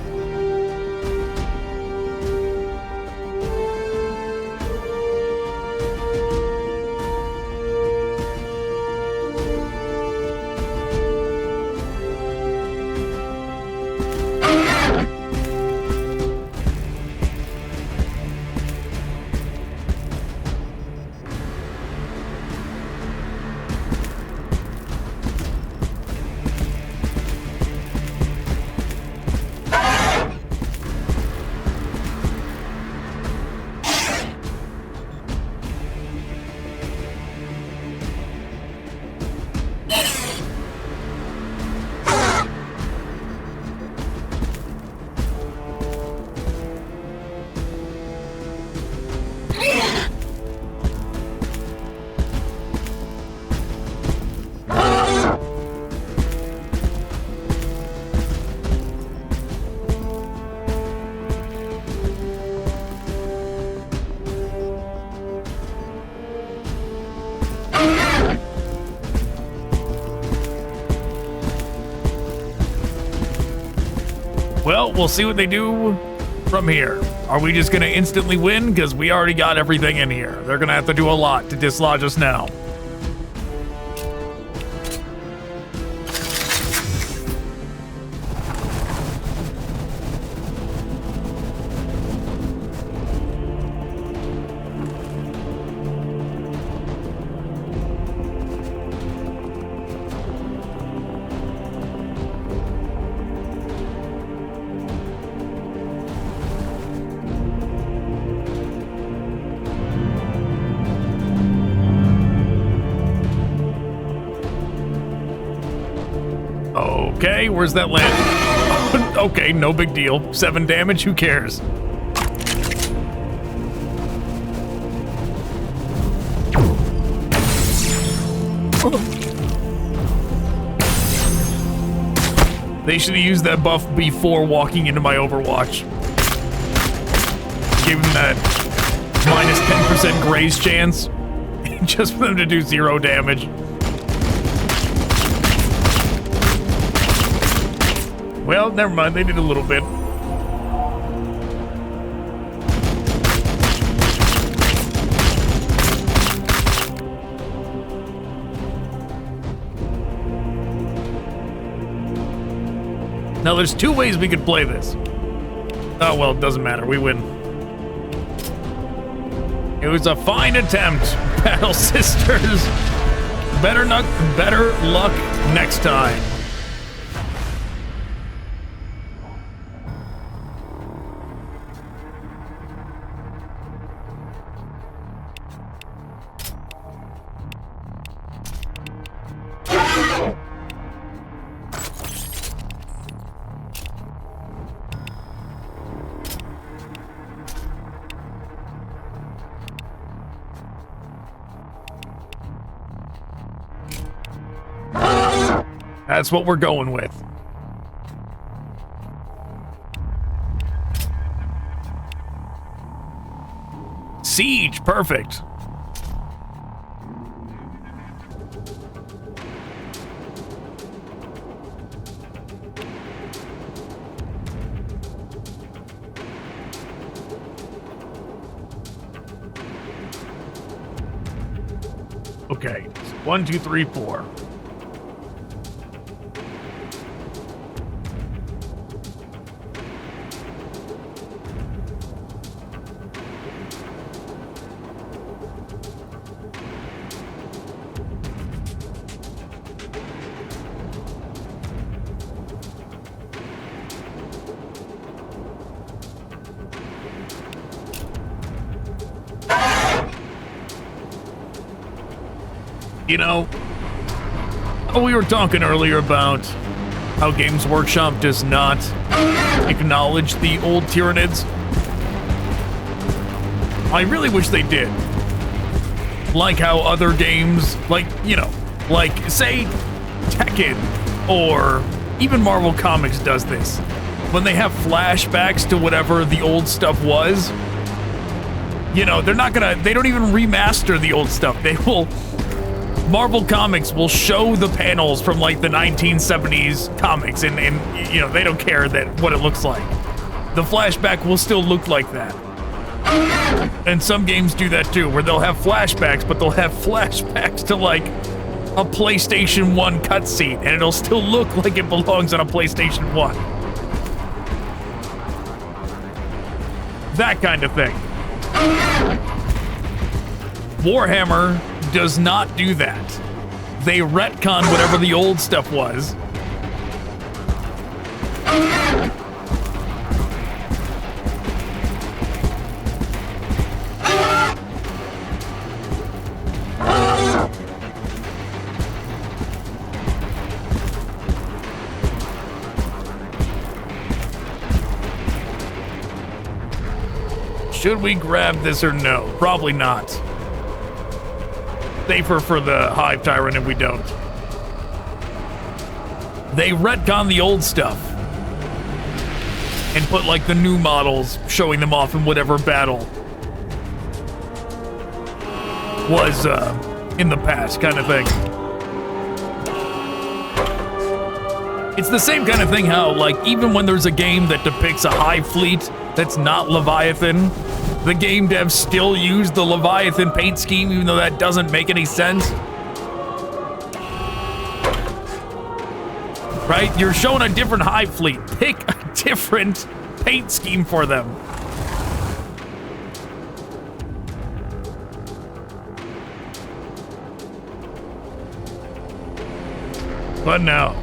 Well, we'll see what they do from here. Are we just going to instantly win? Because we already got everything in here. They're going to have to do a lot to dislodge us now. Okay, where's that land? Okay, no big deal. 7 damage, who cares? They should have used that buff before walking into my Overwatch. Give them that minus 10% graze chance. Just for them to do 0 damage. Well, never mind. They did a little bit. Now, there's 2 ways we could play this. Oh, well, it doesn't matter. We win. It was a fine attempt, Battle Sisters. Better luck next time. That's what we're going with. Siege, perfect. Okay, 1, 2, 3, 4. You know, we were talking earlier about how Games Workshop does not acknowledge the old Tyranids. I really wish they did. Like how other games, like, you know, like, say, Tekken or even Marvel Comics does this. when they have flashbacks to whatever the old stuff was, you know, they don't even remaster the old stuff. Marvel Comics will show the panels from like the 1970s comics and you know, they don't care what it looks like. The flashback will still look like that. And some games do that too, where they'll have flashbacks, but they'll have flashbacks to like a PlayStation 1 cutscene, and it'll still look like it belongs on a PlayStation 1. That kind of thing. Warhammer does not do that. They retcon whatever the old stuff was. Should we grab this or no? Probably not. Safer for the Hive Tyrant if we don't. They retcon the old stuff and put like the new models, showing them off in whatever battle was in the past, kind of thing. It's the same kind of thing how, like, even when there's a game that depicts a Hive fleet that's not Leviathan, the game devs still use the Leviathan paint scheme, even though that doesn't make any sense. Right? You're showing a different Hive fleet. Pick a different paint scheme for them. But no.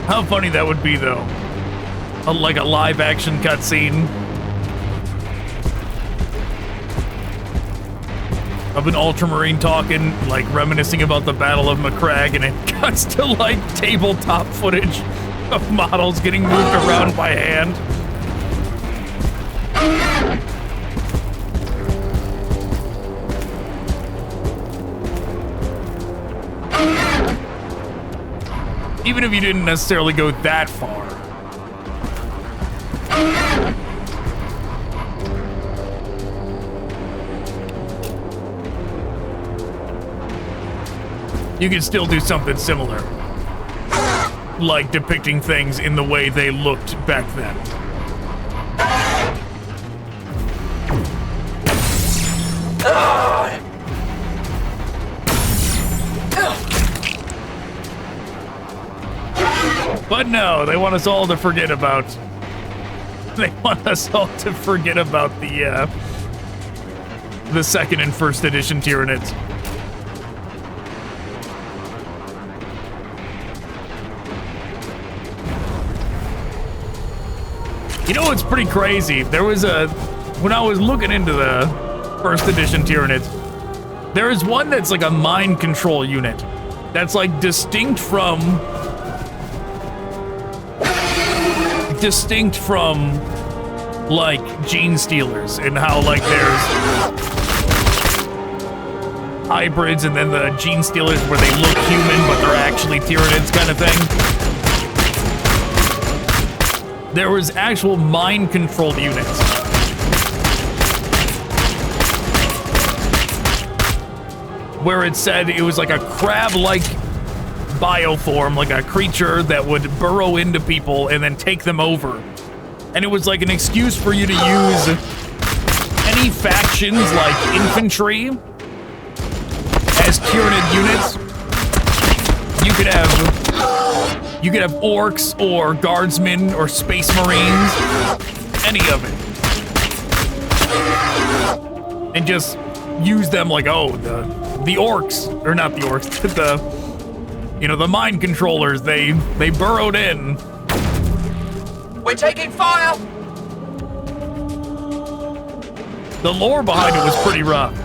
How funny that would be, though. Like a live-action cutscene of an Ultramarine talking, like reminiscing about the Battle of Macragge, and it cuts to like tabletop footage of models getting moved around by hand. Even if you didn't necessarily go that far. You could still do something similar. Like depicting things in the way they looked back then. But no, they want us all to forget about... They want us all to forget about the second and first edition Tyranids. You know what's pretty crazy? There was when I was looking into the first edition Tyranids, there is one that's like a mind control unit. That's like distinct from like gene stealers, and how like there's hybrids and then the gene stealers where they look human but they're actually Tyranids kind of thing. There was actual mind controlled units. Where it said it was like a crab-like bioform, like a creature that would burrow into people and then take them over. And it was like an excuse for you to use any factions like infantry as Tyranid units. You could have orcs or guardsmen or space marines, any of it, and just use them like, oh, the orcs, or not the orcs, the mind controllers. They burrowed in. We're taking fire! The lore behind it was pretty rough.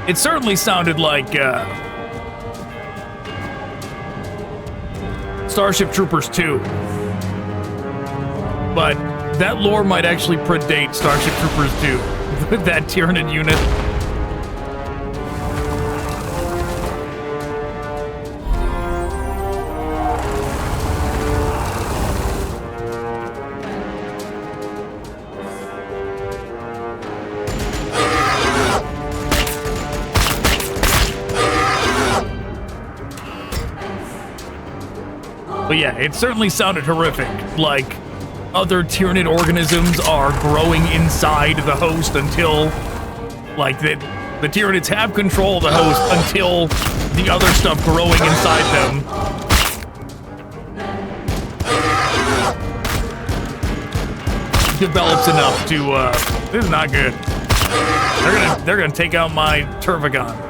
It certainly sounded like Starship Troopers 2. But that lore might actually predate Starship Troopers 2 with that Tyranid unit. But yeah, it certainly sounded horrific. Like, other Tyranid organisms are growing inside the host until, like, the Tyranids have control of the host until the other stuff growing inside them develops enough to, this is not good. They're gonna take out my Turvagon.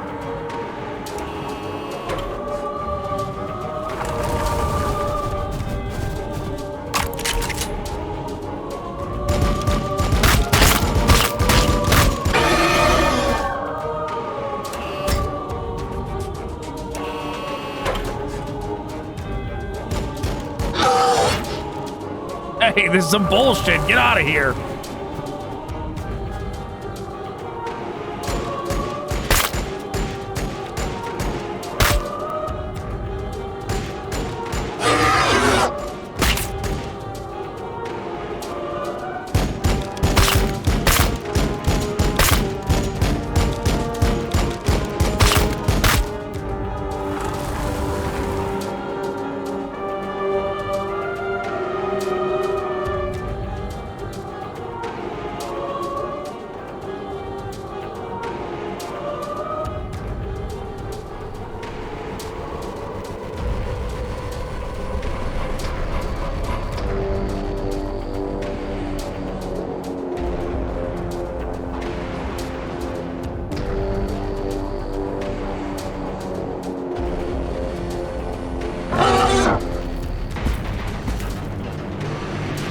Hey, this is some bullshit. Get out of here.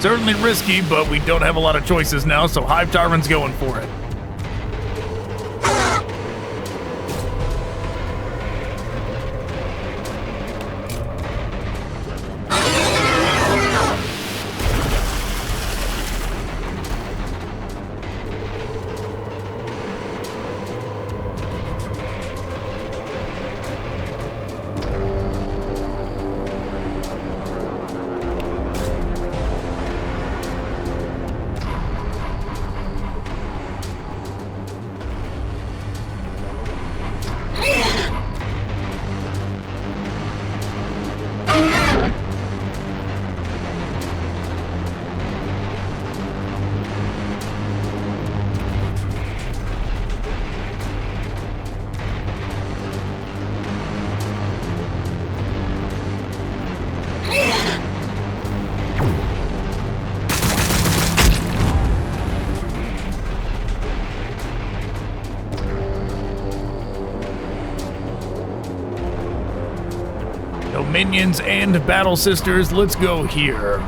Certainly risky, but we don't have a lot of choices now, so Hive Tyrant's going for it. Minions and Battle Sisters, let's go here.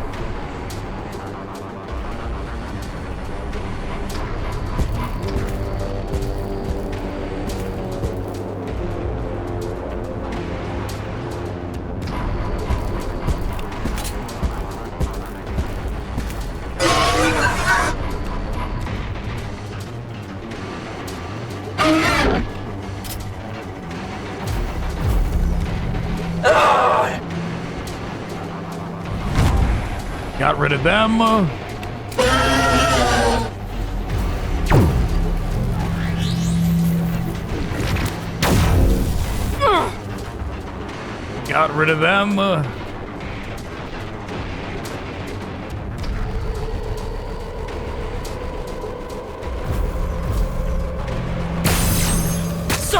Got rid of them. Got rid of them.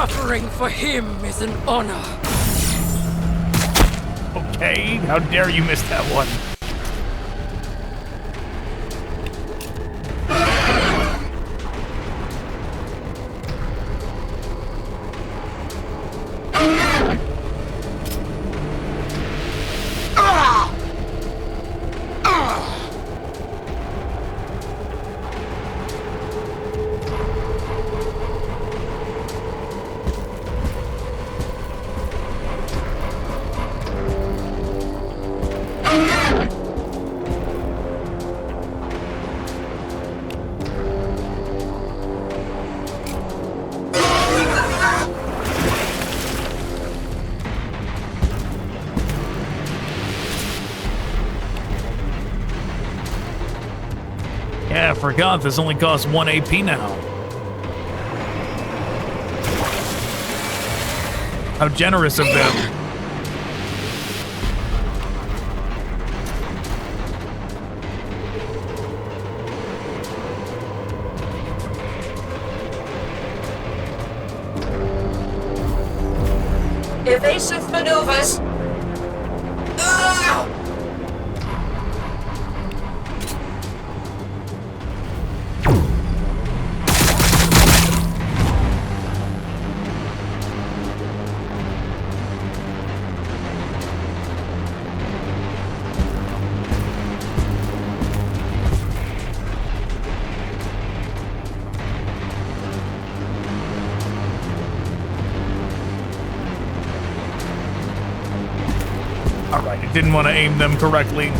Suffering for him is an honor. Okay, how dare you miss that one? Yeah, I forgot this only costs 1 AP now. How generous of them. Evasive maneuvers. Ah! Alright, I didn't want to aim them correctly.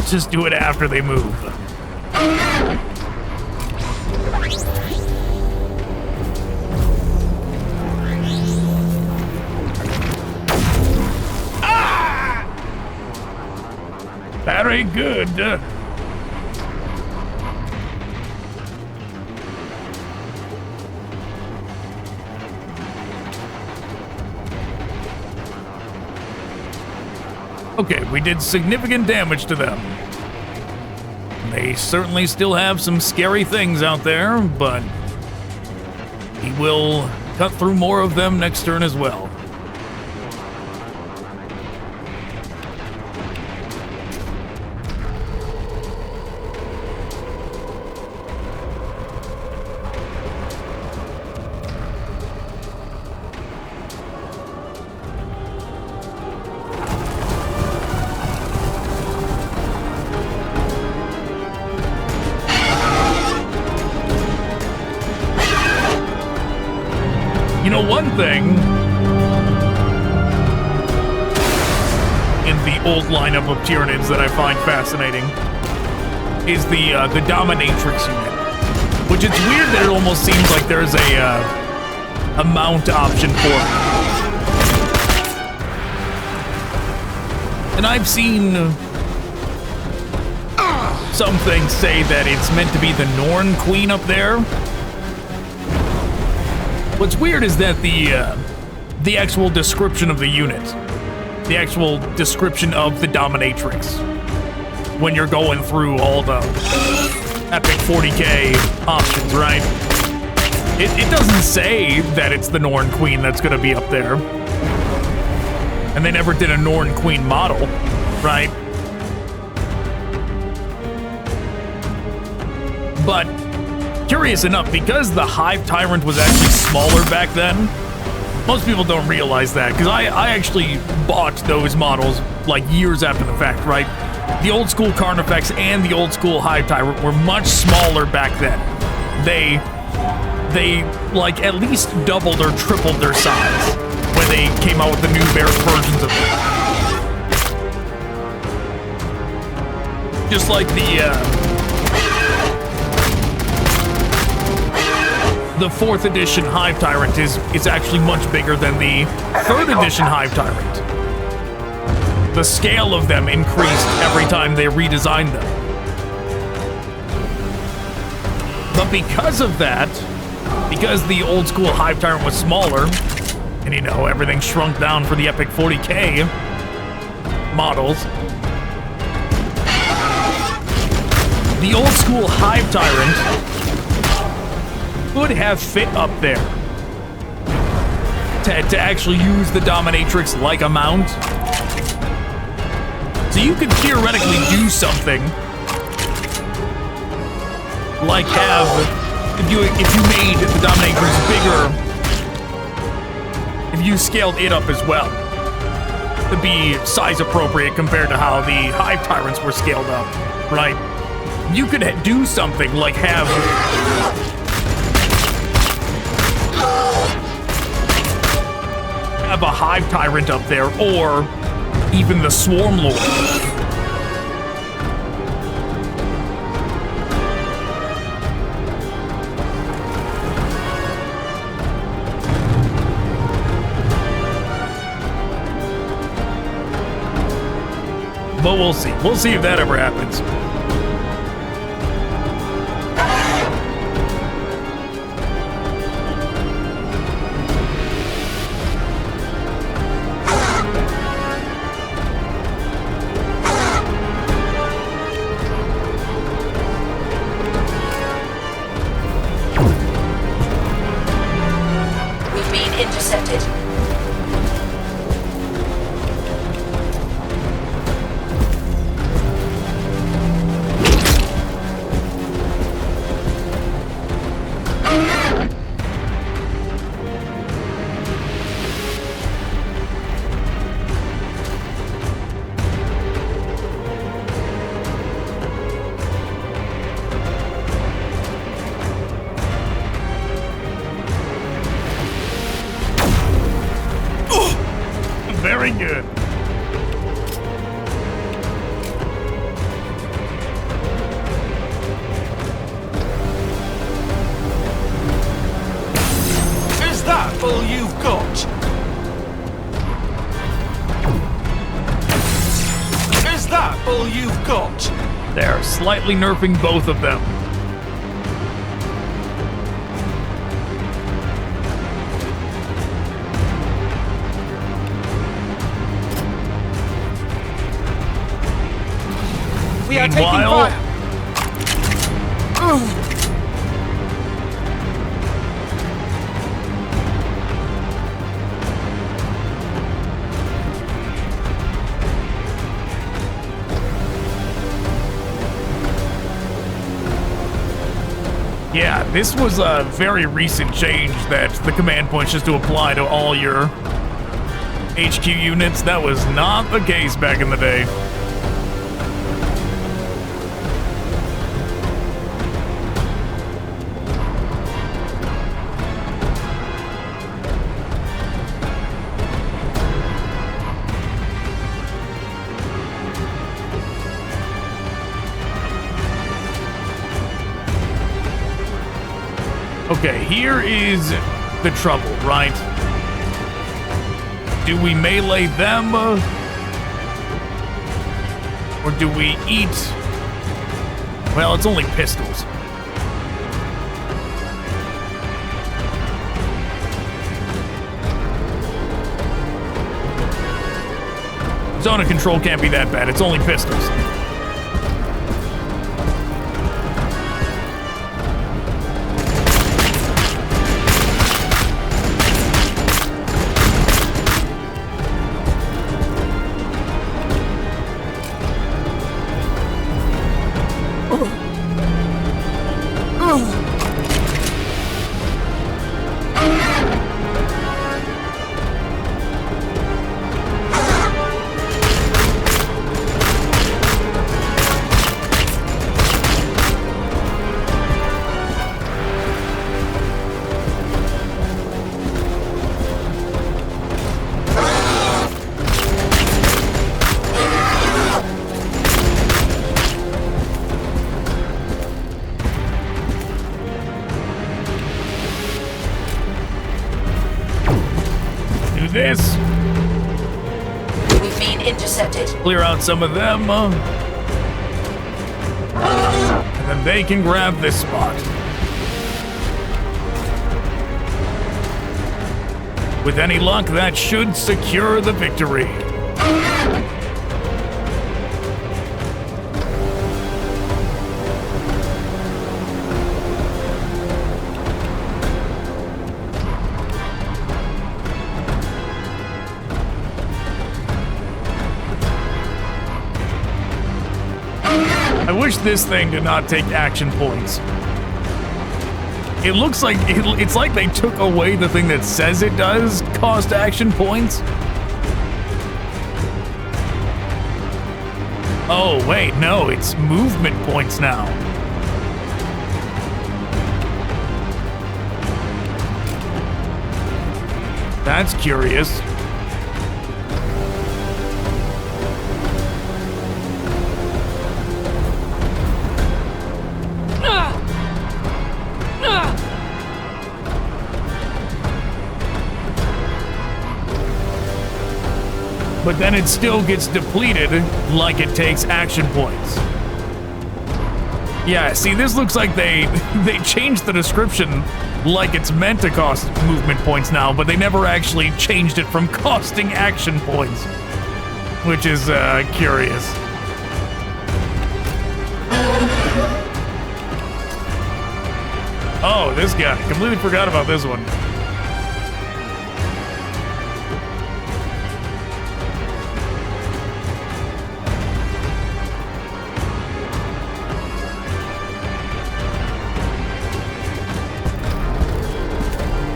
Just do it after they move. That ain't good. Okay, we did significant damage to them. They certainly still have some scary things out there, but he will cut through more of them next turn as well. You know, one thing in the old lineup of Tyranids that I find fascinating is the Dominatrix unit, which it's weird that it almost seems like there's a mount option for it. And I've seen some things say that it's meant to be the Norn Queen up there. What's weird is that the actual description of the unit, the actual description of the Dominatrix, when you're going through all the epic 40k options, right? It doesn't say that it's the Norn Queen that's going to be up there. And they never did a Norn Queen model, right? But curious enough, because the Hive Tyrant was actually smaller back then, most people don't realize that, because I actually bought those models like years after the fact, right? The old school Carnifex and the old school Hive Tyrant were much smaller back then. They like at least doubled or tripled their size when they came out with the new versions of them. Just like the 4th edition Hive Tyrant is actually much bigger than the 3rd edition Hive Tyrant. The scale of them increased every time they redesigned them. But because of that, because the old school Hive Tyrant was smaller, And you know, everything shrunk down for the Epic 40K models. The old school Hive Tyrant would have fit up there to actually use the Dominatrix like a mount. So you could theoretically do something like have, if you made the Dominatrix bigger, if you scaled it up as well, to be size appropriate compared to how the Hive Tyrants were scaled up, right? You could do something like have a Hive Tyrant up there, or even the Swarm Lord. But we'll see. We'll see if that ever happens. We've been intercepted. Very good. Is that all you've got? Is that all you've got? They're slightly nerfing both of them. We are taking Meanwhile- fire. Yeah, this was a very recent change that the command points just to apply to all your HQ units. That was not the case back in the day. Okay, here is the trouble, right? Do we melee them? Or do we eat? Well, it's only pistols. Zone of control can't be that bad. It's only pistols. This. We've been intercepted. Clear out some of them. And then they can grab this spot. With any luck, that should secure the victory. I wish this thing did not take action points. It looks like it's like they took away the thing that says it does cost action points. Oh, wait, no, it's movement points now. That's curious. But then it still gets depleted like it takes action points. Yeah, see, this looks like they changed the description like it's meant to cost movement points now, but they never actually changed it from costing action points, which is curious. Oh, this guy. Completely forgot about this one.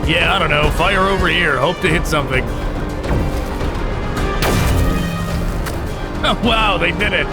Yeah, I don't know. Fire over here. Hope to hit something. Oh, wow, they did it.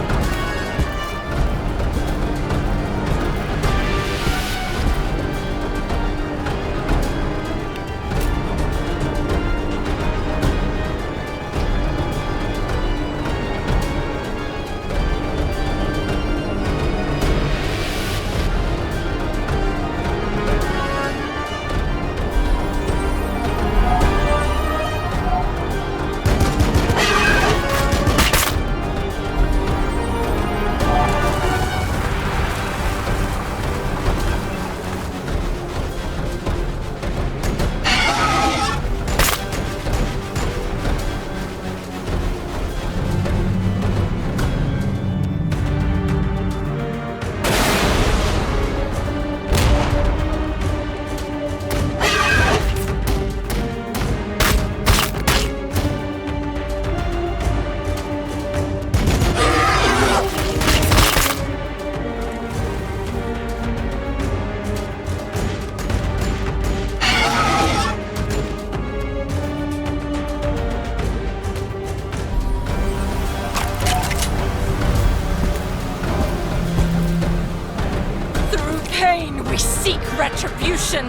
Retribution.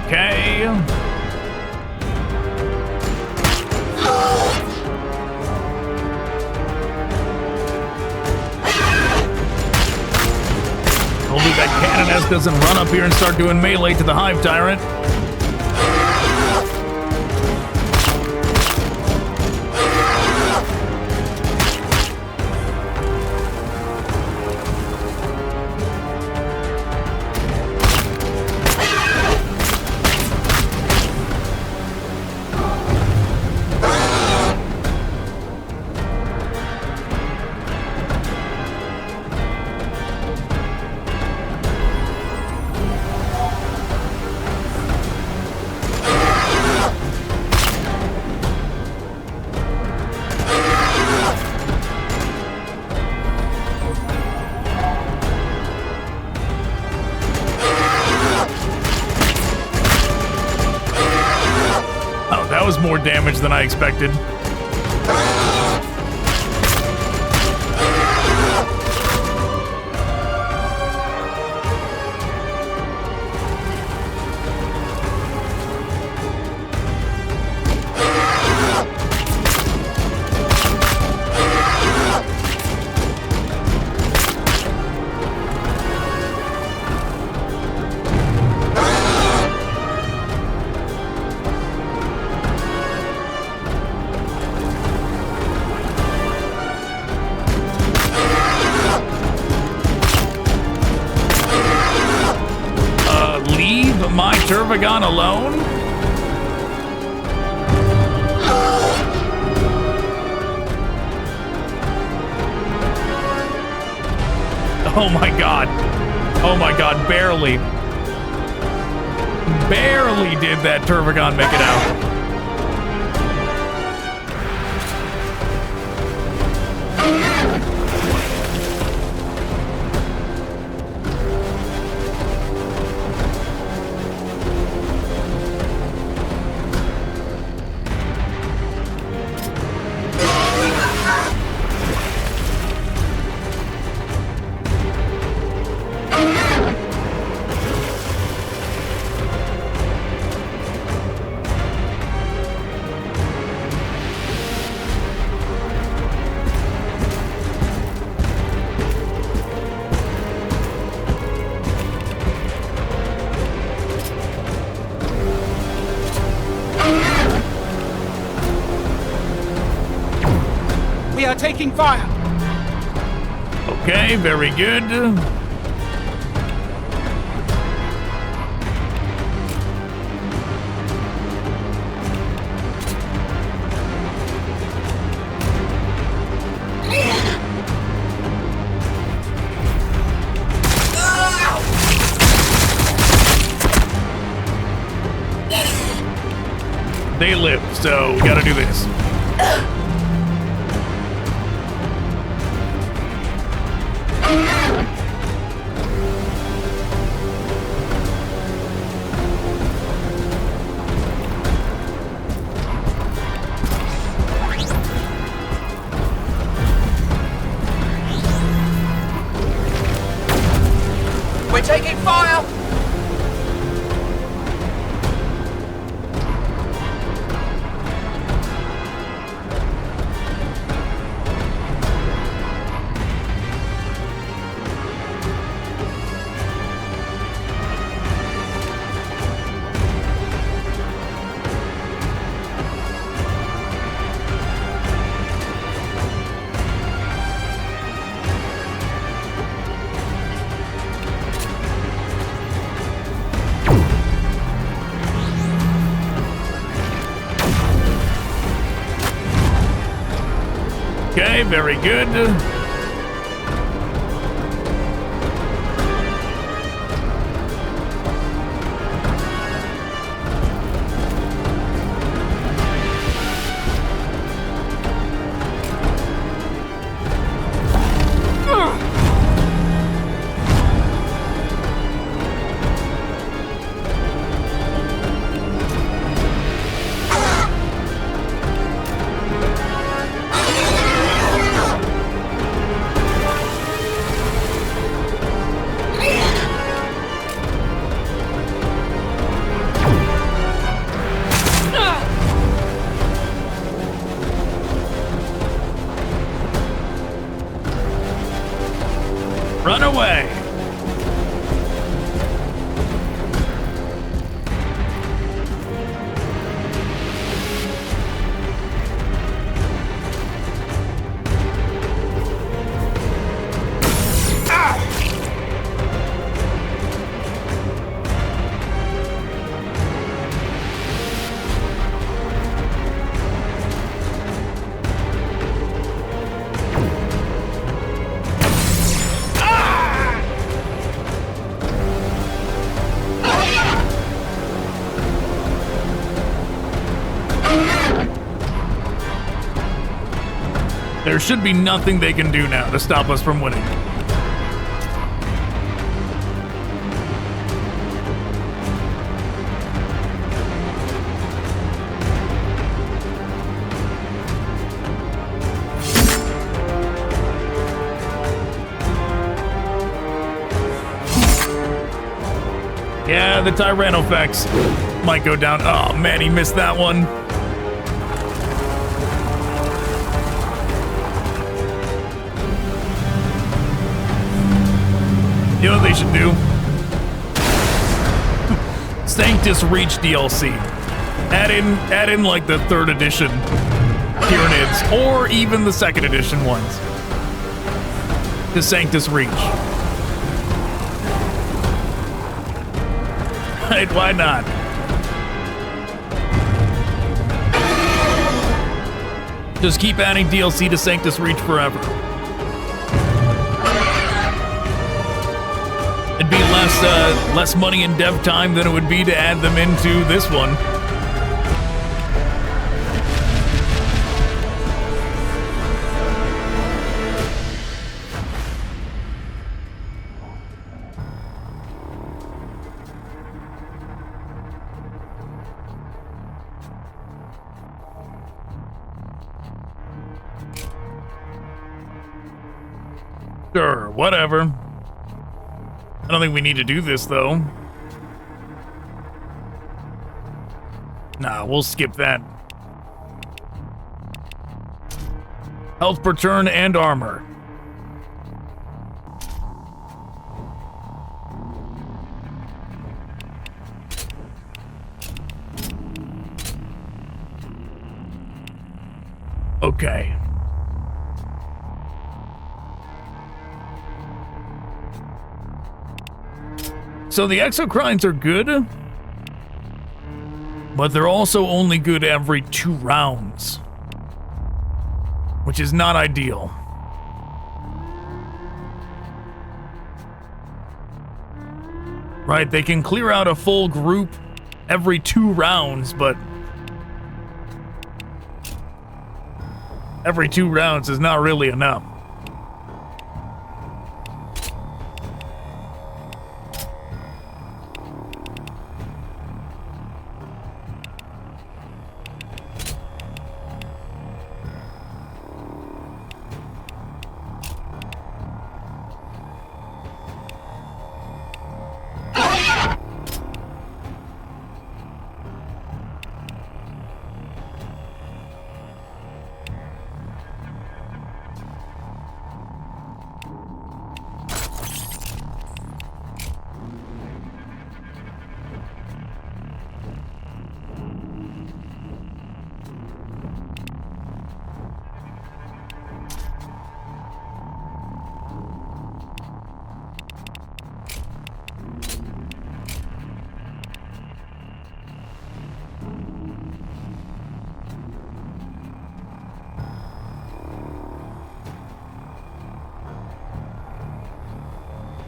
Okay. Hopefully that Canoness doesn't run up here and start doing melee to the Hive Tyrant. More damage than I expected. my Turvagon alone? Oh my god. Oh my god, barely. Barely did that Turvagon make it out. Taking fire. Okay, very good. They live, so we gotta do this. We're taking fire! Okay, very good. Run away! There should be nothing they can do now to stop us from winning. Yeah, the Tyranofex might go down. Oh man, he missed that one. You know what they should do? Sanctus Reach DLC. Add in like the 3rd edition Tyranids, or even the 2nd edition ones. The Sanctus Reach. right, why not? Just keep adding DLC to Sanctus Reach forever. It'd be less money in dev time than it would be to add them into this one. Sure, whatever. I don't think we need to do this, though. Nah, we'll skip that. Health per turn and armor. Okay. So the exocrines are good, but they're also only good every 2 rounds, which is not ideal. Right, they can clear out a full group every 2 rounds, but every 2 rounds is not really enough.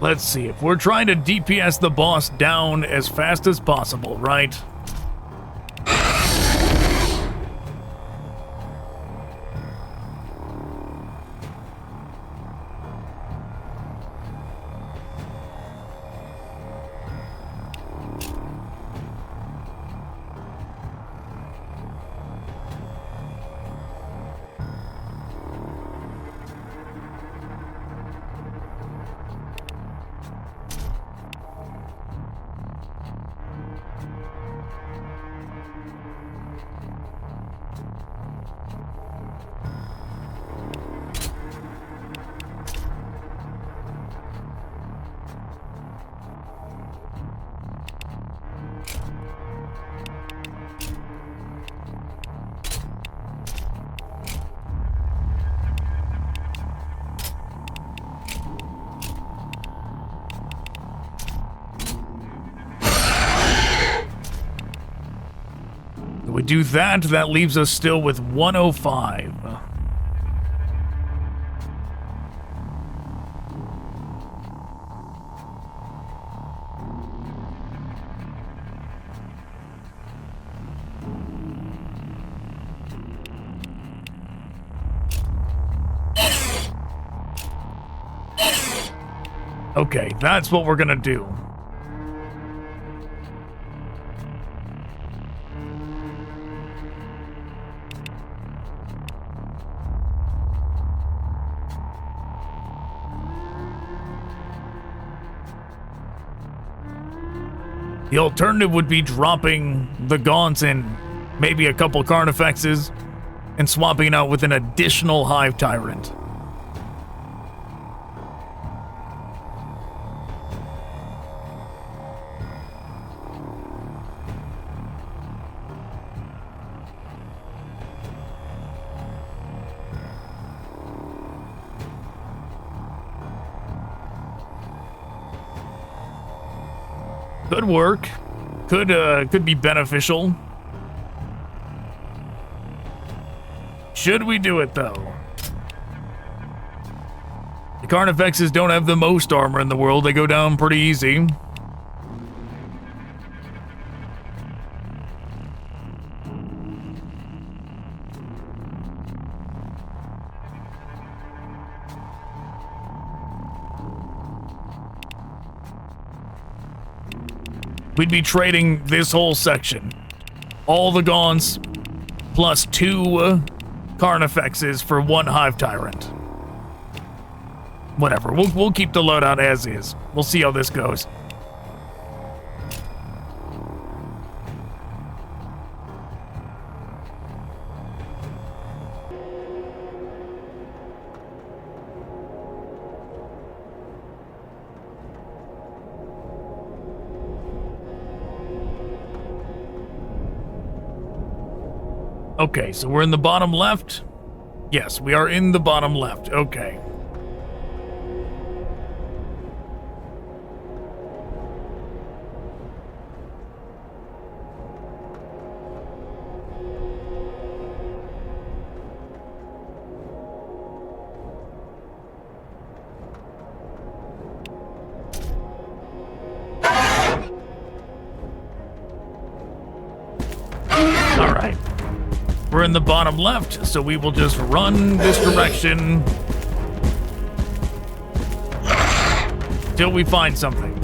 Let's see, if we're trying to DPS the boss down as fast as possible, right? We do that, that leaves us still with 105. Okay, that's what we're gonna do. The alternative would be dropping the Gaunts and maybe a couple Carnifexes and swapping it out with an additional Hive Tyrant. Good work. Could be beneficial. Should we do it, though? The Carnifexes don't have the most armor in the world. They go down pretty easy. We'd be trading this whole section. All the Gaunts, plus 2 Carnifexes for 1 Hive Tyrant. Whatever, we'll keep the loadout as is. We'll see how this goes. Okay, so we're in the bottom left? Yes, we are in the bottom left. Okay. All right. We're in the bottom left, so we will just run this direction till we find something.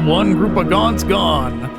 One group of Gaunts gone.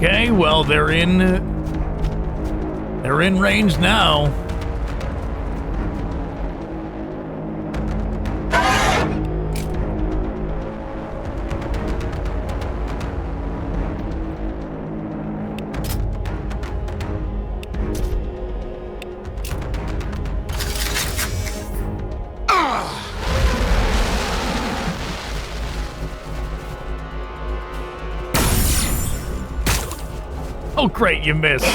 Okay, well, they're in range now. Oh, great, you missed.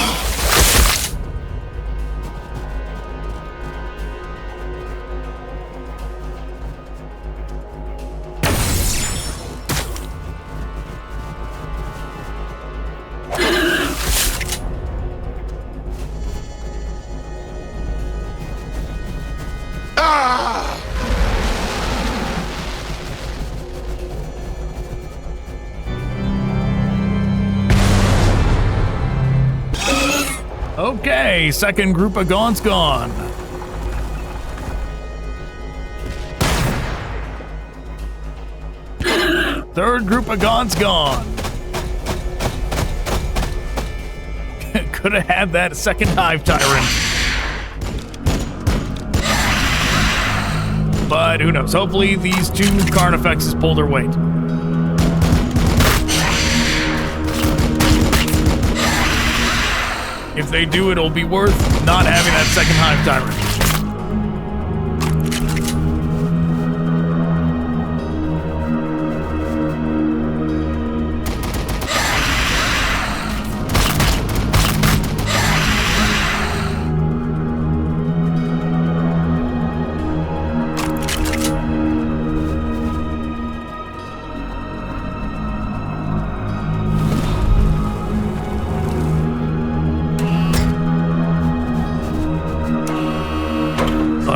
Okay, second group of Gaunt's gone. Third group of Gaunt's gone. Could have had that second Hive Tyrant. But who knows? Hopefully these two Carnifexes pull their weight. If they do, it'll be worth not having that second Hive Tyrant.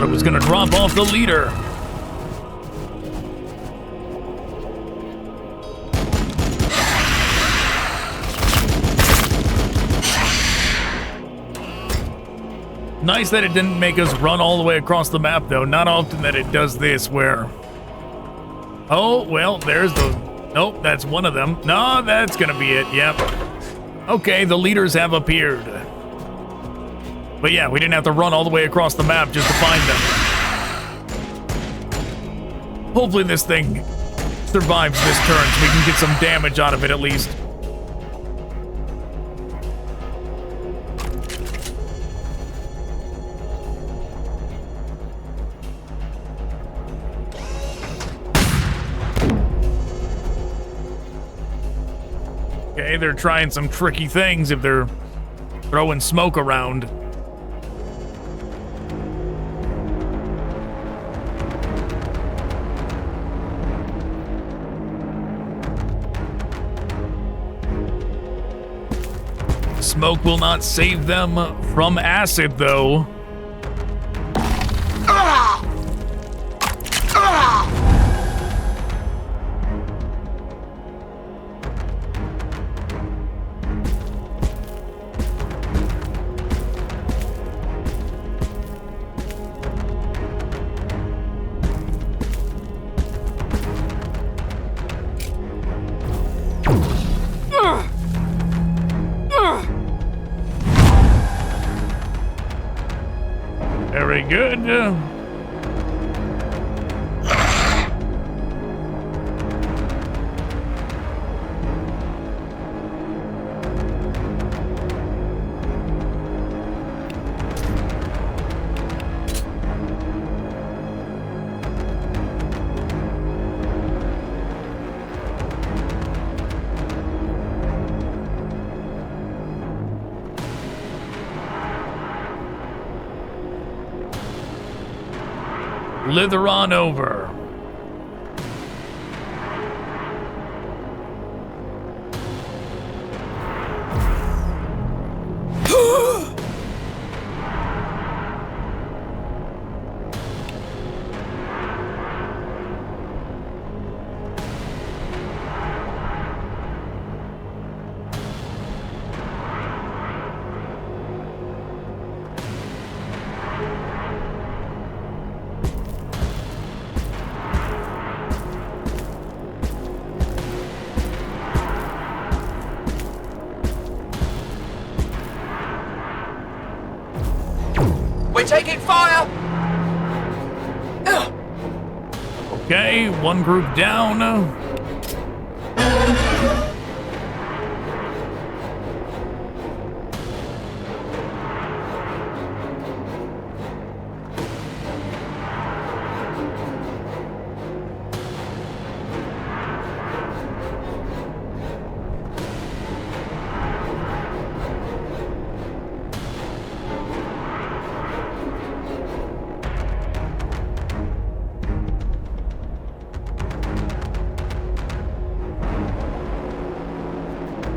Was gonna drop off the leader. Nice that it didn't make us run all the way across the map, though. Not often that it does this where... Oh, well, there's the... Nope, that's one of them. No, that's gonna be it, yep. Okay, the leaders have appeared. But yeah, we didn't have to run all the way across the map just to find them. Hopefully this thing survives this turn so we can get some damage out of it at least. Okay, they're trying some tricky things if they're throwing smoke around. Smoke will not save them from acid, though. Very good. Lither on over. We're taking fire! Okay, one group down.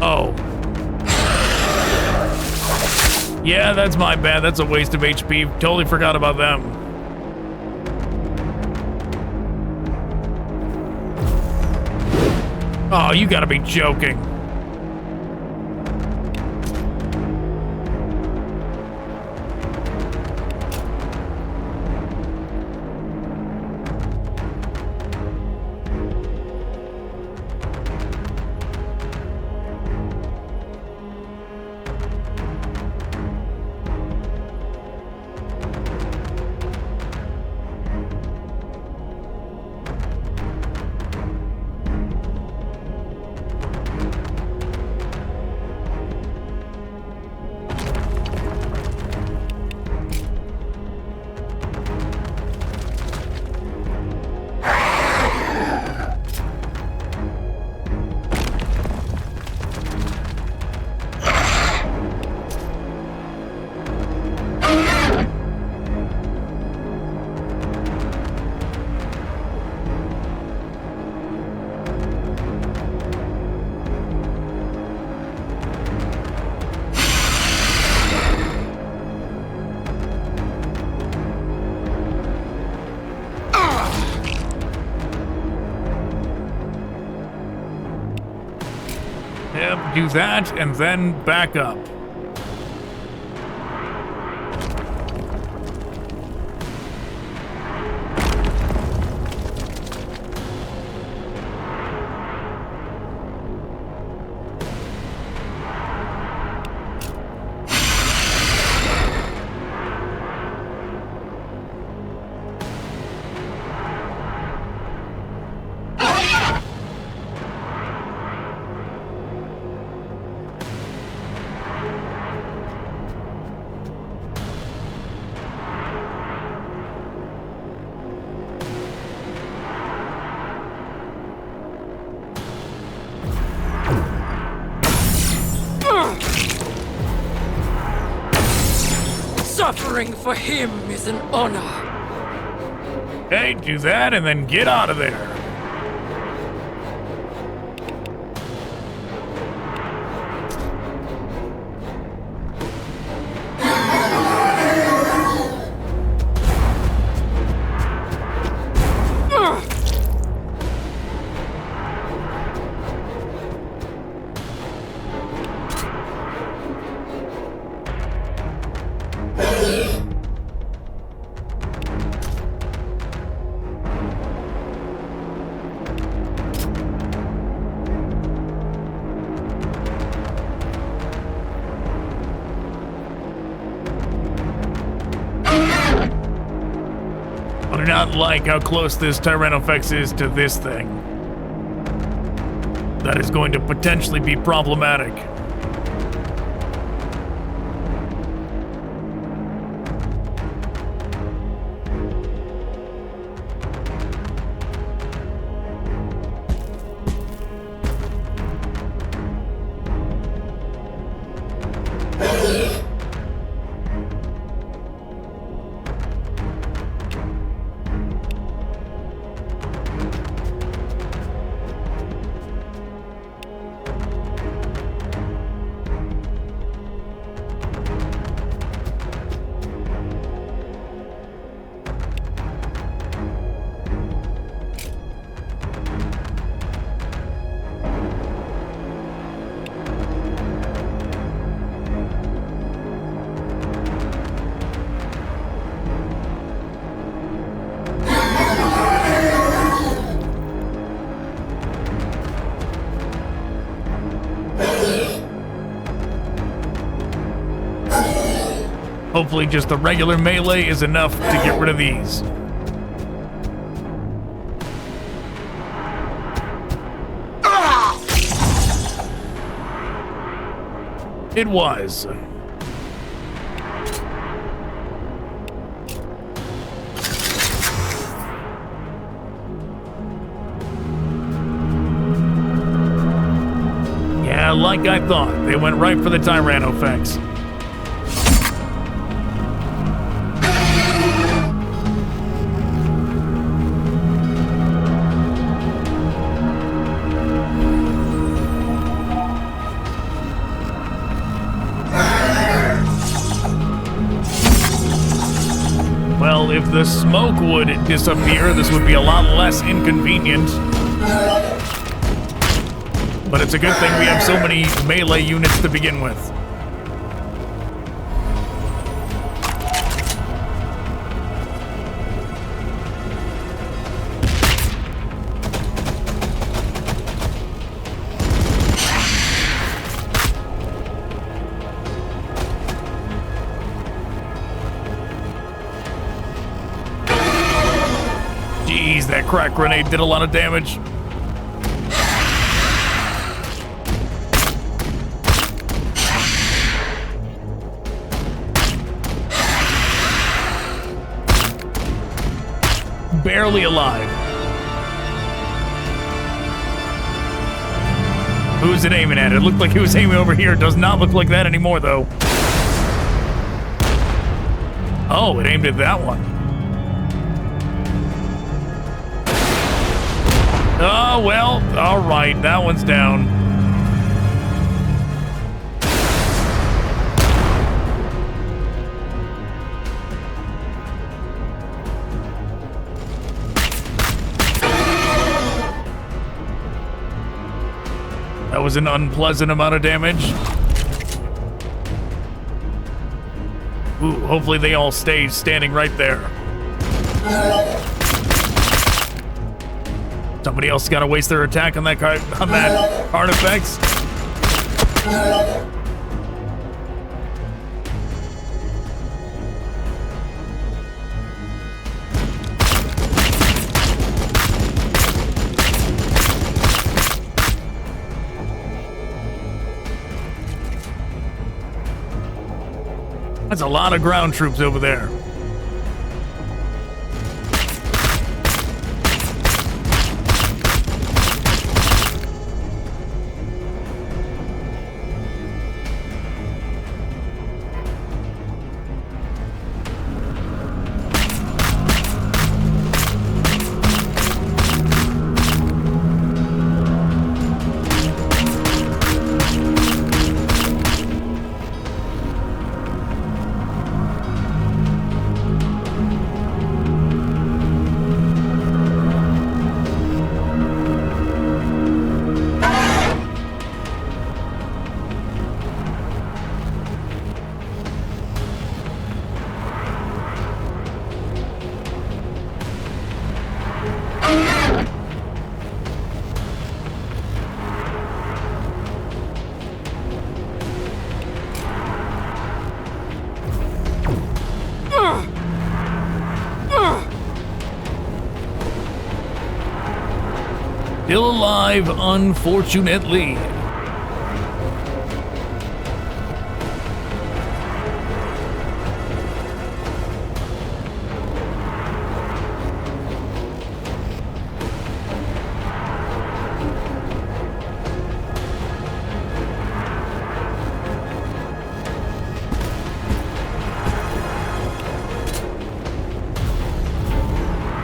Oh. Yeah, that's my bad. That's a waste of HP. Totally forgot about them. Oh, you gotta be joking. do that and then back up. Suffering for him is an honor. Okay, do that and then get out of there. I do not like how close this Tyranofex is to this thing. That is going to potentially be problematic. Hopefully just the regular melee is enough to get rid of these. It was. Yeah, like I thought. They went right for the Tyranofex. Well, if the smoke would disappear, this would be a lot less inconvenient. But it's a good thing we have so many melee units to begin with. Jeez, that crack grenade did a lot of damage. Barely alive. Who's it aiming at? It looked like he was aiming over here. Does not look like that anymore, though. Oh, it aimed at that one. Oh, well, all right. That one's down. That was an unpleasant amount of damage. Ooh, hopefully they all stay standing right there. Somebody else got to waste their attack on that artifacts. That's a lot of ground troops over there. Still alive, unfortunately.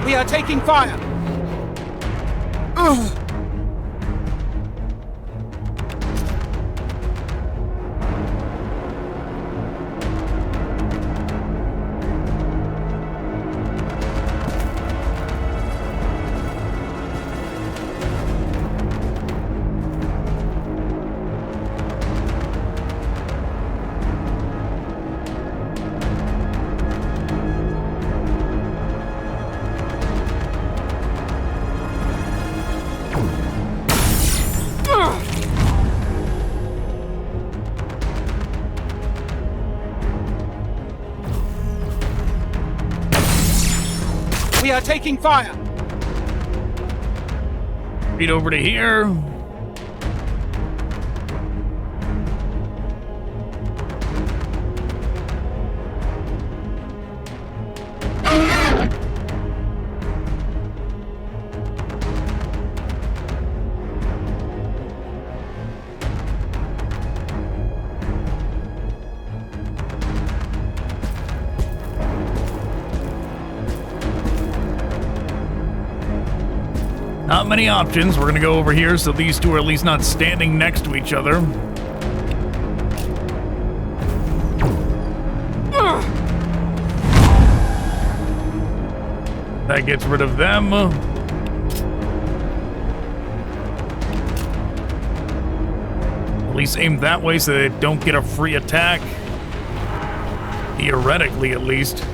We are taking fire! We are taking fire! Read over to here. Not many options. We're gonna go over here so these two are at least not standing next to each other. That gets rid of them. At least aim that way so they don't get a free attack. Theoretically, at least.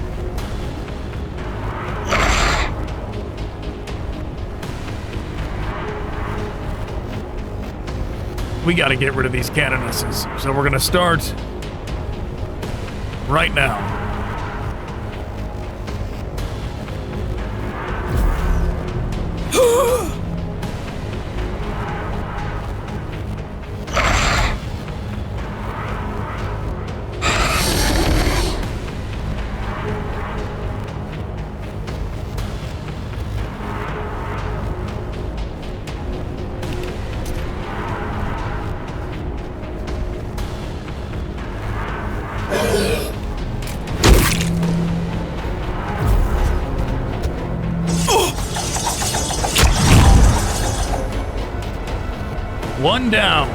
We got to get rid of these canonesses. So we're going to start right now. One down.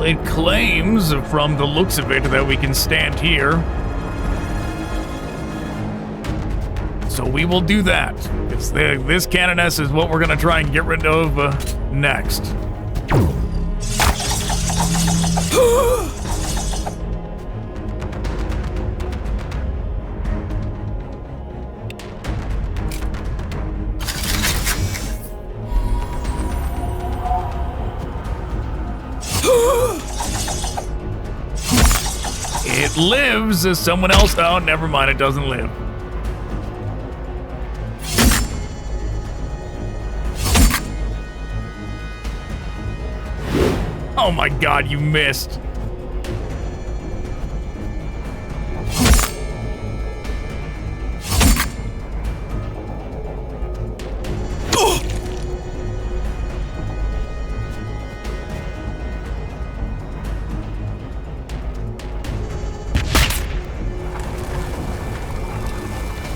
Well, it claims from the looks of it that we can stand here. So we will do that. This cannoness is what we're going to try and get rid of next. It lives. Someone else. Oh, never mind. It doesn't live. Oh my God, you missed.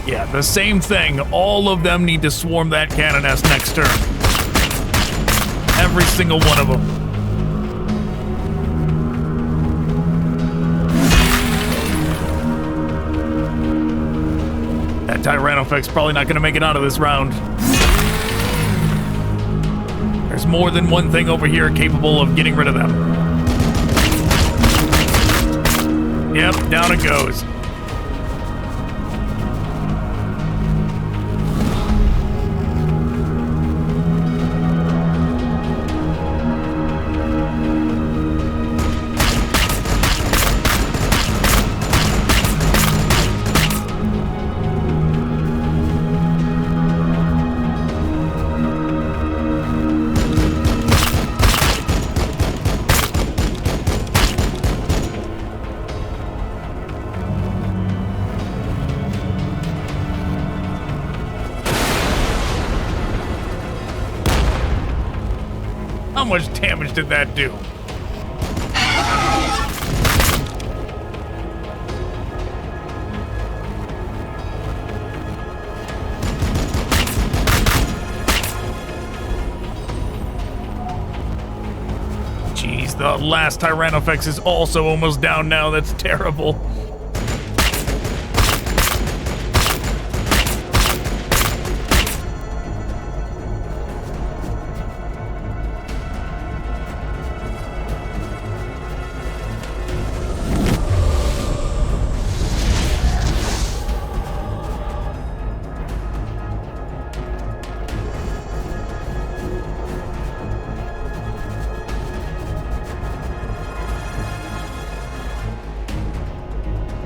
Yeah, the same thing. All of them need to swarm that cannoness next turn. Every single one of them. That Tyrannofex probably not going to make it out of this round. There's more than one thing over here capable of getting rid of them. Yep, down it goes. How much damage did that do? Jeez, the last Tyrannofex is also almost down now. That's terrible.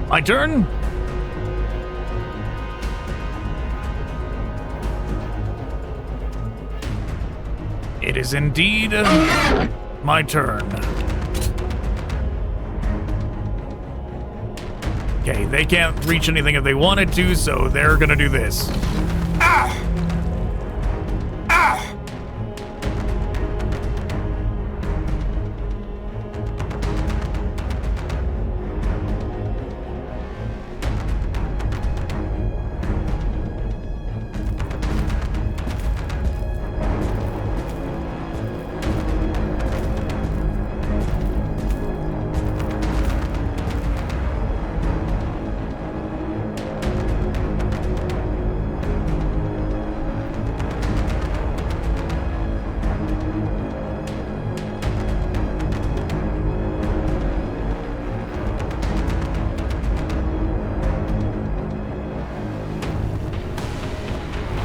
My turn? It is indeed my turn. Okay, they can't reach anything if they wanted to, so they're gonna do this. Ah! Ah!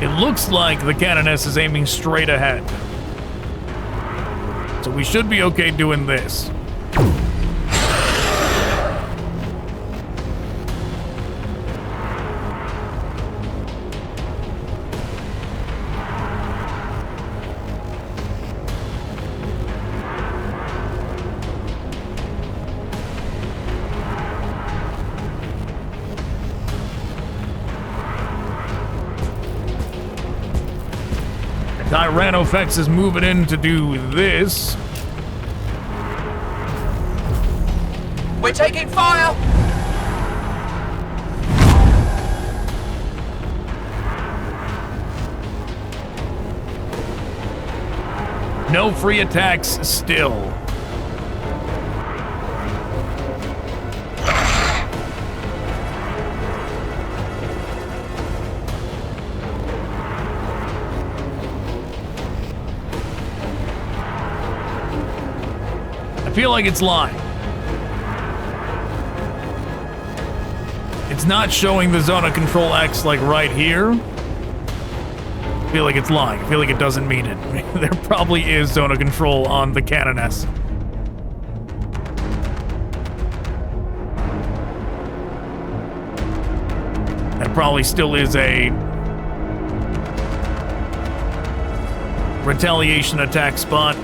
It looks like the cannoness is aiming straight ahead. So we should be okay doing this. Tyrannofex is moving in to do this. We're taking fire! No free attacks still. feel like it's lying. It's not showing the zone of control X like right here. I feel like it's lying. I feel like it doesn't mean it. There probably is zone of control on the Cannon S. That probably still is a retaliation attack spot.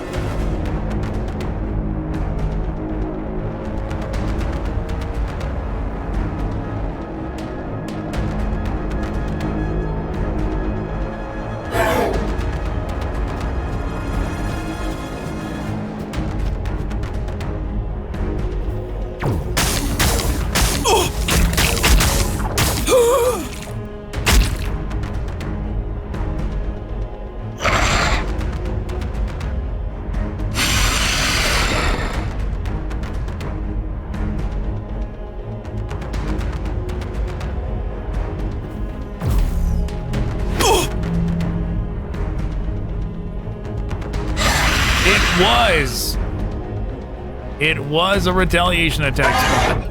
It was a retaliation attack spot.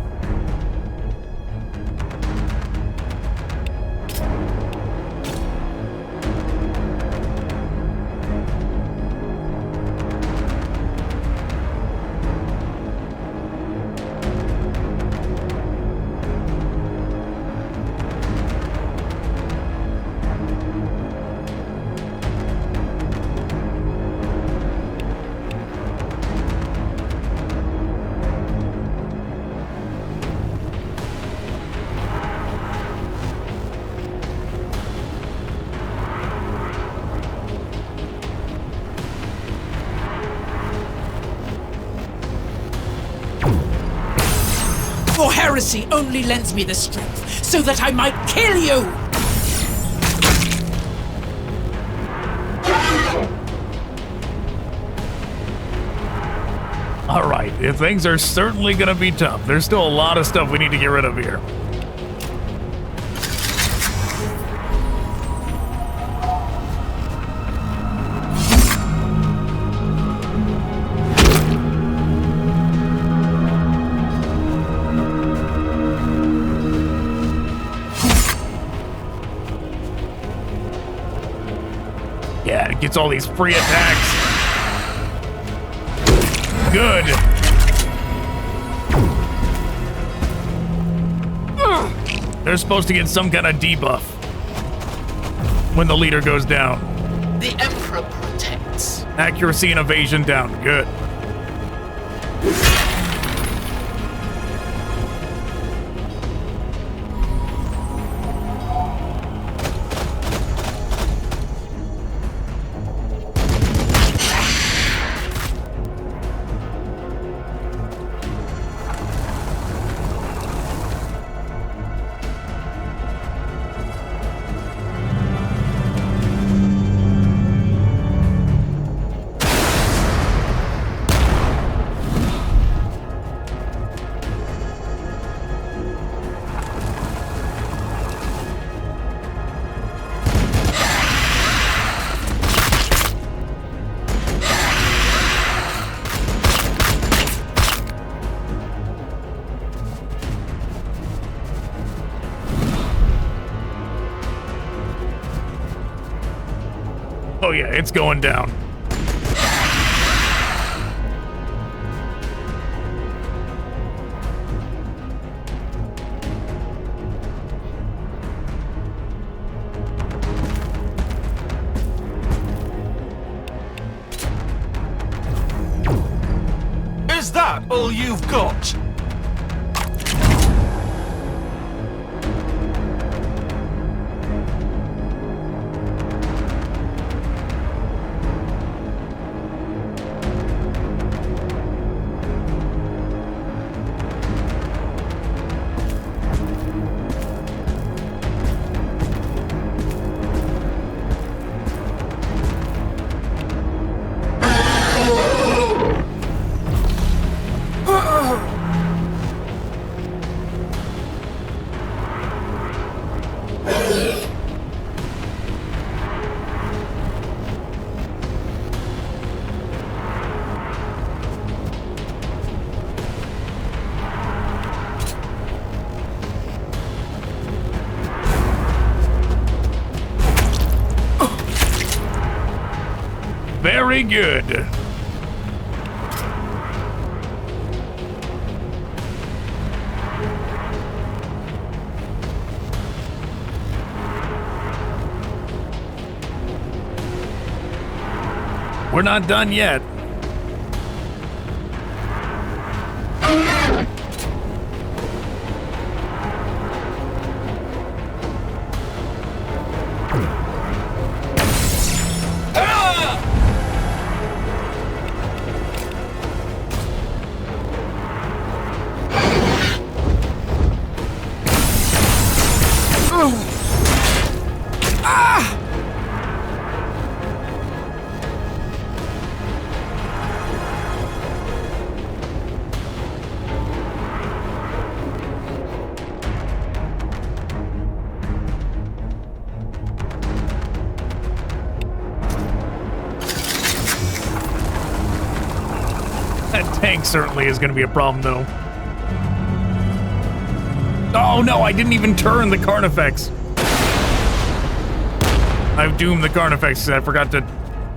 Your heresy only lends me the strength so that I might kill you! Alright, things are certainly gonna be tough. There's still a lot of stuff we need to get rid of here. Yeah, it gets all these free attacks. Good. They're supposed to get some kind of debuff when the leader goes down. The Emperor protects. Accuracy and evasion down. Good. Oh yeah, it's going down. Is that all you've got? Very good. We're not done yet. Tank certainly is going to be a problem, though. Oh no, I didn't even turn the Carnifex. I've doomed the Carnifex because I forgot to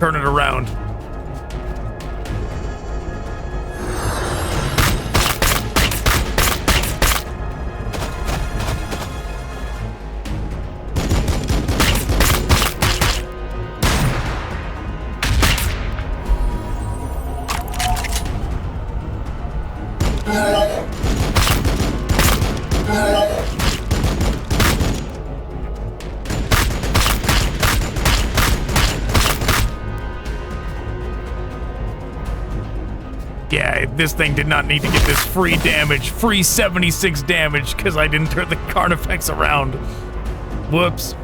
turn it around. Yeah, this thing did not need to get this free damage, free 76 damage, because I didn't turn the Carnifex around. Whoops.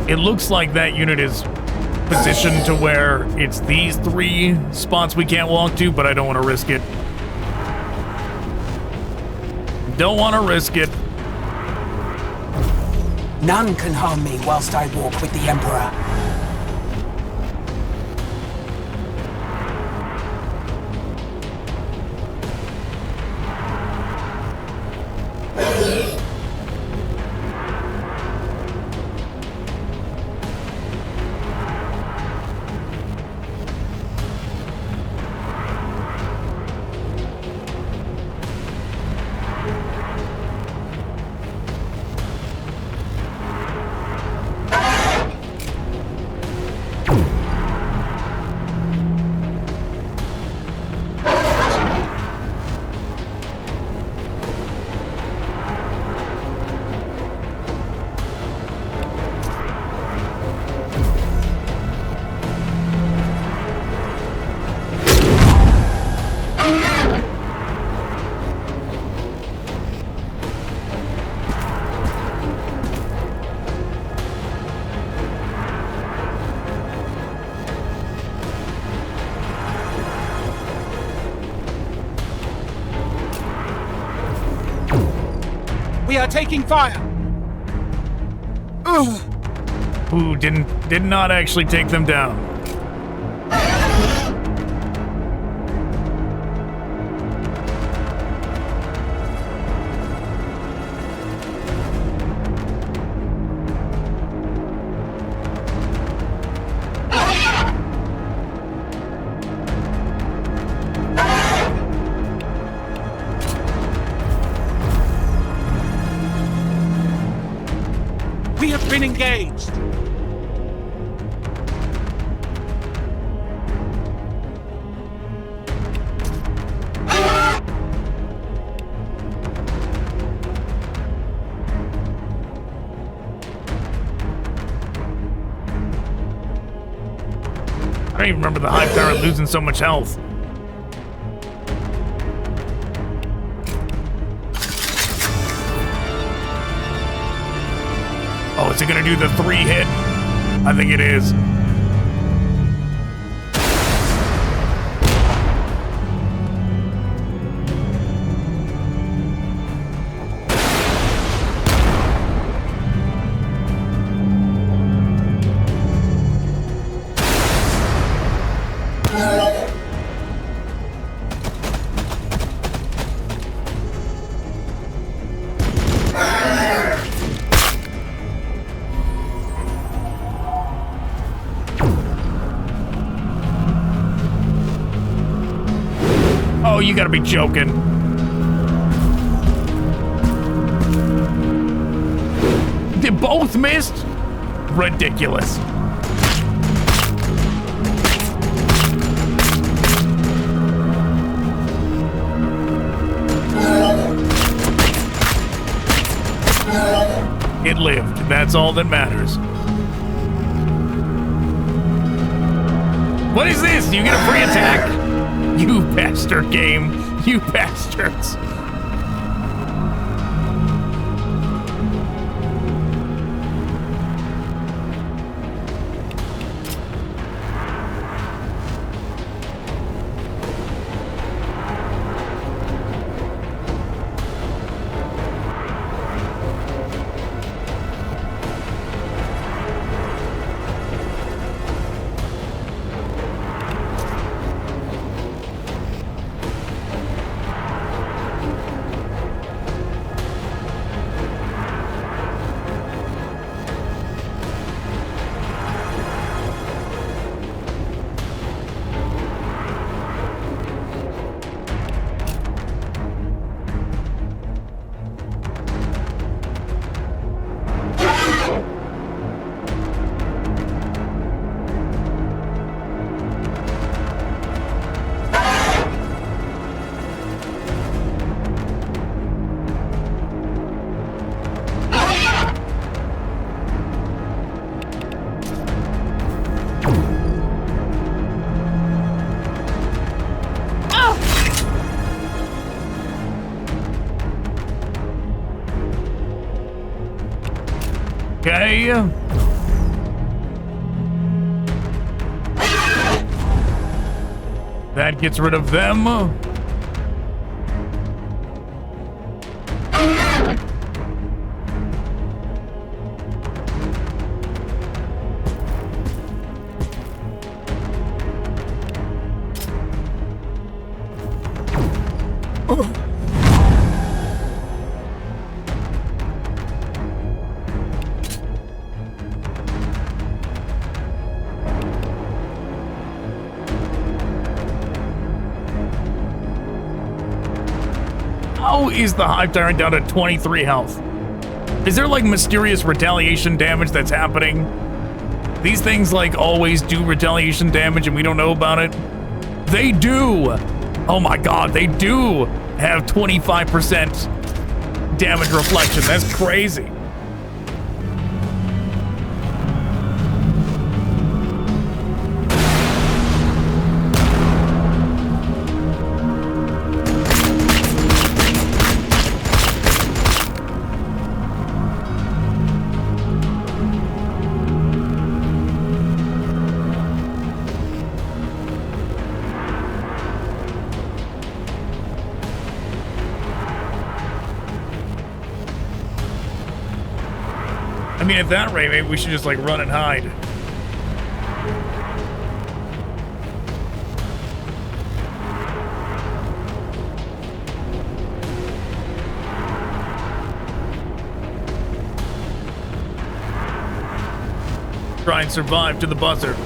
It looks like that unit is positioned to where it's these 3 spots we can't walk to, but I don't want to risk it. Don't want to risk it. None can harm me whilst I walk with the Emperor. We are taking fire! Ooh, did not actually take them down. We have been engaged! I don't even remember the Hive Tyrant losing so much health. Oh, is it gonna do the 3 hit? I think it is. You gotta be joking. They both missed? Ridiculous. It lived. That's all that matters. What is this? You get a free attack? You bastard game. You bastards. Okay. That gets rid of them. How is the Hive Tyrant down to 23 health? Is there like mysterious retaliation damage that's happening? These things like always do retaliation damage and we don't know about it? They do! Oh my god, they do have 25% damage reflection. That's crazy. I mean, at that rate, maybe we should just, like, run and hide. Try and survive to the buzzer.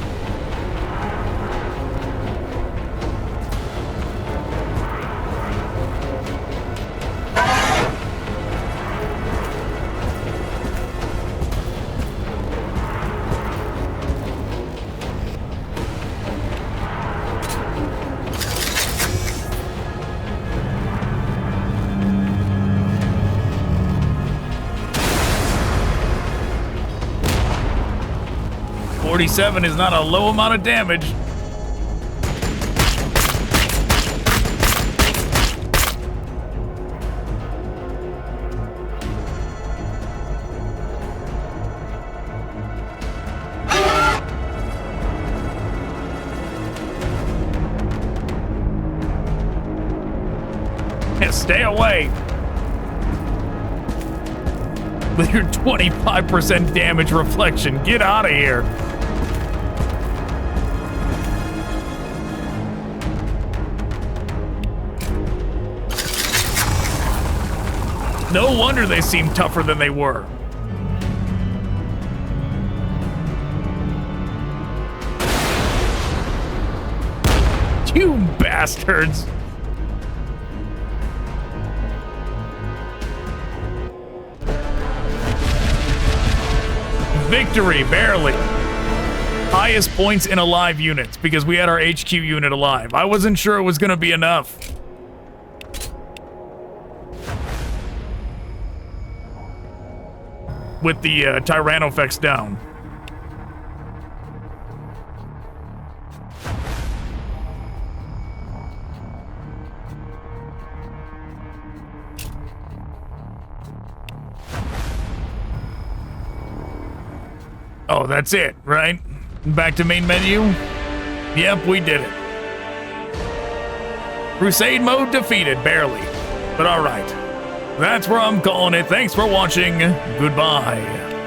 $47 is not a low amount of damage. Yeah, stay away. With your 25% damage reflection, get out of here. No wonder they seem tougher than they were. You bastards. Victory, barely. Highest points in alive units because we had our HQ unit alive. I wasn't sure it was going to be enough. With the Tyrannofex down. Oh, that's it, right? Back to main menu? Yep, we did it. Crusade mode defeated, barely. But alright. That's where I'm calling it. Thanks for watching. Goodbye.